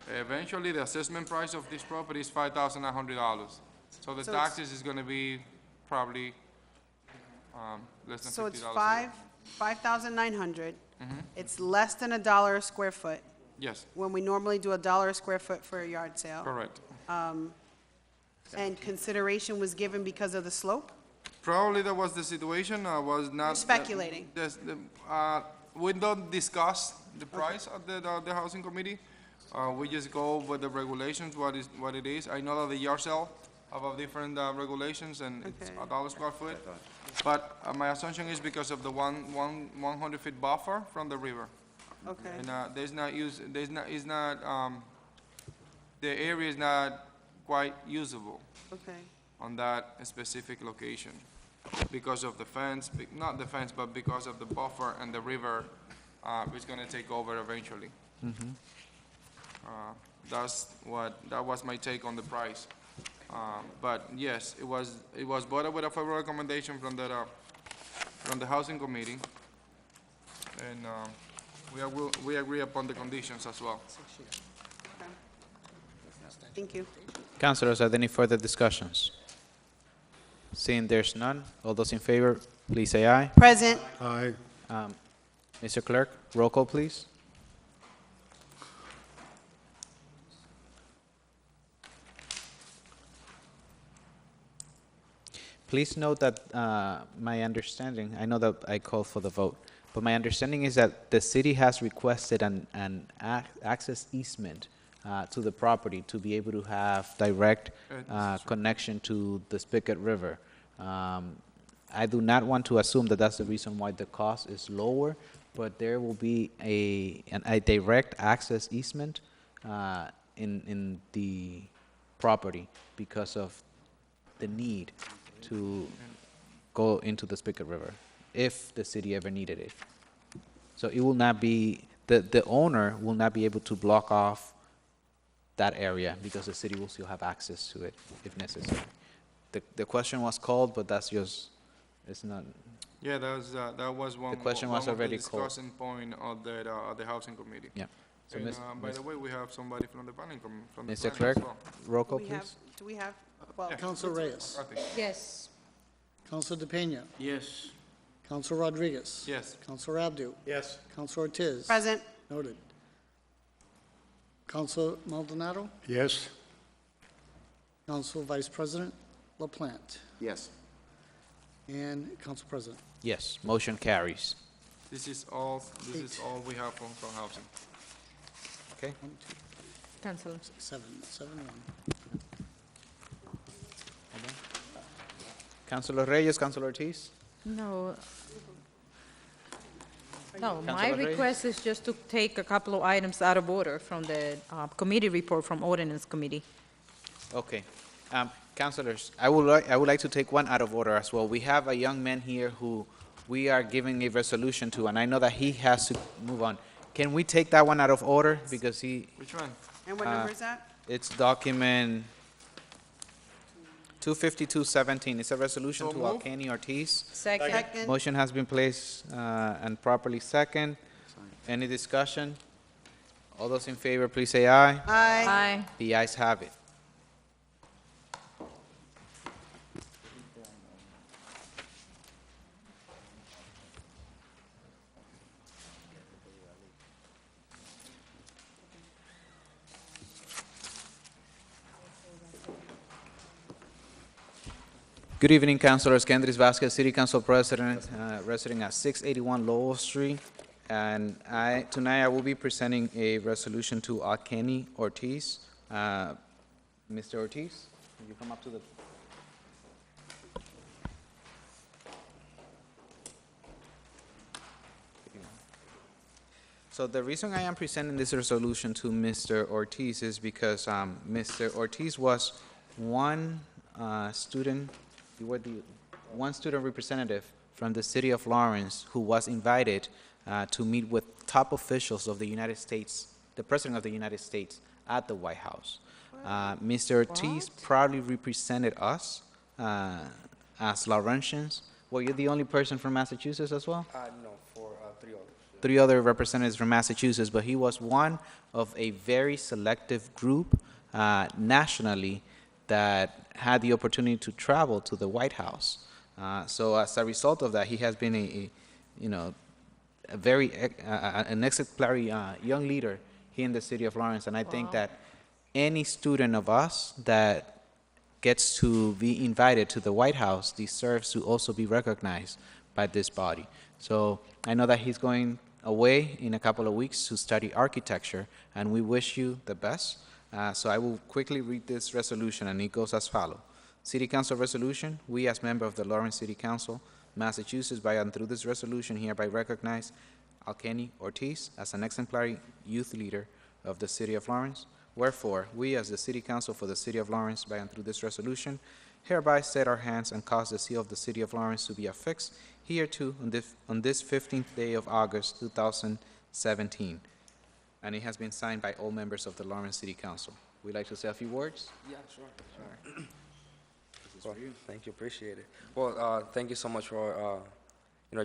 Eventually, the assessment price of this property is $5,900. So the So it's- taxes is gonna be probably, less than $50. So it's a year. 5,900. Mhm. It's less than $1 a square foot, Yes, when we normally do $1 a square foot for a yard sale. correct. And consideration was given because of the slope? Probably that was the situation, was not. You're speculating. We don't discuss the price of the housing committee. We just go with the regulations, what it is. I know that the yard sale have a different regulations, and it's Okay. $1 square foot. But my assumption is because of the 100-foot buffer from the river. Okay. And the area is not quite usable Okay. on that specific location because of the fence, not the fence, but because of the buffer and the river is going to take over eventually. That was my take on the price. But yes, it was voted with a favorable recommendation from the Housing Committee, and we agree upon the conditions as well. Thank you. Councilors, are there any further discussions? Seeing there's none, all those in favor, please say aye. Present. Aye. Mr. Clerk, roll call, please. Please note that my understanding, I know that I called for the vote, but my understanding is that the city has requested an access easement to the property to be able to have direct connection to the Spigot River. I do not want to assume that that's the reason why the cost is lower, but there will be a direct access easement in the property because of the need to go into the Spigot River if the city ever needed it. So it will not be, the owner will not be able to block off that area because the city will still have access to it if necessary. The question was called, but that's just, it's not, Yeah, that was one. The question was one of the already called. discussion point of the Housing Committee. yeah. So, And Ms. by the way, we have somebody from the planning, from the Mr. planning as Clerk, well. roll call, Do we please. have, do we have Counsel Reyes. Yes. Counsel DePena. Yes. Counsel Rodriguez. Yes. Counsel Abdu. Yes. Counsel Ortiz. Present. Noted. Counsel Maldonado. Yes. Counsel Vice President LaPlante. Yes. And Counsel President. Yes, motion carries. This is all we have for housing. Okay. Councilor. 7-1. Councilor Reyes, Councilor Ortiz? No. No, my Councilor Reyes? request is just to take a couple of items out of order from the committee report from Ordinance Committee. Okay. Councilors, I would like to take one out of order as well. We have a young man here who we are giving a resolution to, and I know that he has to move on. Can we take that one out of order? Because he, Which one? And what number is that? it's document 25217. It's a resolution So to moved. Alkeny Ortiz. Second. Motion has been placed and properly second. Any discussion? All those in favor, please say aye. Aye. The ayes have it. Good evening, Councilors. Kendris Vasquez, City Council President, residing at 681 Lowell Street. And tonight I will be presenting a resolution to Alkeny Ortiz. Mr. Ortiz, can you come up to the... So the reason I am presenting this resolution to Mr. Ortiz is because Mr. Ortiz was one student, you were the one student representative from the city of Lawrence who was invited to meet with top officials of the United States, the President of the United States, at the White House. Mr. Ortiz proudly represented us as Laurentians. Were you the only person from Massachusetts as well? No, for 3 others. 3 other representatives from Massachusetts, but he was one of a very selective group nationally that had the opportunity to travel to the White House. So as a result of that, he has been a very an exemplary young leader here in the city of Lawrence, and I think that any student of us that gets to be invited to the White House deserves to also be recognized by this body. So I know that he's going away in a couple of weeks to study architecture, and we wish you the best. So I will quickly read this resolution, and it goes as follows. City Council Resolution, we as member of the Lawrence City Council, Massachusetts, by and through this resolution hereby recognize Alkeny Ortiz as an exemplary youth leader of the city of Lawrence. Wherefore, we as the City Council for the city of Lawrence, by and through this resolution, hereby set our hands and cause the seal of the city of Lawrence to be affixed hereto on this 15th day of August 2017. And it has been signed by all members of the Lawrence City Council. Would you like to say a few words? Yeah, sure. Well, thank you, appreciate it. Well, thank you so much for,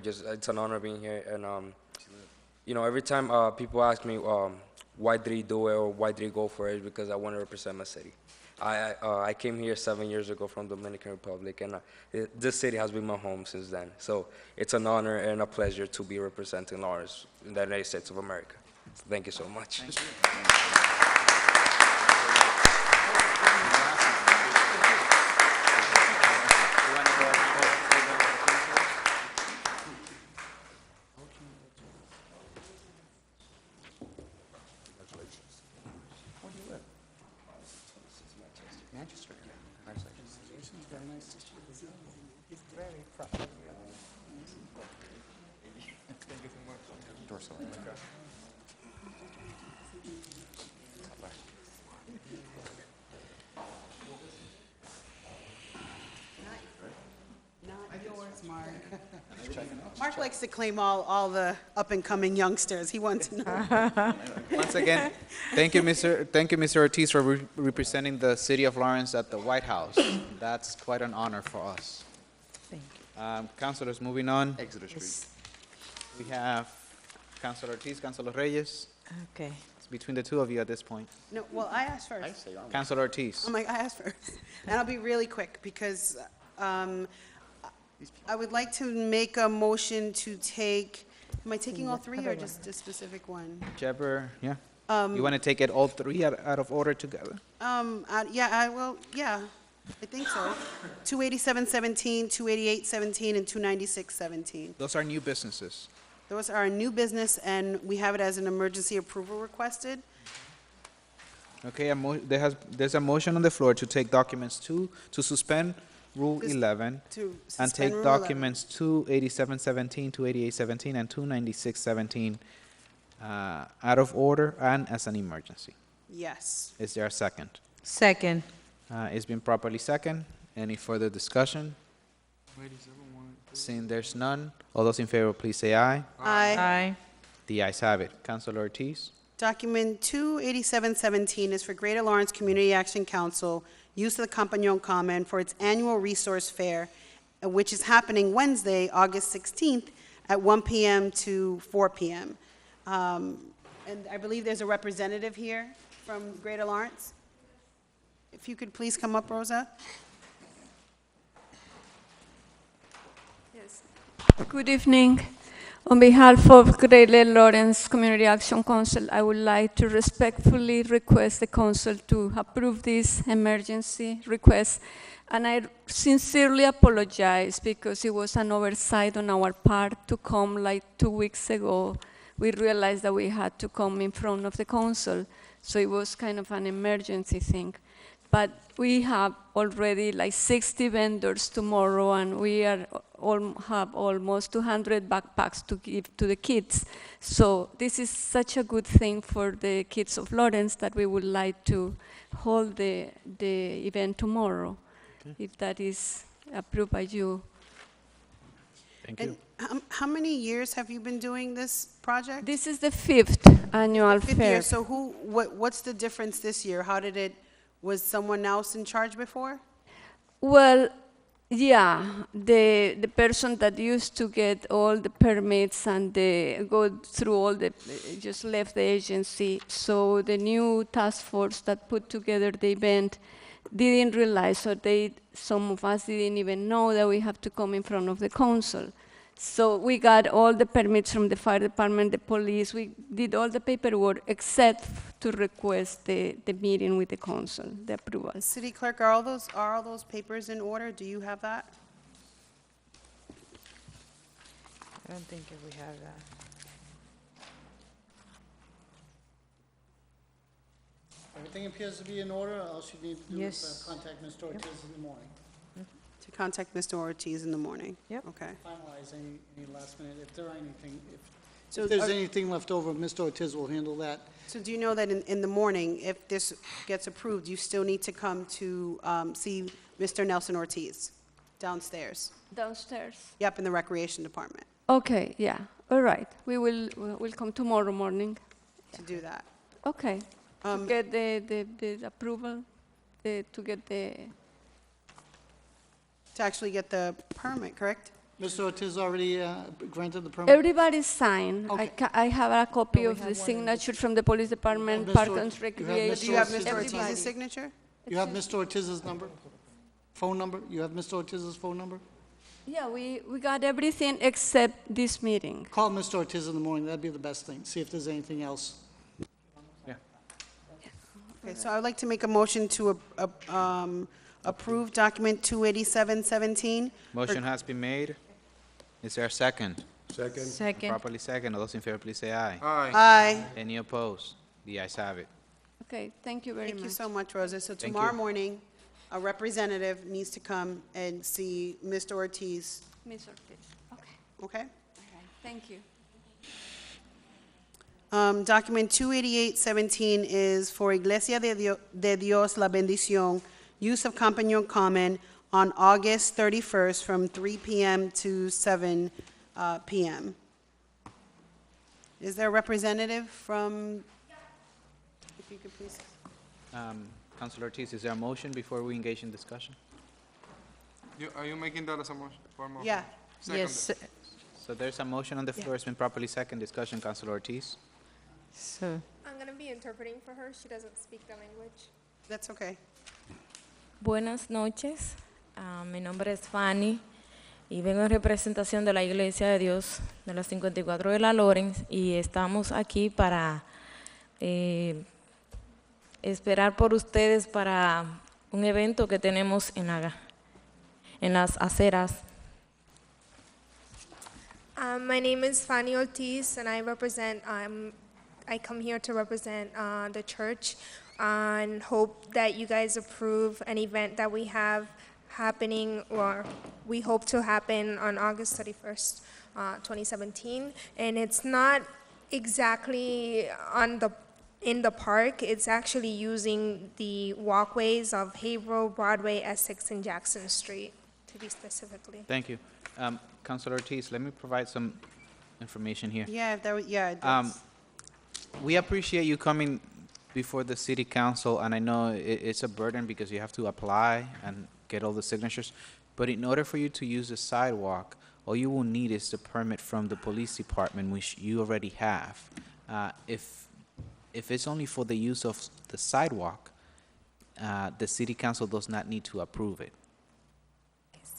just, it's an honor being here. And, every time people ask me, why did he do it or why did he go for it, because I want to represent my city. I came here 7 years ago from Dominican Republic, and this city has been my home since then. So it's an honor and a pleasure to be representing Lawrence in the United States of America. So thank you so much. Thank you. Manchester. Very nice. Very proud. Thank you so much. Dorso. Not yours, Mark. Mark likes to claim all the up-and-coming youngsters. He wants to know. Once again, thank you, Mr. Ortiz, for representing the city of Lawrence at the White House. That's quite an honor for us. Thank you. Councilors, moving on. Exeter Street. We have Councilor Ortiz, Councilor Reyes. Okay. between the two of you at this point. No, well, I asked first. Councilor Ortiz. I'm like, I asked first. And I'll be really quick because I would like to make a motion to take, am I taking all three or just a specific one? Whichever, yeah. You want to take it all three out of order together? Yeah, I will, yeah, I think so. 28717, 28817, and 29617. Those are new businesses. Those are a new business, and we have it as an emergency approval requested. Okay, there's a motion on the floor to take documents to suspend Rule 11 To and suspend take Rule 11. documents 28717, 28817, and 29617 out of order and as an emergency. Yes. Is there a second? Second. It's been properly second. Any further discussion? Seeing there's none, all those in favor, please say aye. Aye. The ayes have it. Councilor Ortiz? Document 28717 is for Greater Lawrence Community Action Council, use of the Compagnon Common for its annual resource fair, which is happening Wednesday, August 16th at 1 p.m. to 4 p.m. And I believe there's a representative here from Greater Lawrence. If you could please come up, Rosa. Yes. Good evening. On behalf of Greater Lawrence Community Action Council, I would like to respectfully request the council to approve this emergency request. And I sincerely apologize because it was an oversight on our part to come like 2 weeks ago. We realized that we had to come in front of the council, so it was kind of an emergency thing. But we have already like 60 vendors tomorrow, and we have almost 200 backpacks to give to the kids. So this is such a good thing for the kids of Lawrence that we would like to hold the event tomorrow, if that is approved by you. Thank you. And how many years have you been doing this project? This is the 5th annual Fifth fair. year, so what's the difference this year? Was someone else in charge before? Well, yeah, the person that used to get all the permits and go through all just left the agency. So the new task force that put together the event didn't realize, some of us didn't even know that we have to come in front of the council. So we got all the permits from the fire department, the police, we did all the paperwork except to request the meeting with the council, the approval. City Clerk, are all those papers in order? Do you have that? I don't think we have that. Everything appears to be in order, else you need to do is Yes. contact Mr. Ortiz in the morning. To contact Mr. Ortiz in the morning? Yep. Okay. Finalize any last minute, if there are anything, So if there's are- anything left over, Mr. Ortiz will handle that. So do you know that in the morning, if this gets approved, you still need to come to see Mr. Nelson Ortiz downstairs? Downstairs? Yep, in the Recreation Department, Okay, yeah, all right. We'll come tomorrow morning. to do that. Okay. To get the approval, to get the, To actually get the permit, correct? Mr. Ortiz already granted the permit? everybody signed. Okay. I have a copy of the signature from the police department, Mr. Park Or- and you have Recreation. Do you have Mr. everybody. Ortiz's signature? You have Mr. Ortiz's number? Phone number? You have Mr. Ortiz's phone number? Yeah, we got everything except this meeting. Call Mr. Ortiz in the morning, that'd be the best thing, see if there's anything else. Okay, so I'd like to make a motion to approve document 28717. Motion has been made. Is there a second? Second. Second. Properly second. All those in favor, please say aye. Aye. Aye. Any opposed? The ayes have it. Okay, thank you very much. Thank you so much, Rosa. So Thank tomorrow you. morning, a representative needs to come and see Mr. Ortiz, Ms. Ortiz, okay, okay? all right, thank you. Document 28817 is for Iglesia de Dios La Bendición, use of Compagnon Common on August 31st from 3 p.m. to 7 p.m. Is there a representative from, if you could please? Councilor Ortiz, is there a motion before we engage in discussion? Are you making that as a motion? For a motion? Yeah. Yes, So there's a motion on the floor. It's been properly second. Discussion, Councilor Ortiz. so, I'm going to be interpreting for her. She doesn't speak the language. That's okay. Buenas noches, mi nombre es Fanny y vengo en representación de la Iglesia de Dios de la 54 de la Lawrence y estamos aquí para esperar por ustedes para un evento que tenemos en las aceras. My name is Fanny Ortiz, and I represent. I come here to represent the church, and hope that you guys approve an event that we have happening, or we hope to happen on August 31st, 2017. And it's not exactly in the park. It's actually using the walkways of Haverhill, Broadway, Essex, and Jackson Street, to be specifically. Thank you. Councilor Ortiz, let me provide some information here. Yeah, it does. We appreciate you coming before the city council, and I know it's a burden because you have to apply and get all the signatures. But in order for you to use the sidewalk, all you will need is the permit from the police department, which you already have. If it's only for the use of the sidewalk, the city council does not need to approve it.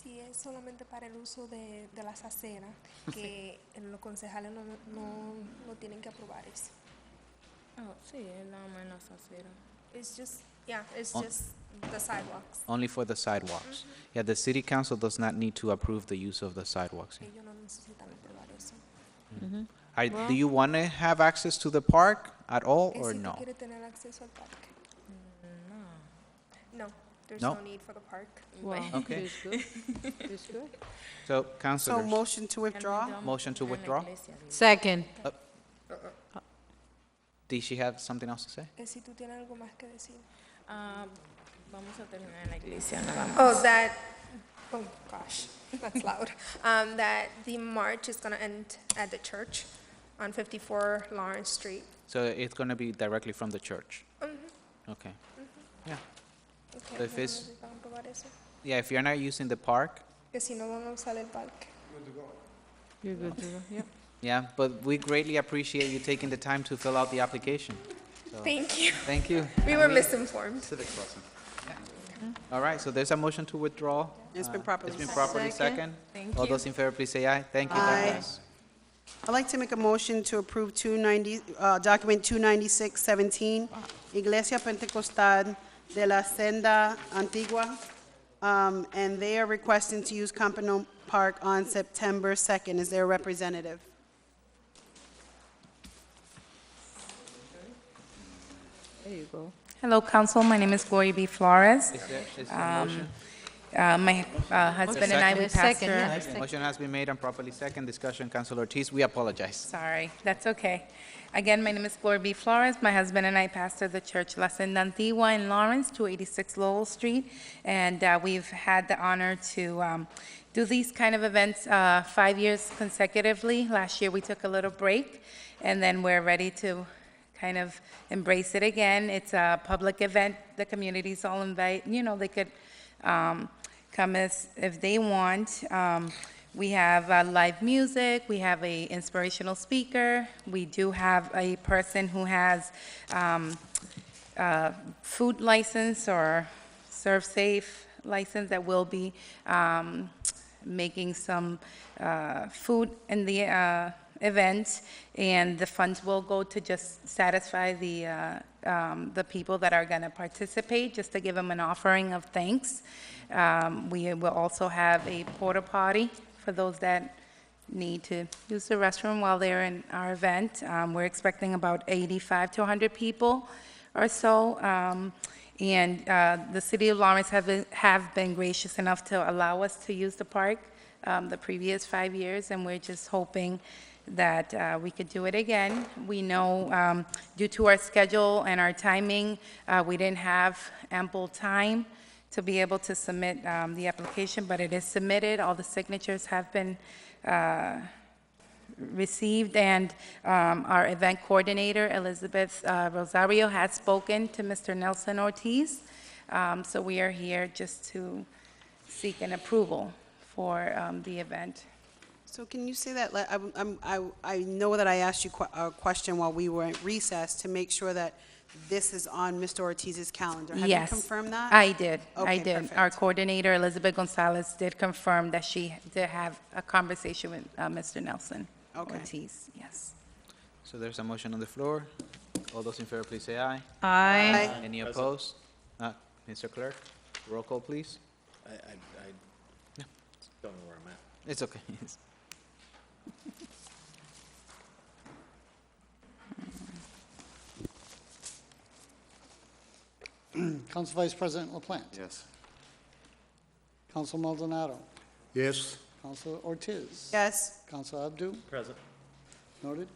Sí, es solamente para el uso de las aceras, que los concejales no tienen que aprobar eso. Oh, sí, nada más en las aceras. It's just, yeah, it's On- just the sidewalks. Only for the sidewalks. Yeah, the city council does not need to approve the use of the sidewalks. here. Ellos no necesitan aprobar eso. Do you want to have access to the park at all, or Si tú no? quieres tener acceso al parque. No, there's No? no need for the park. Wow. Okay. It's good. It's good. So, So councilors, motion to withdraw? motion to withdraw? Second. Did she have something else to say? Si tú tienes algo más que decir. Vamos a terminar en la iglesia nada más. Oh gosh, that's loud. That the march is gonna end at the church on 54 Lawrence Street. So it's going to be directly from the church? Okay. Yeah. Okay, So if no it's- necesitan aprobar eso. Yeah, if you're not using the park, Que si no van a usar el parque. You're good to go, yep. yeah, but we greatly appreciate you taking the time to fill out the application. So, Thank you. Thank you. We were misinformed. Civics lesson. All right, so there's a motion to withdraw. It's been properly It's been seconded. properly second. Thank All you. those in favor, please say aye. Thank you. Aye. That pass. I'd like to make a motion to approve document 29617, Iglesia Pentecostal de la Senda Antigua, and they are requesting to use Campano Park on September 2nd. Is there a representative? There you go. Hello, Council. My name is Gloria B. Flores. Is there a motion? My husband and I, we Second, yeah. pastor. Motion has been made and properly second. Discussion, Councilor Ortiz. We apologize. Sorry, that's okay. Again, my name is Gloria B. Flores. My husband and I pastor the church La Senda Antigua in Lawrence, 286 Lowell Street. And we've had the honor to do these kind of events 5 years consecutively. Last year, we took a little break, and then we're ready to kind of embrace it again. It's a public event. The community's all invite, they could come as if they want. We have live music. We have a inspirational speaker. We do have a person who has food license or Serve Safe license that will be making some food in the event, and the funds will go to just satisfy the people that are going to participate, just to give them an offering of thanks. We will also have a porta potty for those that need to use the restroom while they're in our event. We're expecting about 85 to 100 people or so. And the city of Lawrence have been gracious enough to allow us to use the park the previous 5 years, and we're just hoping that we could do it again. We know due to our schedule and our timing, we didn't have ample time to be able to submit the application, but it is submitted. All the signatures have been received, and our event coordinator, Elizabeth Rosario, has spoken to Mr. Nelson Ortiz. So we are here just to seek an approval for the event. So can you say that, I know that I asked you a question while we were at recess to make sure that this is on Mr. Ortiz's calendar. Have you Yes. confirmed that? I did. I Okay, did. perfect. Our coordinator, Elizabeth Gonzalez, did confirm that she did have a conversation with Mr. Nelson Okay. Ortiz. Yes. So there's a motion on the floor. All those in favor, please say aye. Aye. Any opposed? Mr. Clerk, roll call, please. I don't know where I'm at. It's okay. Council Vice President LaPlante. Yes. Council Maldonado. Yes. Council Ortiz. Yes. Council Abdu. Present. Noted.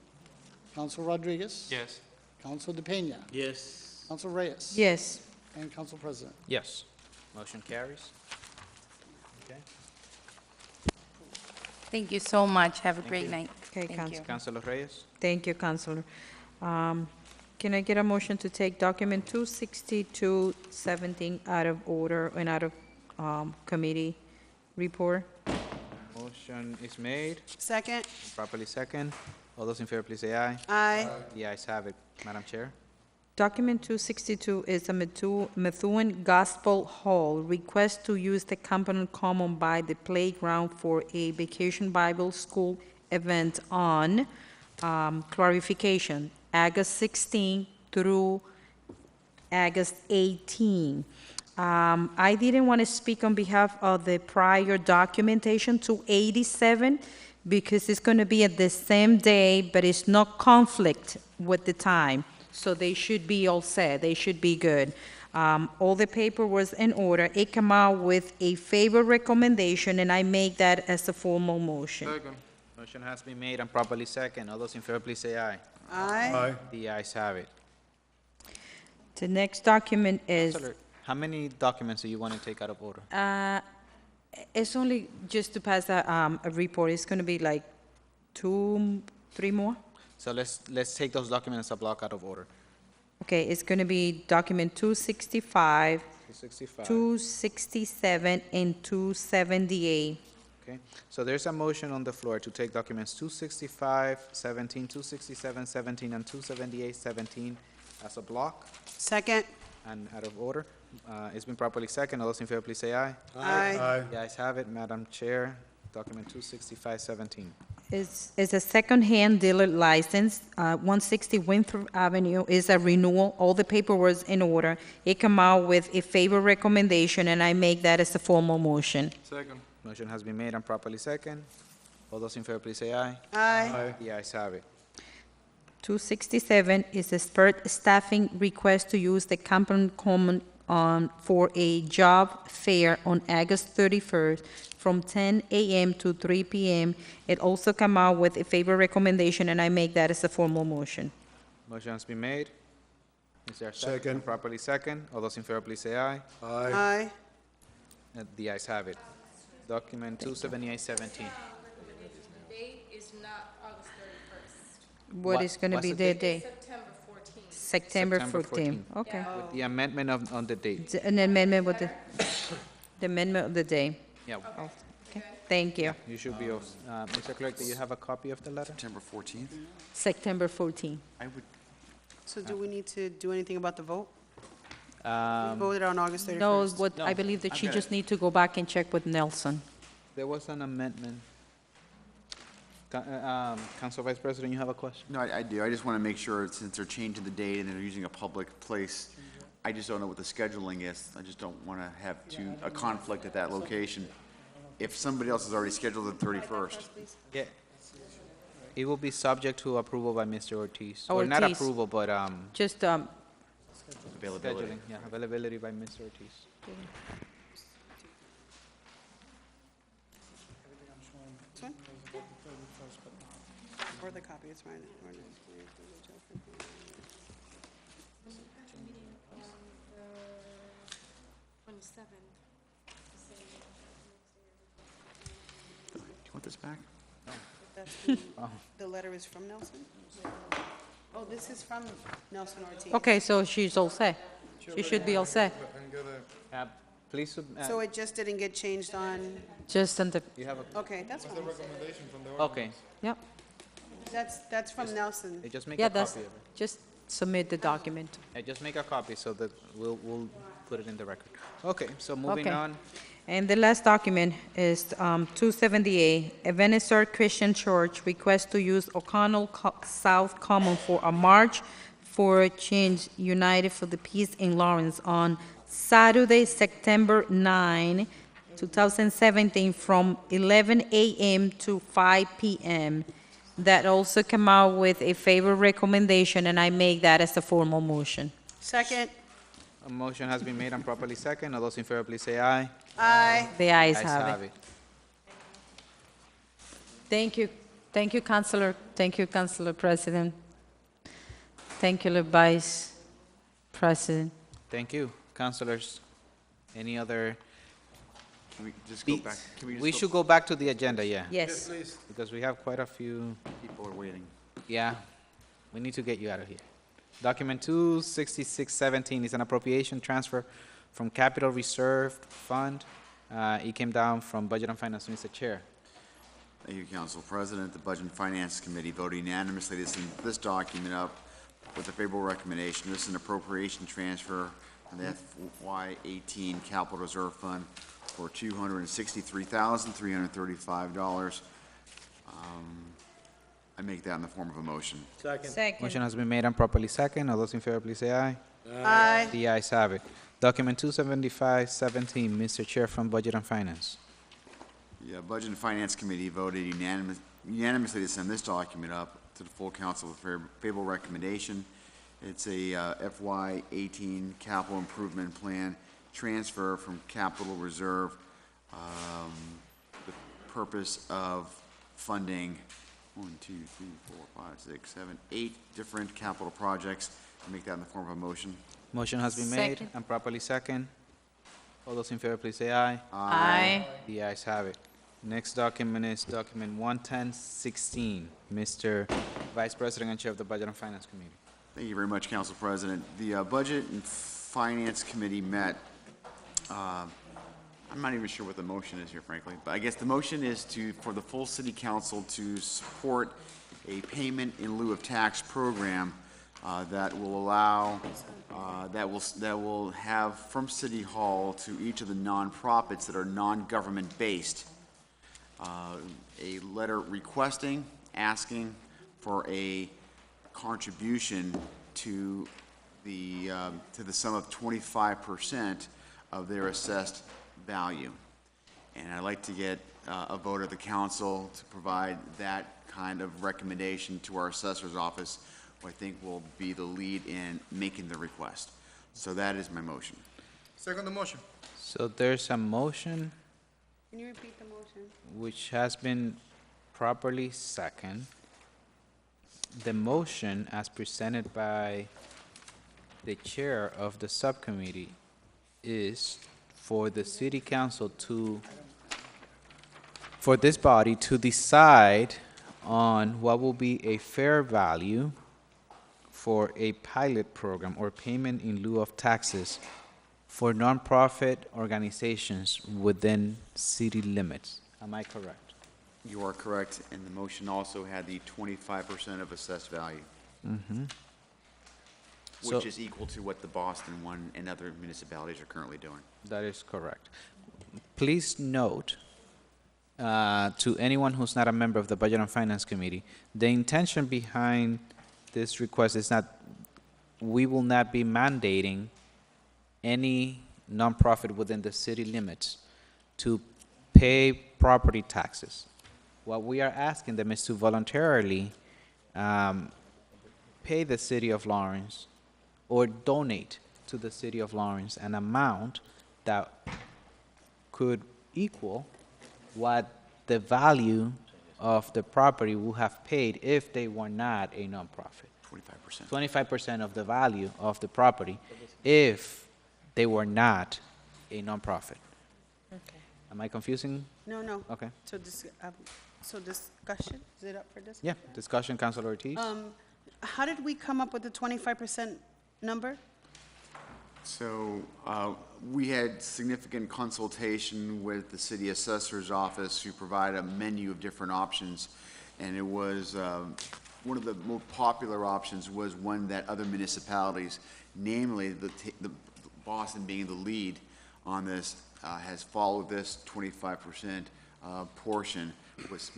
Council Rodriguez. Yes. Council DePena. Yes. Council Reyes. Yes. And Council President. Yes. Motion carries. Okay. Thank you so much. Have a Thank great you. night. Okay, Thank you. Councilor Reyes? Thank you, Counselor. Can I get a motion to take document 26217 out of order and out of committee report? Motion is made, Second? properly second. All those in favor, please say aye. Aye. The ayes have it. Madam Chair? Document 262 is a Methuen Gospel Hall, request to use the Campanile Common by the playground for a Vacation Bible School event on, clarification, August 16 through August 18. I didn't want to speak on behalf of the prior documentation, 287, because it's going to be at the same day, but it's not conflict with the time. So they should be all set, they should be good. All the paper was in order. It came out with a favor recommendation, and I make that as a formal motion. Second. Motion has been made and properly second. All those in favor, please say aye. Aye. The ayes have it. The next document is, Councilor, how many documents do you want to take out of order? it's only just to pass a report. It's going to be like 2, 3 more. So let's take those documents a block out of order. Okay, it's going to be document 265, 265. 267, and 278. Okay, so there's a motion on the floor to take documents 265, 17, 267, 17, and 278, 17 as a block Second? and out of order. It's been properly second. All those in favor, please say aye. Aye. The ayes have it. Madam Chair, document 265, 17. Is a second-hand dealer license, 160 Winthrop Avenue, is a renewal. All the paperwork is in order. It come out with a favor recommendation, and I make that as a formal motion. Second. Motion has been made and properly second. All those in favor, please say aye. Aye. The ayes have it. 267 is a spurt staffing request to use the Campanile Common for a job fair on August 31st from 10 a.m. to 3 p.m. It also come out with a favor recommendation, and I make that as a formal motion. Motion has been made. Is there a second? Second. Properly second. All those in favor, please say aye. Aye. The ayes have it. Document 27817. What is going to what's be the the date? day? September 14. Okay. With the amendment on the date. An amendment with the amendment of the day. Yeah, Okay, thank you. you should be, Mr. Clerk, do you have a copy of the letter? September 14th? September 14. I would, So do we need to do anything about the vote? We Um, voted on August 31st. No, what, I No, believe that she I've got just need to go back and check with Nelson. There was an amendment. Council Vice President, you have a question? no, I do. I just want to make sure, since they're changing the date and they're using a public place, I just don't know what the scheduling is. I just don't want to have a conflict at that location. If somebody else has already scheduled the 31st. Yeah. It will be subject to approval by Mr. Ortiz. Or not Ortiz. approval, but Just, Availability. scheduling, yeah, availability by Mr. Ortiz. This one? Or the copy, it's mine. Do you want this back? The letter is from Nelson? Oh, this is from Nelson Ortiz. okay, so she's all set. She should be all set. Uh, Please, So it just didn't get changed on, Just on the, you have a, okay, that's fine. okay. yep, That's from Nelson. Hey, just make yeah, a that's, copy of it. just submit the document. Hey, just make a copy so that we'll put it in the record. Okay, so moving Okay. on. And the last document is 278, Ebenezer Christian Church request to use O'Connell South Common for a March for Change United for the Peace in Lawrence on Saturday, September 9, 2017, from 11 a.m. to 5 p.m. That also come out with a favor recommendation, and I make that as a formal motion. Second, A motion has been made and properly second. All those in favor, please say aye. aye. The ayes have it. Thank you. Thank you, Councilor. Thank you, Councilor President. Thank you, Vice President. Thank you. Councilors, any other? Can we just go back? beats? Can we just We go- should go back to the agenda, yeah. Yes. Because we have quite a few, People are waiting. yeah. We need to get you out of here. Document 26617 is an appropriation transfer from Capital Reserve Fund. It came down from Budget and Finance, Mr. Chair. Thank you, Council President. The Budget and Finance Committee voted unanimously to send this document up with a favorable recommendation. This is an appropriation transfer from the FY18 Capital Reserve Fund for $263,335. I make that in the form of a motion. Second. Motion has been made and properly second. All those in favor, please say aye. Aye. The ayes have it. Document 27517, Mr. Chair from Budget and Finance. The Budget and Finance Committee voted unanimously to send this document up to the full council with favorable recommendation. It's a FY18 capital improvement plan transfer from capital reserve. The purpose of funding 8 different capital projects. I make that in the form of a motion. Motion has been made Second. and properly second. All those in favor, please say aye. Aye. The ayes have it. Next document is document 11016, Mr. Vice President and Chair of the Budget and Finance Committee. Thank you very much, Council President. The Budget and Finance Committee met, I'm not even sure what the motion is here, frankly, but I guess the motion is for the full city council to support a payment in lieu of tax program that will allow, that will have from City Hall to each of the nonprofits that are non-government based, a letter requesting, asking for a contribution to the sum of 25% of their assessed value. And I'd like to get a vote of the council to provide that kind of recommendation to our assessor's office, who I think will be the lead in making the request. So that is my motion. Second the motion. So there's a motion Can you repeat the motion? which has been properly second. The motion as presented by the chair of the subcommittee is for the city council for this body to decide on what will be a fair value for a pilot program or payment in lieu of taxes for nonprofit organizations within city limits. Am I correct? You are correct, and the motion also had the 25% of assessed value, Mm-hmm. which So- is equal to what the Boston one and other municipalities are currently doing. That is correct. Please note, to anyone who's not a member of the Budget and Finance Committee, the intention behind this request is not, we will not be mandating any nonprofit within the city limits to pay property taxes. What we are asking them is to voluntarily pay the city of Lawrence or donate to the city of Lawrence an amount that could equal what the value of the property would have paid if they were not a nonprofit. 25%. 25% of the value of the property if they were not a nonprofit. Okay. Am I confusing? No. Okay. So discussion, is it up for discussion? Yeah, discussion, Councilor Ortiz. How did we come up with the 25% number? So, we had significant consultation with the city assessor's office, who provide a menu of different options, and it was, one of the more popular options was one that other municipalities, namely the Boston being the lead on this, has followed this 25% portion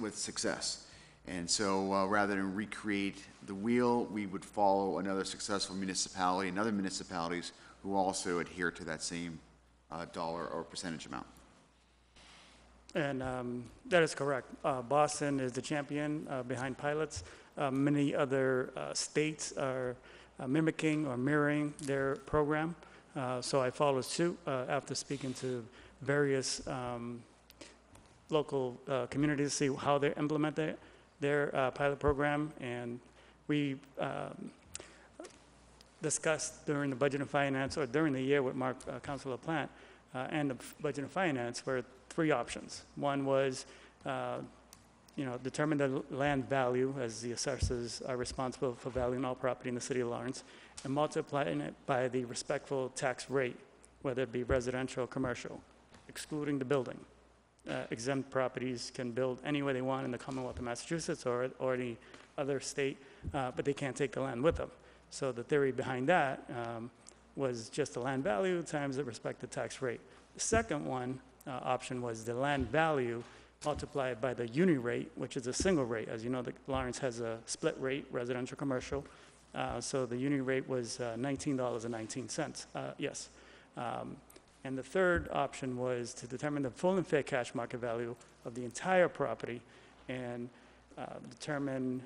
with success. And so, rather than recreate the wheel, we would follow another successful municipality and other municipalities who also adhere to that same dollar or percentage amount. And that is correct. Boston is the champion behind pilots. Many other states are mimicking or mirroring their program. So I followed suit after speaking to various local communities to see how they implement their pilot program. And we discussed during the Budget and Finance, or during the year with Mark, Councilor Plant, and the Budget and Finance, were 3 options. One was, determine the land value, as the assessors are responsible for valuing all property in the city of Lawrence, and multiplying it by the respectful tax rate, whether it be residential or commercial, excluding the building. Exempt properties can build any way they want in the Commonwealth of Massachusetts or any other state, but they can't take the land with them. So the theory behind that was just the land value times the respective tax rate. The second one, option, was the land value multiplied by the uni rate, which is a single rate. As you know, Lawrence has a split rate, residential, commercial. So the uni rate was $19.19, yes. And the third option was to determine the full and fair cash market value of the entire property and determine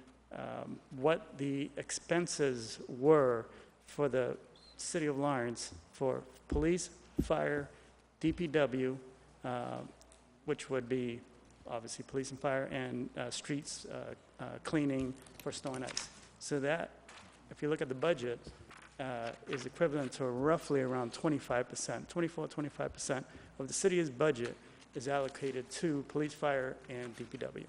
what the expenses were for the city of Lawrence for police, fire, DPW, which would be obviously police and fire, and streets cleaning for snow and ice. So that, if you look at the budget, is equivalent to roughly around 25%, 25% of the city's budget is allocated to police, fire, and DPW.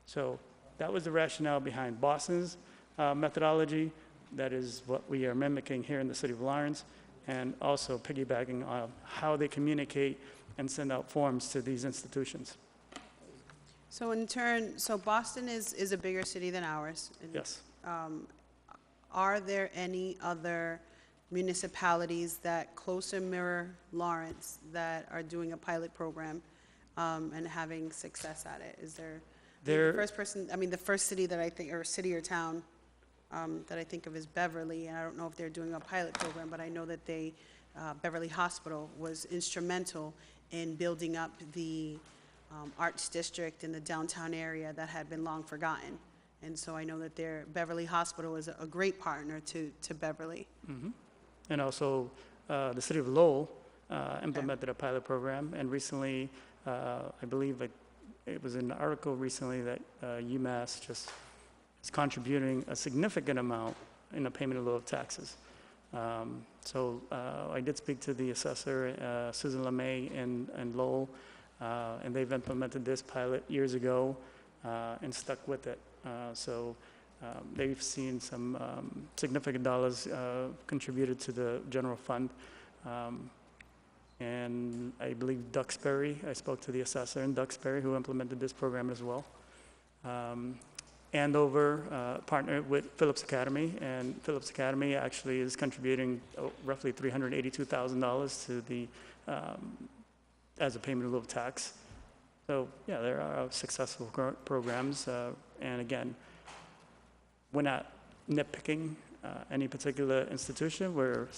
So that was the rationale behind Boston's methodology. That is what we are mimicking here in the city of Lawrence, and also piggybacking on how they communicate and send out forms to these institutions. So in turn, so Boston is a bigger city than ours. And, Yes. Are there any other municipalities that closer mirror Lawrence that are doing a pilot program and having success at it? Is there? The first city that I think, or city or town that I think of is Beverly, and I don't know if they're doing a pilot program, but I know that Beverly Hospital was instrumental in building up the arts district in the downtown area that had been long forgotten. And so I know that Beverly Hospital is a great partner to Beverly. Mm-hmm. And also, the city of Lowell implemented a pilot program, and recently, I believe it was in an article recently that UMass just is contributing a significant amount in the payment of lieu of taxes. So I did speak to the assessor, Susan LeMay in Lowell, and they've implemented this pilot years ago and stuck with it. So they've seen some significant dollars contributed to the general fund. And I believe Duxbury, I spoke to the assessor in Duxbury who implemented this program as well. Andover partnered with Phillips Academy, and Phillips Academy actually is contributing roughly $382,000 to the, as a payment in lieu of tax. So yeah, there are successful programs, and again, we're not nitpicking any particular institution. We're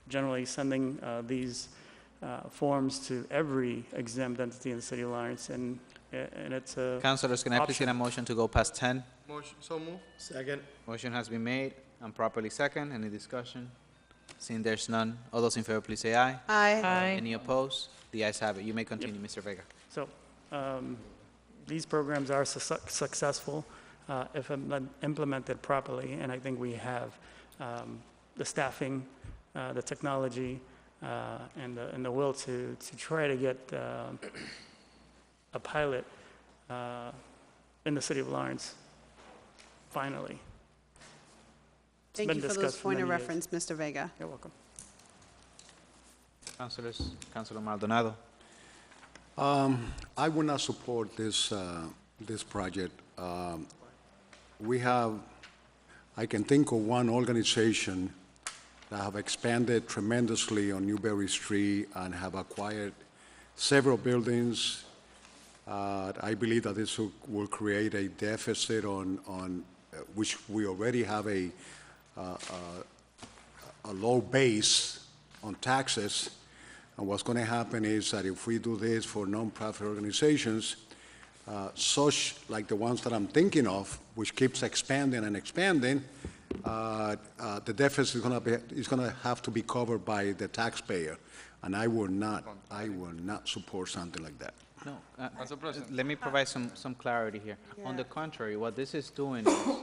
generally sending these forms to every exempt entity in the city of Lawrence, and it's a Councilors, can I please get a motion to go past 10? Motion, so move. Second. Motion has been made and properly second. Any discussion? Seeing there's none, all those in favor, please say aye. Aye. Any opposed? The ayes have it. You may continue, Mr. Vega. So these programs are successful if implemented properly, and I think we have the staffing, the technology, and the will to try to get a pilot in the city of Lawrence, finally. It's Thank been you for those discussed point of many years. reference, Mr. Vega. You're welcome. Councilor Maldonado. I will not support this project. I can think of one organization that have expanded tremendously on Newberry Street and have acquired several buildings. I believe that this will create a deficit on which we already have a low base on taxes. And what's going to happen is that if we do this for nonprofit organizations, such like the ones that I'm thinking of, which keeps expanding and expanding, the deficit is going to have to be covered by the taxpayer, and I will not support something like that. No, let me provide some clarity here. On the contrary, what this is doing is,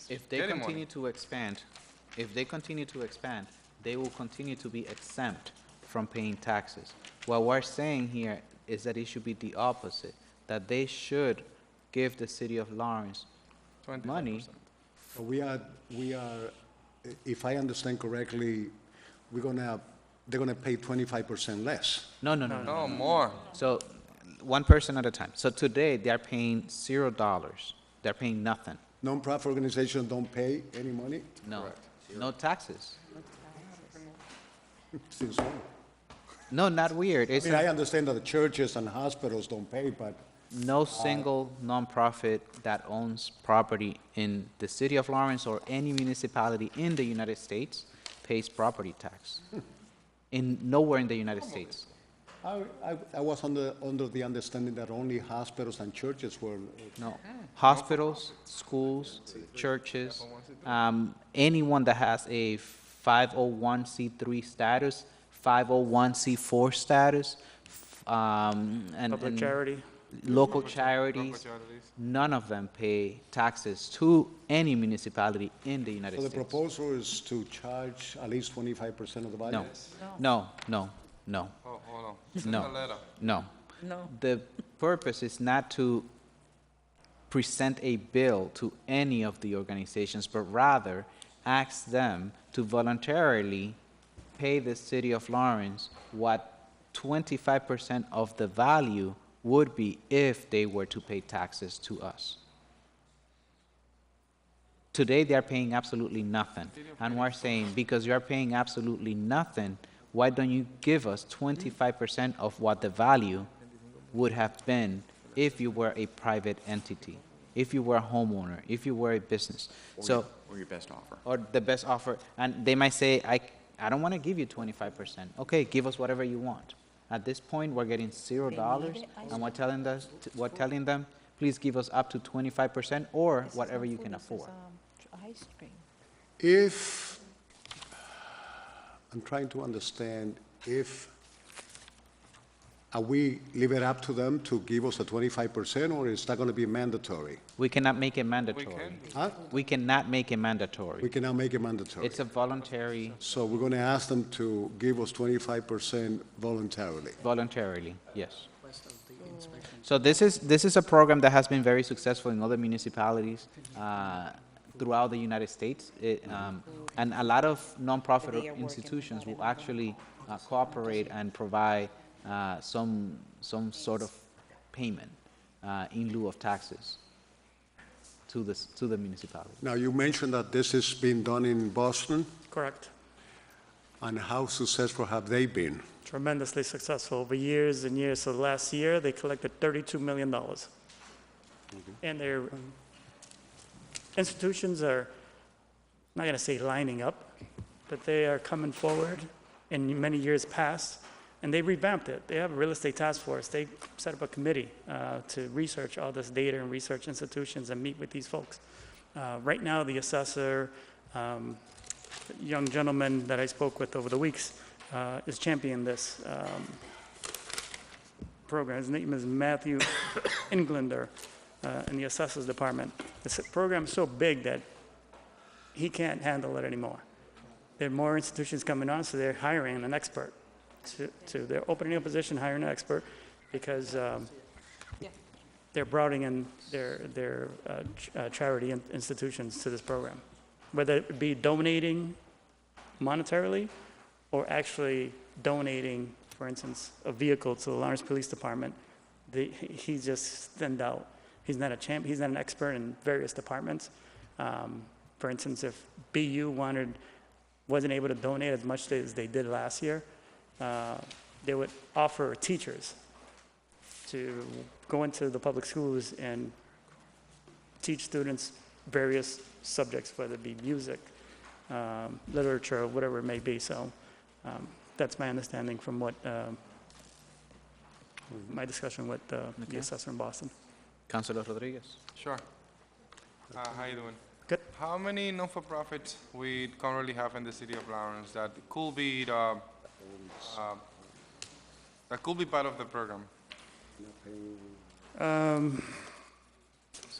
if they continue to expand, they will continue to be exempt from paying taxes. What we're saying here is that it should be the opposite, that they should give the city of Lawrence money. We are, if I understand correctly, they're gonna pay 25% less. No, more. So, one person at a time. So today, they're paying $0. They're paying nothing. Nonprofit organizations don't pay any money? No, no taxes. Seems so. No, not weird. I mean, I understand that the churches and hospitals don't pay, but No single nonprofit that owns property in the city of Lawrence or any municipality in the United States pays property tax. Nowhere in the United States. I was under the understanding that only hospitals and churches were. No. Hospitals, schools, churches, anyone that has a 501c3 status, 501c4 status, and Public charity. Local charities, none of them pay taxes to any municipality in the United So the States. proposal is to charge at least 25% of the value? No, Oh, hold on. Send no, a letter. no. No. The purpose is not to present a bill to any of the organizations, but rather ask them to voluntarily pay the city of Lawrence what 25% of the value would be if they were to pay taxes to us. Today, they're paying absolutely nothing. And we're saying, because you're paying absolutely nothing, why don't you give us 25% of what the value would have been if you were a private entity, if you were a homeowner, if you were a business? Or your best offer. Or the best offer. And they might say, I don't want to give you 25%. Okay, give us whatever you want. At this point, we're getting $0, and we're telling them, please give us up to 25% or whatever you can afford. If, I'm trying to understand, are we leave it up to them to give us a 25%, or is that going to be mandatory? We cannot make it mandatory. Huh? We cannot make it mandatory. We cannot make it mandatory. It's a voluntary. So we're going to ask them to give us 25% voluntarily. Voluntarily, yes. So this is a program that has been very successful in other municipalities throughout the United States. And a lot of nonprofit institutions will actually cooperate and provide some sort of payment in lieu of taxes to the municipality. Now, you mentioned that this is being done in Boston, Correct. and how successful have they been? Tremendously successful over years and years. So last year, they collected $32 million. And their institutions are, I'm not going to say lining up, but they are coming forward in many years past, and they revamped it. They have a real estate task force. They set up a committee to research all this data and research institutions and meet with these folks. Right now, the assessor, young gentleman that I spoke with over the weeks, is championing this program. His name is Matthew Englander in the assessors department. This program is so big that he can't handle it anymore. There are more institutions coming on, so they're hiring an expert. They're opening a position, hiring an expert, because they're broadening in their charity institutions to this program, whether it be donating monetarily or actually donating, for instance, a vehicle to the Lawrence Police Department, he just stand out. He's not he's not an expert in various departments. For instance, if BU wasn't able to donate as much as they did last year, they would offer teachers to go into the public schools and teach students various subjects, whether it be music, literature, whatever it may be. So that's my understanding from what my discussion with the assessor in Boston. Councilor Rodriguez. Sure. How you doing? Good. How many non-for-profits we currently have in the city of Lawrence that could be part of the program? Is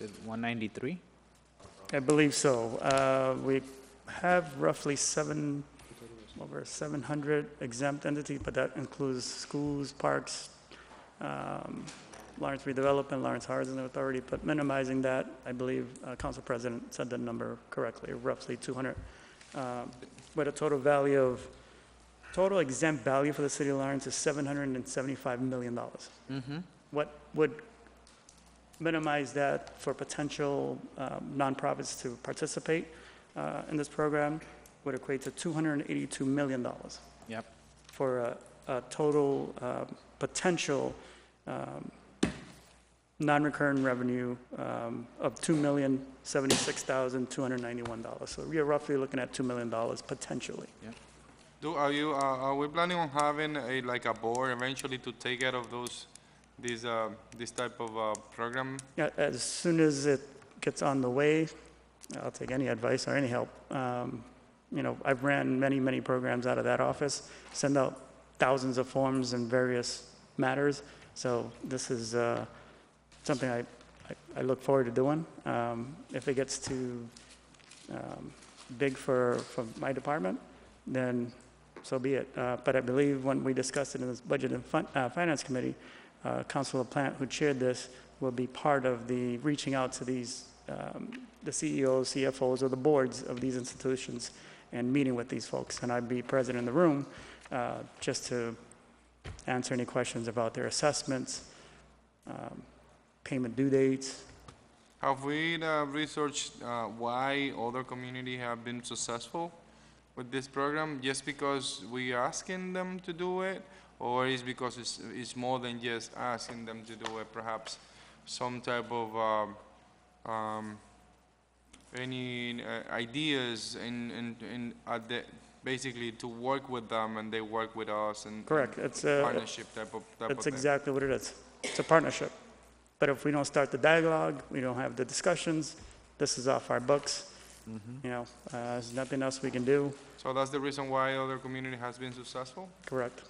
it 193? I believe so. We have roughly over 700 exempt entities, but that includes schools, parks, Lawrence Redevelopment, Lawrence Housing Authority, but minimizing that, I believe Council President said the number correctly, roughly 200, with a total exempt value for the city of Lawrence is $775 million. Mm-hmm. What would minimize that for potential nonprofits to participate in this program would equate to $282 million. Yep. For a total potential non-recurring revenue of $2,076,291. So we are roughly looking at $2 million potentially. Yep. Are we planning on having a board eventually to take care of this type of program? Yeah, as soon as it gets on the way, I'll take any advice or any help. I've ran many programs out of that office, send out thousands of forms in various matters. So this is something I look forward to doing. If it gets too big for my department, then so be it. But I believe when we discussed it in this Budget and Finance Committee, Councilor Plant, who chaired this, will be part of the reaching out to these, the CEOs, CFOs, or the boards of these institutions and meeting with these folks. And I'd be present in the room just to answer any questions about their assessments, payment due dates. Have we researched why other communities have been successful with this program? Just because we asking them to do it, or is because it's more than just asking them to do it? Perhaps some type of any ideas basically to work with them and they work with us and Correct. It's a partnership type of That's thing. exactly what it is. It's a partnership. But if we don't start the dialogue, we don't have the discussions, this is off our books. There's nothing else we can do. So that's the reason why other community has been successful? Correct.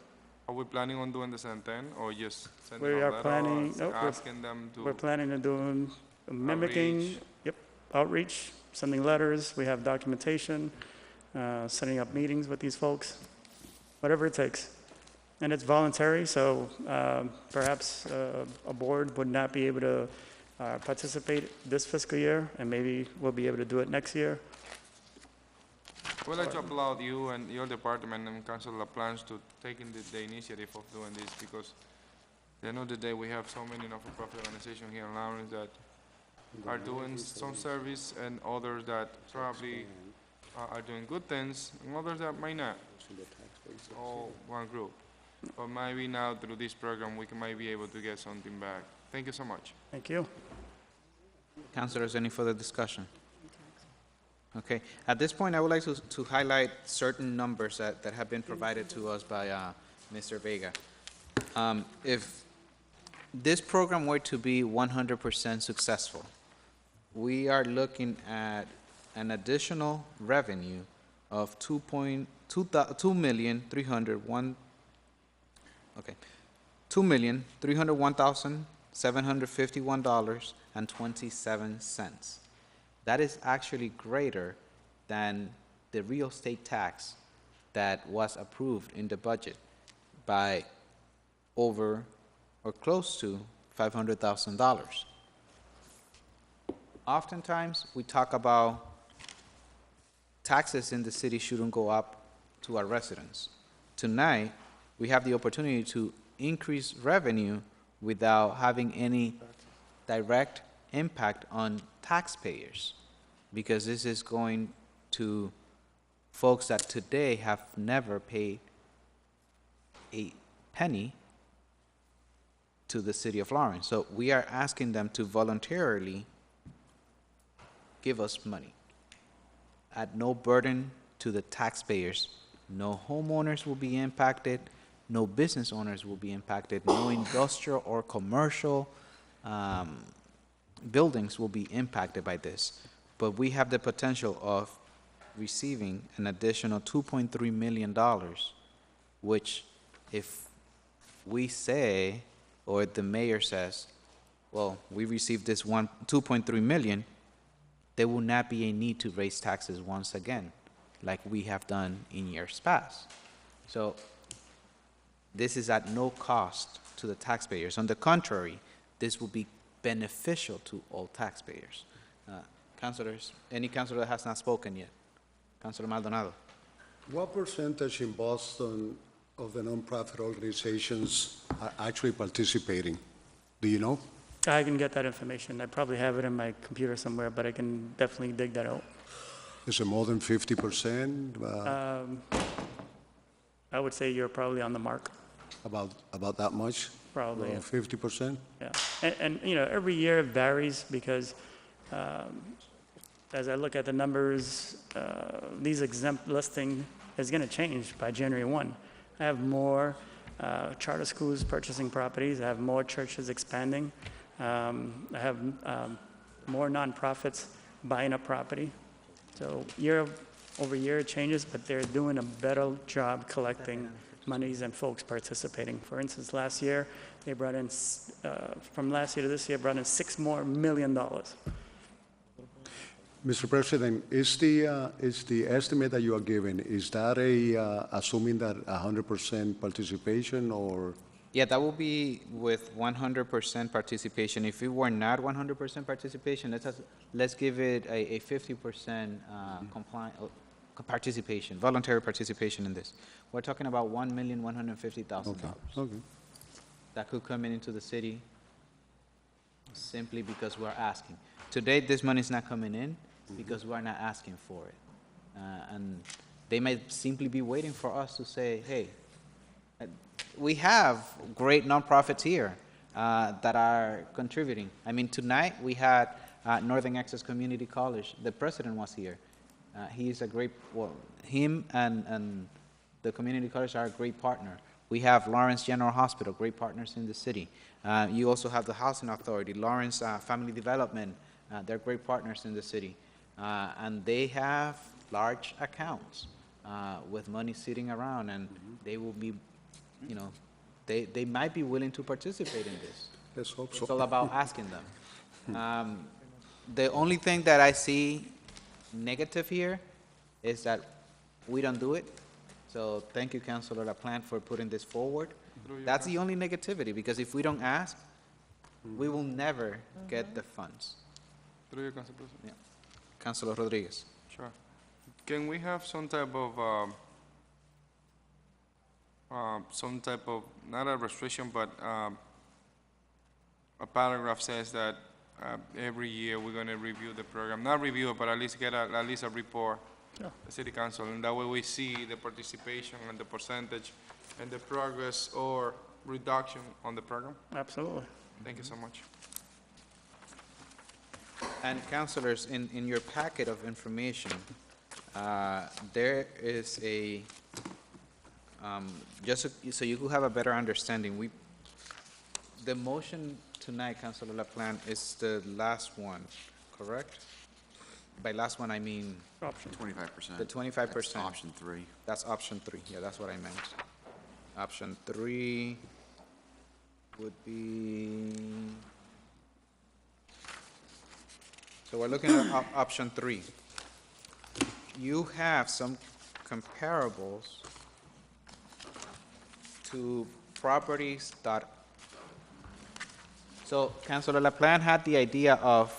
Are we planning on doing the same thing, or just sending We a are letter planning, nope, asking them to? we're planning on doing mimicking, Outreach. outreach, sending letters, we have documentation, setting up meetings with these folks, whatever it takes. And it's voluntary, so perhaps a board would not be able to participate this fiscal year, and maybe we'll be able to do it next year. I would like to applaud you and your department and Councilor LaPlante to taking the initiative of doing this, because at the end of the day, we have so many not-for-profit organizations here in Lawrence that are doing some service, and others that probably are doing good things, and others that might not. It's all one group. But maybe now through this program, might be able to get something back. Thank you so much. Thank you. Councilors, any further discussion? Okay, at this point, I would like to highlight certain numbers that have been provided to us by Mr. Vega. If this program were to be 100% successful, we are looking at an additional revenue of $2,301,751.27. That is actually greater than the real estate tax that was approved in the budget by over or close to $500,000. Oftentimes, we talk about taxes in the city shouldn't go up to our residents. tonight, we have the opportunity to increase revenue without having any direct impact on taxpayers, because this is going to folks that today have never paid a penny to the city of Lawrence. So we are asking them to voluntarily give us money at no burden to the taxpayers. No homeowners will be impacted, no business owners will be impacted, no industrial or commercial buildings will be impacted by this. But we have the potential of receiving an additional $2.3 million, which if we say, or the mayor says, well, we received this 2.3 million, there will not be a need to raise taxes once again, like we have done in years past. So this is at no cost to the taxpayers. On the contrary, this will be beneficial to all taxpayers. Councilors, any councilor that has not spoken yet? Councilor Maldonado. What percentage in Boston of the nonprofit organizations are actually participating? Do you know? I can get that information. I probably have it in my computer somewhere, but I can definitely dig that out. Is it more than 50%? I would say you're probably on the mark. About that much? Probably, yeah. 50%? Yeah, and you know, every year it varies because as I look at the numbers, these exempt listing is going to change by January 1. I have more charter schools purchasing properties. I have more churches expanding. I have more nonprofits buying up property. So year over year it changes, but they're doing a better job collecting monies and folks participating. For instance, last year, they brought in, from last year to this year, brought in $6 more million. Mr. President, is the estimate that you are giving, is that assuming that 100% participation or? Yeah, that will be with 100% participation. If it were not 100% participation, let's give it a 50% participation, voluntary participation in this. We're talking about $1,150,000. Okay. That could come into the city simply because we're asking. Today, this money is not coming in because we're not asking for it. And they might simply be waiting for us to say, hey, we have great nonprofits here that are contributing. I mean, tonight we had Northern Access Community College. The president was here. He's a great, well, him and the community college are a great partner. We have Lawrence General Hospital, great partners in the city. You also have the Housing Authority, Lawrence Family Development. They're great partners in the city. And they have large accounts with money sitting around, and they will be, you know, they might be willing to participate in this. Let's hope so. It's all about asking them. The only thing that I see negative here is that we don't do it. So thank you, Councilor LaPlante, for putting this forward. That's the only negativity, because if we don't ask, we will never get the funds. Through you, Council President. Yeah. Councilor Rodriguez. Sure. Can we have some type of, not a restriction, but a paragraph says that every year we're going to review the program, not review it, but at least get at least a report, the city council, and that way we see the participation and the percentage and the progress or reduction on the program? Absolutely. Thank you so much. And councilors, in your packet of information, there is a, just so you could have a better understanding, the motion tonight, Councilor LaPlante, is the last one, correct? By last one, I mean? Option 25%. The 25%. That's option 3. That's option 3, yeah, that's what I meant. Option 3 would be, so we're looking at option 3. You have some comparables to properties that, so Councilor LaPlante had the idea of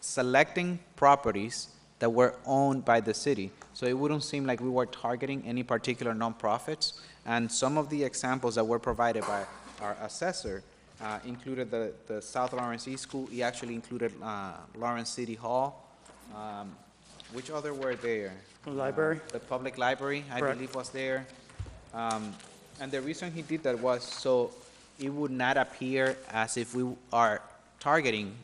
selecting properties that were owned by the city. So it wouldn't seem like we were targeting any particular nonprofits. And some of the examples that were provided by our assessor included the South Lawrence East School. He actually included Lawrence City Hall. Which other were there? The library? The public library, I Correct. believe, was there. And the reason he did that was so it would not appear as if we are targeting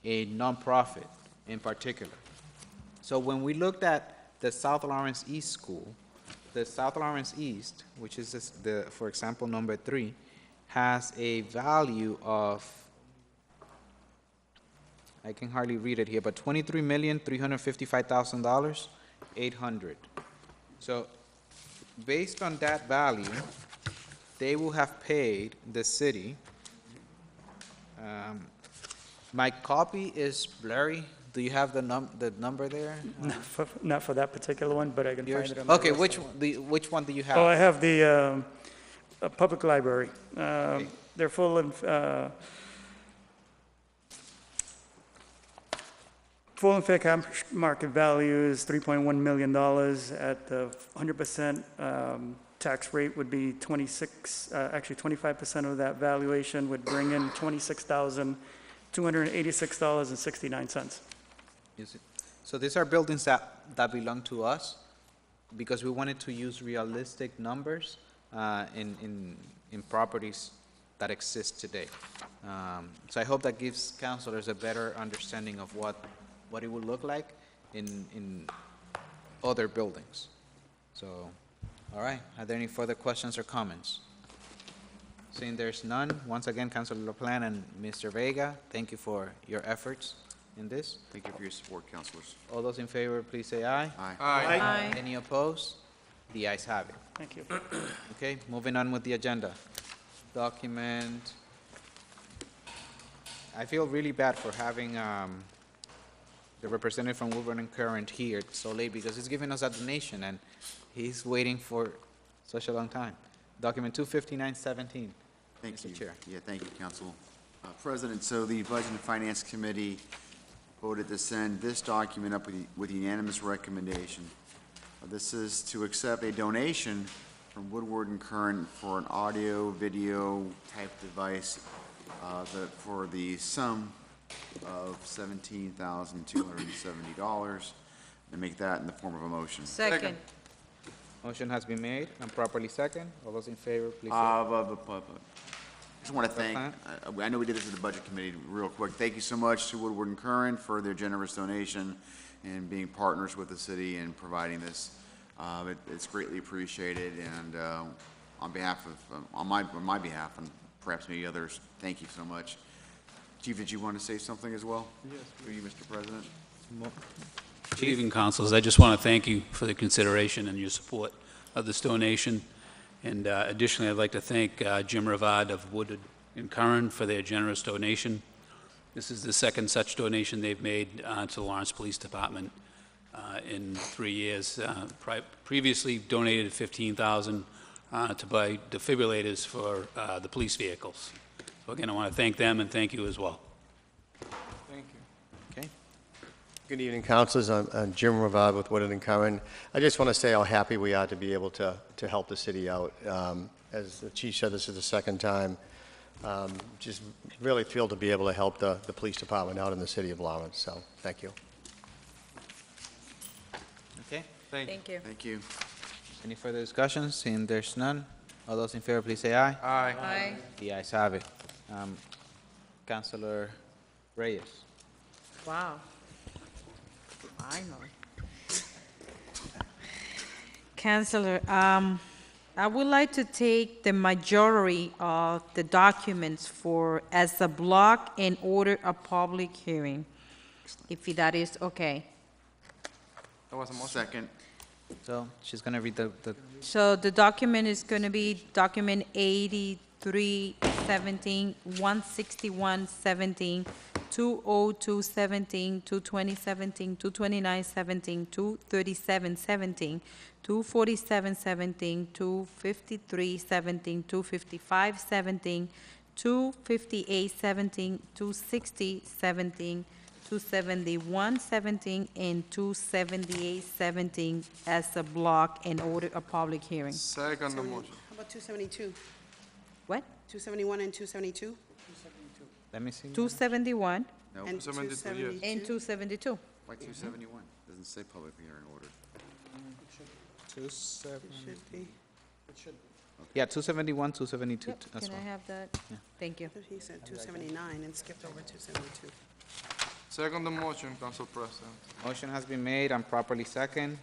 a nonprofit in particular. So when we looked at the South Lawrence East School, the South Lawrence East, which is for example, number 3, has a value of, I can hardly read it here, but $23,355,000, 800. So based on that value, they will have paid the city. My copy is blurry. Do you have the number there? Not for that particular one, but I can find it on my Okay, list. which one do you have? Oh, I have the public library. They're full and fair market value is $3.1 million. At the 100% tax rate would be 25% of that valuation would bring in $26,286.69. Is it? So these are buildings that belong to us because we wanted to use realistic numbers in properties that exist today. So I hope that gives councilors a better understanding of what it would look like in other buildings. So, all right, are there any further questions or comments? Seeing there's none, once again, Councilor LaPlante and Mr. Vega, thank you for your efforts in this. Thank you for your support, councilors. All those in favor, please say aye. Aye. Aye. Any opposed? The ayes have it. Thank you. Okay, moving on with the agenda. Document, I feel really bad for having the representative from Woodward and Current here so late because he's giving us a donation and he's waiting for such a long time. Document 25917. Thank Mr. you. Chair. Yeah, thank you, Council President. So the Budget and Finance Committee voted to send this document up with unanimous recommendation. This is to accept a donation from Woodward and Current for an audio-video type device for the sum of $17,270, and make that in the form of a motion. Second. Motion has been made and properly second. All those in favor, please say Just want to thank, I know we did this at the Budget Committee real quick. Thank you so much to Woodward and Current for their generous donation and being partners with the city and providing this. It's greatly appreciated, and on behalf of, on my behalf, and perhaps maybe others, thank you so much. Chief, did you want to say something as well? Yes. Through you, Mr. President. Good evening, councilors. I just want to thank you for the consideration and your support of this donation. And additionally, I'd like to thank Jim Ravad of Woodward and Curran for their generous donation. This is the second such donation they've made to the Lawrence Police Department in 3 years. Previously donated $15,000 to buy defibrillators for the police vehicles. So again, I want to thank them and thank you as well. Thank you. Okay. Good evening, councilors. I'm Jim Ravad with Woodward and Curran. I just want to say how happy we are to be able to help the city out. As the chief said, this is the second time. Just really thrilled to be able to help the police department out in the city of Lawrence. So, thank you. Okay. Thank you. Thank you. Any further discussions? Seeing there's none, all those in favor, please say aye. Aye. Aye. The ayes have it. Councilor Reyes. Wow. Finally. Councilor, I would like to take the majority of the documents as a block and order a public hearing, if that is okay. That was a motion. Second. So she's going to read the So the document is going to be document 8317, 16117, 20217, 22017, 22917, 23717, 24717, 25317, 25517, 25817, 26017, 271-17, and 278-17 as a block and order a public hearing. Second the motion. How about 272? What? 271 and 272? Let me see. 271 No, And 272, yes. and 272. why 271? Doesn't say public hearing ordered. Should be. Yeah, 271, 272 Yep, as can I well. have that? Yeah. Thank you. He said 279 and skipped over 272. Second the motion, Council President. Motion has been made and properly second.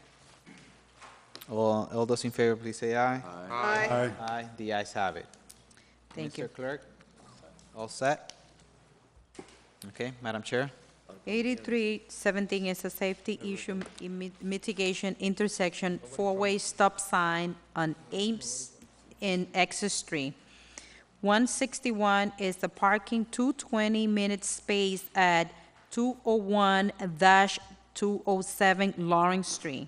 All those in favor, please say aye. Aye. Aye, the ayes have it. Thank you. Mr. Clerk, all set? Okay, Madam Chair? 8317 is a safety issue mitigation intersection, four-way stop sign on Ames and Exit Street. 161 is the parking 220-minute space at 201-207 Lawrence Street.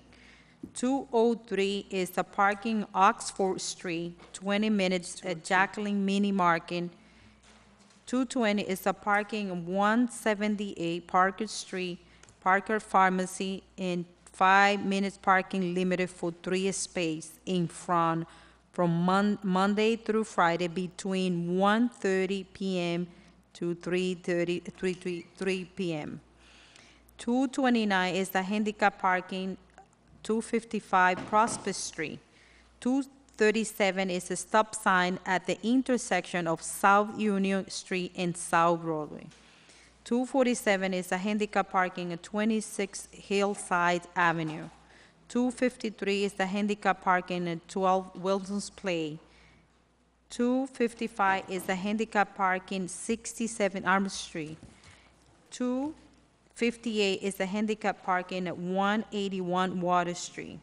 203 is the parking Oxford Street, 20 minutes at Jacqueline Mini Market. 220 is the parking 178 Parker Street, Parker Pharmacy, and 5 minutes parking limited for 3 space in front from Monday through Friday between 1:30 p.m. to 3 p.m. 229 is the handicap parking 255 Prospect Street. 237 is a stop sign at the intersection of South Union Street and South Broadway. 247 is a handicap parking at 26 Hillside Avenue. 253 is the handicap parking at 12 Wilson's Place. 255 is the handicap parking 67 Arm Street. 258 is the handicap parking at 181 Water Street.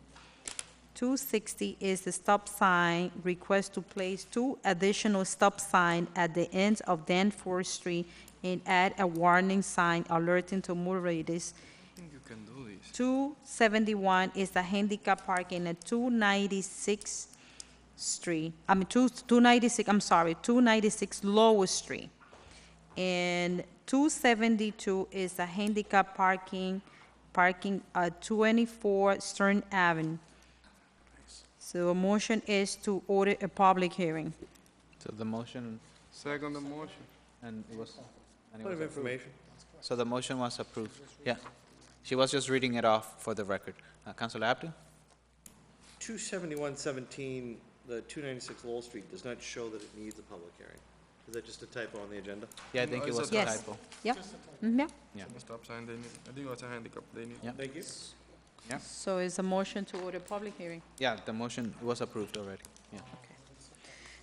260 is the stop sign request to place 2 additional stop signs at the ends of Danforth Street and add a warning sign alerting to motorists. I think you can do this. 271 is the handicap parking at 296 Street, 296 Lower Street. And 272 is the handicap parking at 24 Stern Avenue. So a motion is to order a public hearing. So the motion, Second the motion. and it was... and it Point of was approved. information. So the motion was approved. Yeah. She was just reading it off for the record. Councilor Abdu? 27117, the 296 Lowell Street does not show that it needs a public hearing. Is that just a typo on the agenda? Yeah, I think it it's a was a Yes. typo. Yep. Yeah. Yeah. Stop sign they need. I think it's a handicap they need. Yeah. Thank you. So it's a motion to order public hearing. Yeah, the motion was approved already. Yeah.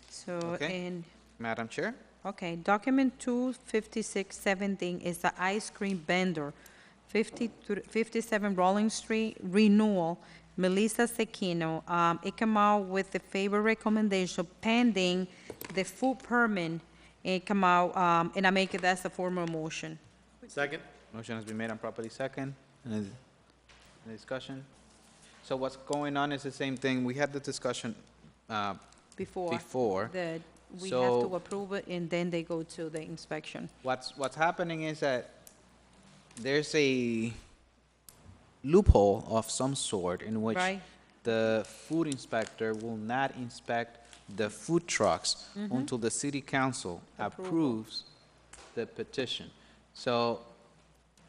So, Okay. and, Madam Chair? okay, document 25617 is the ice cream vendor, 57 Rolling Street, renewal, Melissa Sekino. It came out with the favor recommendation pending the food permit. It come out, and I make it as a formal motion. Second? Motion has been made and properly second. Any discussion? So what's going on is the same thing. We had the discussion before. That we have So- to approve it, and then they go to the inspection. What's happening is that there's a loophole of some sort in which Right. the food inspector will not inspect the food trucks until the city council approves the petition. So,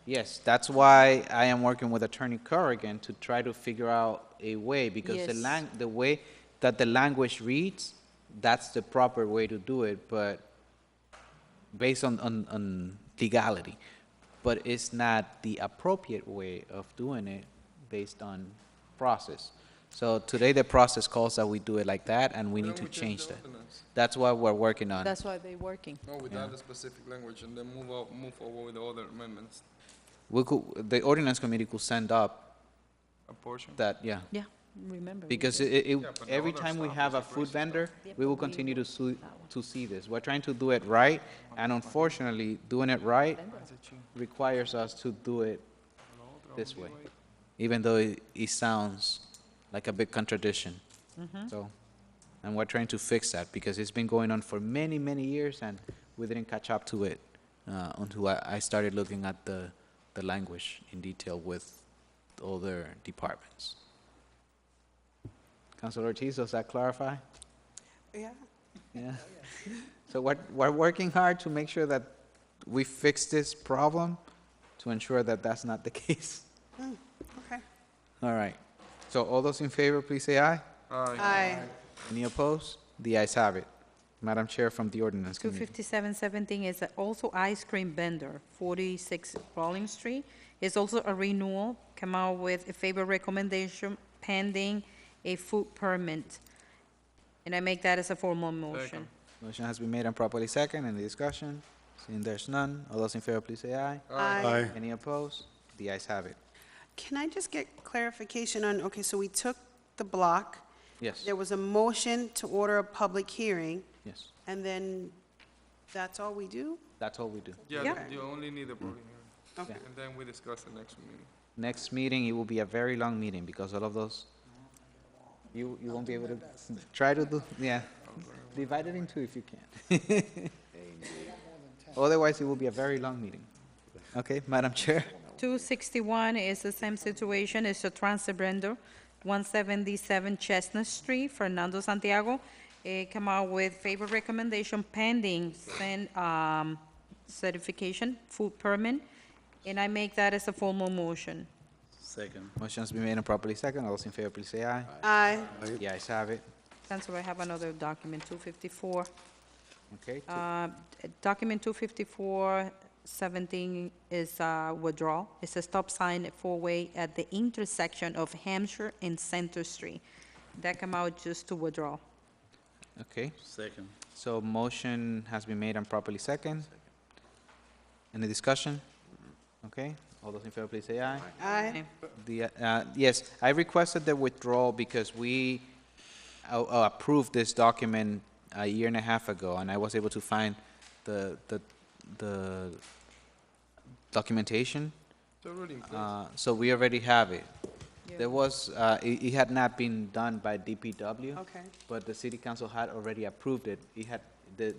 yes, that's why I am working with Attorney Corrigan to try to figure out a way, because Yes. the way that the language reads, that's the proper way to do it, but based on legality. But it's not the appropriate way of doing it based on process. So today, the process calls that we do it like that, and we Why need don't to we change the that. ordinance? That's what we're working on. That's why they're working. No, with that specific language, and then move forward with the other amendments. The ordinance committee could send up A portion. that, yeah. Yeah, remember. we Because did. but the every other time we stuff have is a the food crazy vendor, Yeah, we will but we continue will to see this. We're trying to do it right, and unfortunately, doing it right requires us to do it this way, even though it sounds like a big contradiction. So, and we're trying to fix that, because it's been going on for many, many years, and we didn't catch up to it until I started looking at the the language in detail with other departments. Councilor Ortiz, does that clarify? Yeah. Yeah. So we're working hard to make sure that we fix this problem to ensure that that's not the case. Okay. All right. So all those in favor, please say aye. Aye. Any opposed? The ayes have it. Madam Chair from the Ordinance Committee. 25717 is also ice cream vendor, 46 Rawlings Street. It's also a renewal, come out with a favor recommendation pending a food permit. And I make that as a formal motion. Motion has been made and properly second. Any discussion? Seeing there's none, all those in favor, please say aye. Aye. Any opposed? The ayes have it. Can I just get clarification on, okay, so we took the block. Yes, There was a motion to order a public hearing, yes. and then that's all we do? That's all we do. Yeah, Yeah. you only need a public hearing. Okay. And then we discuss the next meeting. Next meeting, it will be a very long meeting because all of those, you won't be able to, try to do, yeah. Divide it in two if you can. Otherwise, it will be a very long meeting. Okay, Madam Chair? 261 is the same situation, it's a transfer vendor, 177 Chestnut Street, Fernando Santiago. Come out with favor recommendation pending certification, food permit, and I make that as a formal motion. Second. Motion's been made and properly second. All those in favor, please say aye. Aye. The ayes have it. Councilor, I have another document, 254. Okay, Document 25417 is withdrawal. It's a stop sign at four-way at the intersection of Hampshire and Center Street. That come out just to withdraw. okay. Second. So motion has been made and properly second. Any discussion? Okay, all those in favor, please say aye. Aye. Yes, I requested the withdrawal because we approved this document a year and a half ago, and I was able to find the documentation. It's already in place. So we already have it. There was, it had not been done by DPW. Okay. But the city council had already approved it. It had, the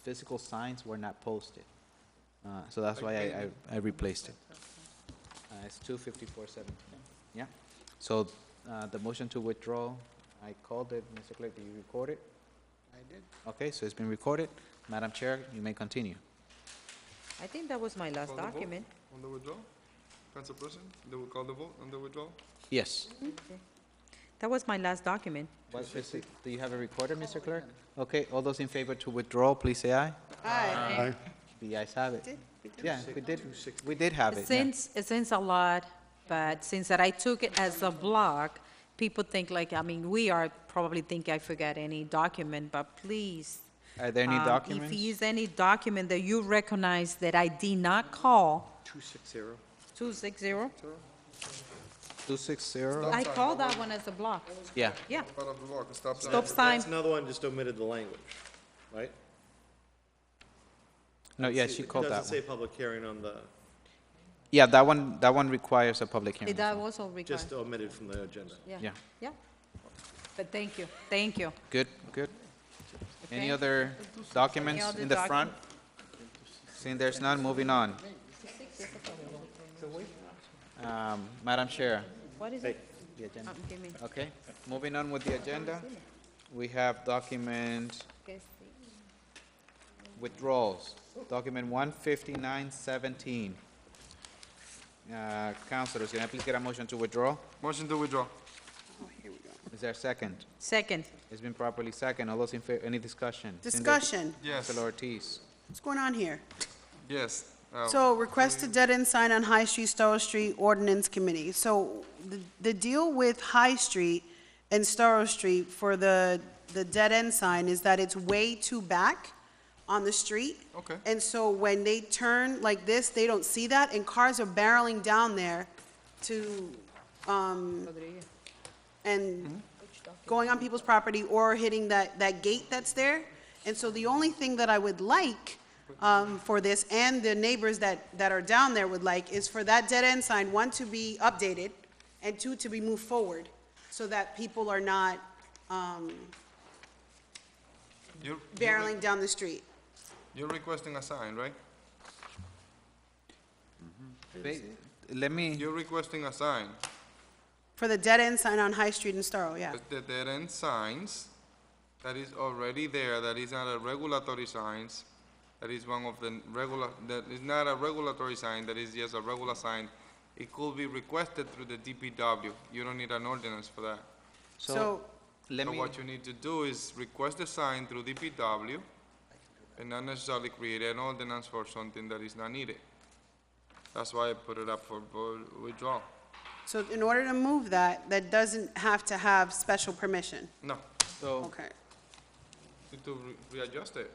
physical signs were not posted. So that's why I replaced it. It's 25417. Yeah. So, the motion to withdraw, I called it. Mr. Clerk, did you record it? I did. Okay, so it's been recorded. Madam Chair, you may continue. I think that was my last Call the vote document. On the withdrawal? Council President, they will call the vote on the withdrawal? Yes. That was my last document. Do you have a recorder, Mr. Clerk? Okay, all those in favor to withdraw, please say aye. Aye. The ayes have it. Did? Yeah, we did have it. yeah. It seems a lot, but since that I took it as a block, people think like, I mean, we are probably think I forgot any document, but please. Are there any documents? If you use any document that you recognize that I did not call, 260. 260, 260? I called that one as a block. Yeah. Yeah. Part of the law, stop sign. Stop sign. That's another one, just omitted the language, right? No, yeah, she called It that doesn't say one. public hearing on the, Yeah, that one requires a public hearing. That was all required. just omitted from the agenda. Yeah. Yeah. But thank you, thank you. Good, good. Any Okay. other documents other in the front? Seeing there's none, moving on. Madam Chair. What is Hey. it? The agenda. Give me. Okay, moving on with the agenda. We have document withdrawals. Document 15917. Councilors, can I please get a motion to withdraw? Motion to withdraw. Is there a second? Second. It's been properly second. All those in favor, any discussion? Discussion. Yes. Councilor Ortiz. What's going on here? Yes. So request a dead-end sign on High Street, Storrow Street Ordinance Committee. So the deal with High Street and Storrow Street for the dead-end sign is that it's way too back on the street. Okay. And so when they turn like this, they don't see that, and cars are barreling down there to, and going on people's property or hitting that gate that's there. And so the only thing that I would like for this, and the neighbors that are down there would like, is for that dead-end sign, one, to be updated, and two, to be moved forward, so that people are not barreling down the street. You're requesting a sign, right? Let me, You're requesting a sign. For the dead-end sign on High Street in Storrow, yeah. It's the dead-end signs that is already there, that is not a regulatory signs, that is one of the regular, that is not a regulatory sign, that is just a regular sign. It could be requested through the DPW. You don't need an ordinance for that. So, let So me, what you need to do is request a sign through DPW and not necessarily create an ordinance for something that is not needed. That's why I put it up for withdrawal. so in order to move that, that doesn't have to have special permission? No, so, Okay. need to readjust it.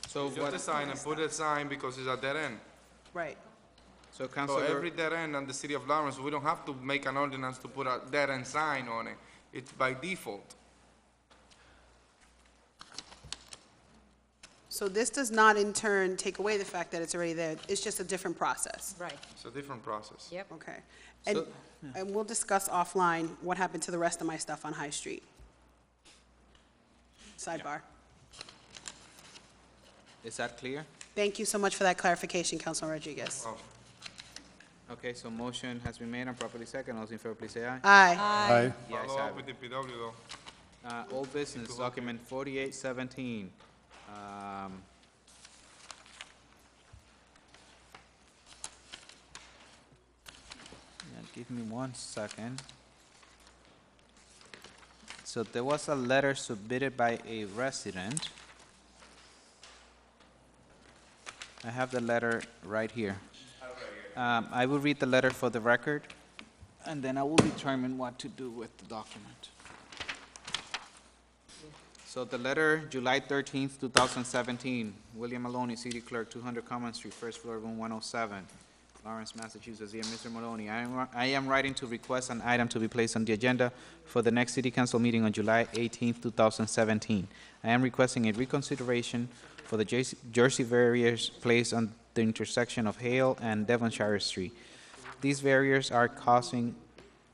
so Just what, a sign and put a sign because it's a dead end. Right. so So Councilor, every dead end in the city of Lawrence, we don't have to make an ordinance to put a dead end sign on it. It's by default. So this does not in turn take away the fact that it's already there. It's just a different process? Right. It's a different process. Yep. Okay. And, So- and we'll discuss offline what happened to the rest of my stuff on High Street. Sidebar. is that clear? Thank you so much for that clarification, Councilman Rodriguez. Oh, Okay, so motion has been made and properly second. All those in favor, please say aye. Aye. Aye. The ayes follow have up with it. DPW though. Old business, document 4817. Give me 1 second. So there was a letter submitted by a resident. I have the letter right here. I will read the letter for the record, and then I will determine what to do with the document. So the letter, July 13th, 2017, William Maloney, City Clerk, 200 Common Street, first floor, room 107, Lawrence, Massachusetts. Dear Mr. Maloney, I am writing to request an item to be placed on the agenda for the next City Council meeting on July 18th, 2017. I am requesting a reconsideration for the Jersey barriers placed on the intersection of Hale and Devonshire Street. These barriers are causing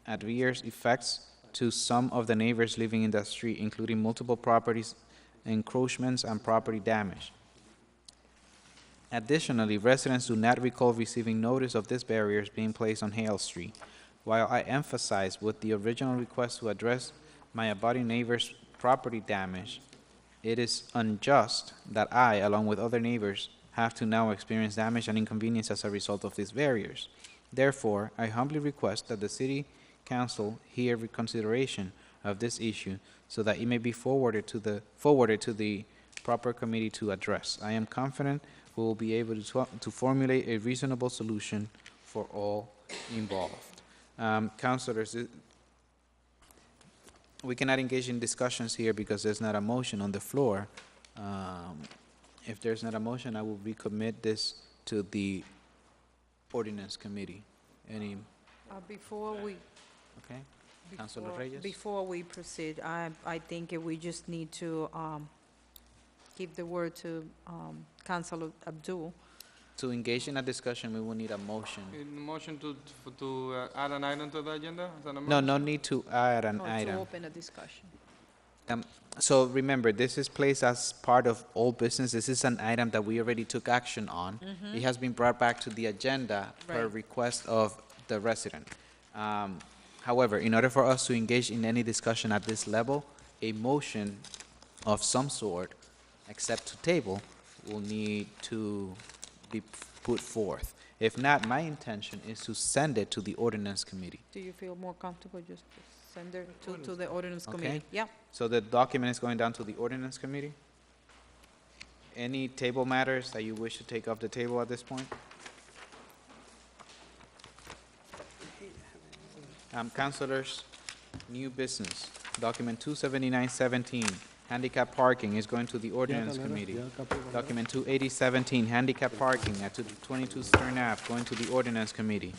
adverse effects to some of the neighbors living in that street, including multiple properties, encroachments, and property damage. Additionally, residents do not recall receiving notice of these barriers being placed on Hale Street. While I emphasize with the original request to address my abutting neighbor's property damage, it is unjust that I, along with other neighbors, have to now experience damage and inconvenience as a result of these barriers. Therefore, I humbly request that the City Council hear reconsideration of this issue so that it may be forwarded to the proper committee to address. I am confident we will be able to formulate a reasonable solution for all involved. Councilors, we cannot engage in discussions here because there's not a motion on the floor. If there's not a motion, I will recommit this to the ordinance committee. Any, Before we, okay? Councilor Reyes? before we proceed, I think we just need to give the word to Councilor Abdul. To engage in a discussion, we will need a motion. In motion to add an item to the agenda? Is that a No, motion? no need to add an or to item. open a discussion. So remember, this is placed as part of old business. This is an item that we already took action on. Mhm. It has been brought back to the agenda per Right. request of the resident. However, in order for us to engage in any discussion at this level, a motion of some sort, except to table, will need to be put forth. If not, my intention is to send it to the ordinance committee. Do you feel more comfortable just to send it to the ordinance Okay. committee? Yeah. So the document is going down to the ordinance committee? Any table matters that you wish to take off the table at this point? Councilors, new business, document 27917, handicap parking is going to the ordinance committee. Document 28017, handicap parking at 22 Stern Ave, going to the ordinance committee.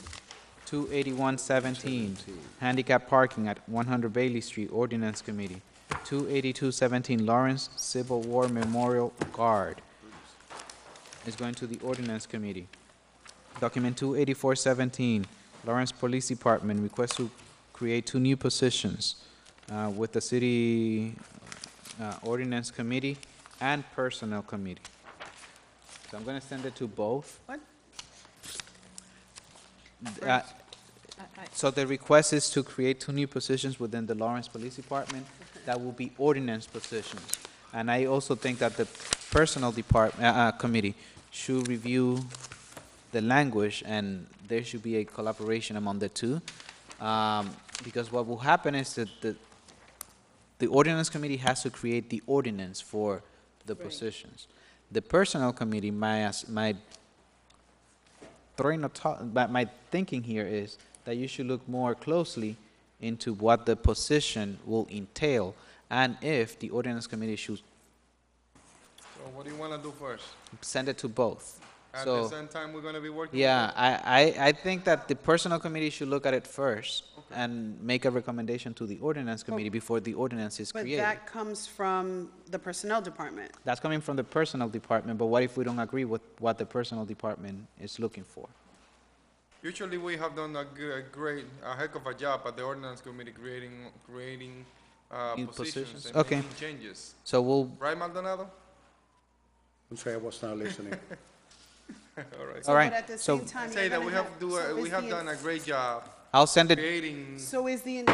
28117, handicap parking at 100 Bailey Street, ordinance committee. 28217, Lawrence Civil War Memorial Guard is going to the ordinance committee. Document 28417, Lawrence Police Department request to create 2 new positions with the city ordinance committee and personnel committee. So I'm going to send it to both. What? Uh, So the request is to create 2 new positions within the Lawrence Police Department that will be ordinance positions. And I also think that the Personnel Department, Committee should review the language, and there should be a collaboration among the two. Because what will happen is that the Ordinance Committee has to create the ordinance for the positions. The Personnel Committee, my thinking here is that you should look more closely into what the position will entail, and if the Ordinance Committee should So what do you want to do first? send it to both. At So, the same time, we're going to be working? yeah, with I think that the Personnel Committee should look at it first and make a recommendation to the Ordinance Committee before the ordinance is But created. that comes from the Personnel Department. That's coming from the Personnel Department, but what if we don't agree with what the Personnel Department is looking for? Usually, we have done a heck of a job at the ordinance committee creating New positions positions? and Okay. making changes. So we'll, Right, Maldonado? I'm sorry, I was not listening. All right. All right, But at the so- same time, Say you're that gonna we have, so we is have the- done a great job I'll send it, creating. So is the,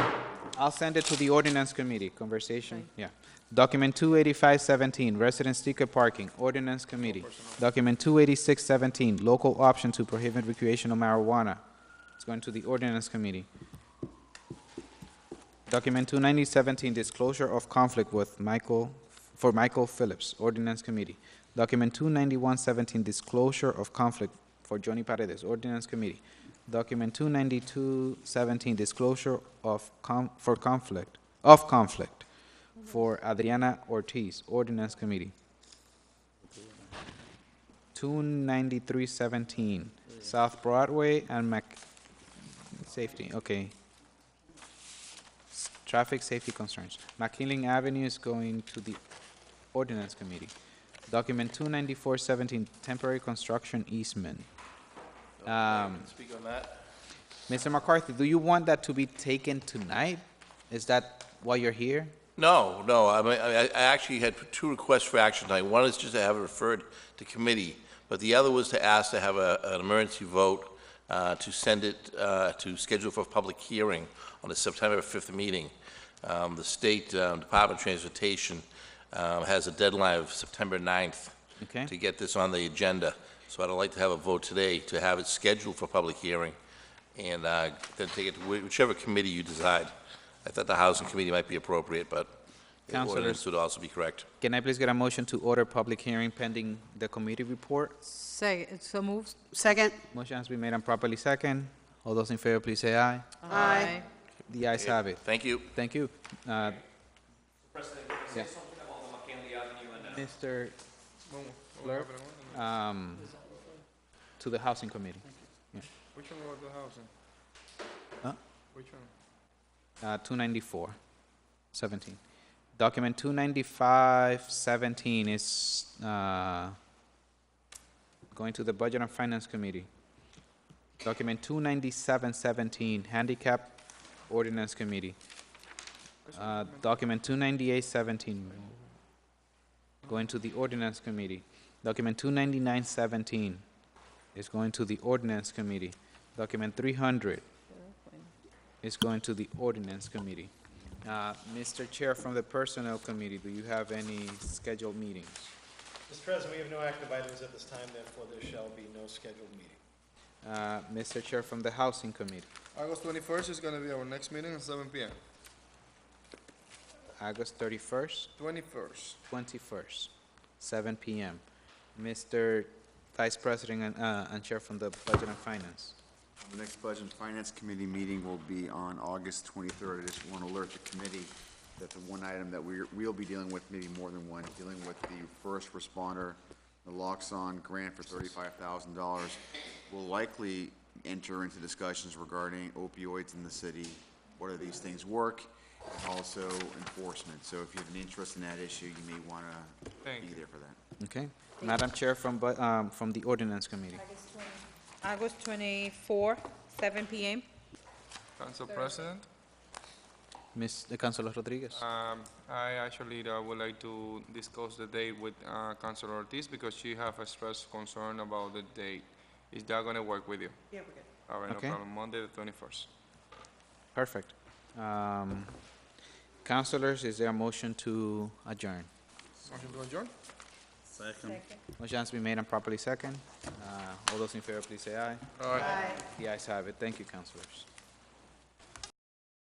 I'll send it to the Ordinance Committee, conversation, yeah. Document 28517, resident sticker parking, Ordinance Committee. Document 28617, local option to prohibit recreational marijuana. It's going to the Ordinance Committee. Document 29017, disclosure of conflict with Michael Phillips, Ordinance Committee. Document 29117, disclosure of conflict for Johnny Paredes, Ordinance Committee. Document 29217, disclosure of conflict for Adriana Ortiz, Ordinance Committee. 29317, South Broadway and safety, okay. Traffic safety concerns. McKinley Avenue is going to the Ordinance Committee. Document 29417, temporary construction easement. Speak on that. Mr. McCarthy, do you want that to be taken tonight? Is that why you're here? No, no, I mean, I actually had 2 requests for action tonight. One is just to have it referred to committee, but the other was to ask to have an emergency vote to send it, to schedule for a public hearing on the September 5th meeting. The State Department of Transportation has a deadline of September 9th Okay. to get this on the agenda. So I'd like to have a vote today to have it scheduled for public hearing and then take it to whichever committee you decide. I thought the Housing Committee might be appropriate, but the Councilors. ordinance would also be correct. Can I please get a motion to order public hearing pending the committee report? So moved. second? Motion has been made and properly second. All those in favor, please say aye. Aye. The ayes have it. Thank you. Thank you. President, Yeah. something about the McKinley Avenue and Mr. Clerk, to the Housing Committee. Yeah. Which one was the housing? Huh? Which one? 29417. Document 29517 is going to the Budget and Finance Committee. Document 29717, Handicap Ordinance Committee. Document 29817, going to the Ordinance Committee. Document 29917 is going to the Ordinance Committee. Document 300 is going to the Ordinance Committee. Mr. Chair, from the Personnel Committee, do you have any scheduled meetings? Mr. President, we have no active items at this time, therefore there shall be no scheduled meeting. Mr. Chair, from the Housing Committee. August 21st is going to be our next meeting at 7 p.m. August 31st, 21st. 21st, 7 p.m. Mr. Vice President and Chair from the Budget and Finance. The next Budget and Finance Committee meeting will be on August 23rd. I just want to alert the committee that the one item that we'll be dealing with, maybe more than one, dealing with the first responder, the Loxon grant for $35,000, will likely enter into discussions regarding opioids in the city, what do these things work, and also enforcement. So if you have an interest in that issue, you may want to be there for that. Okay. Madam Chair, from the Ordinance Committee. August 24, 7 p.m. Council President? Councilor Rodriguez. I actually would like to discuss the date with Councilor Ortiz because she have expressed concern about the date. Is that gonna work with you? Yeah, we're good. All right, no Okay. problem. Monday, the 21st. Perfect. Councilors, is there a motion to adjourn? Motion to adjourn? Motion has been made and properly second. All those in favor, please say aye. Aye. The ayes have it. Thank you, councilors.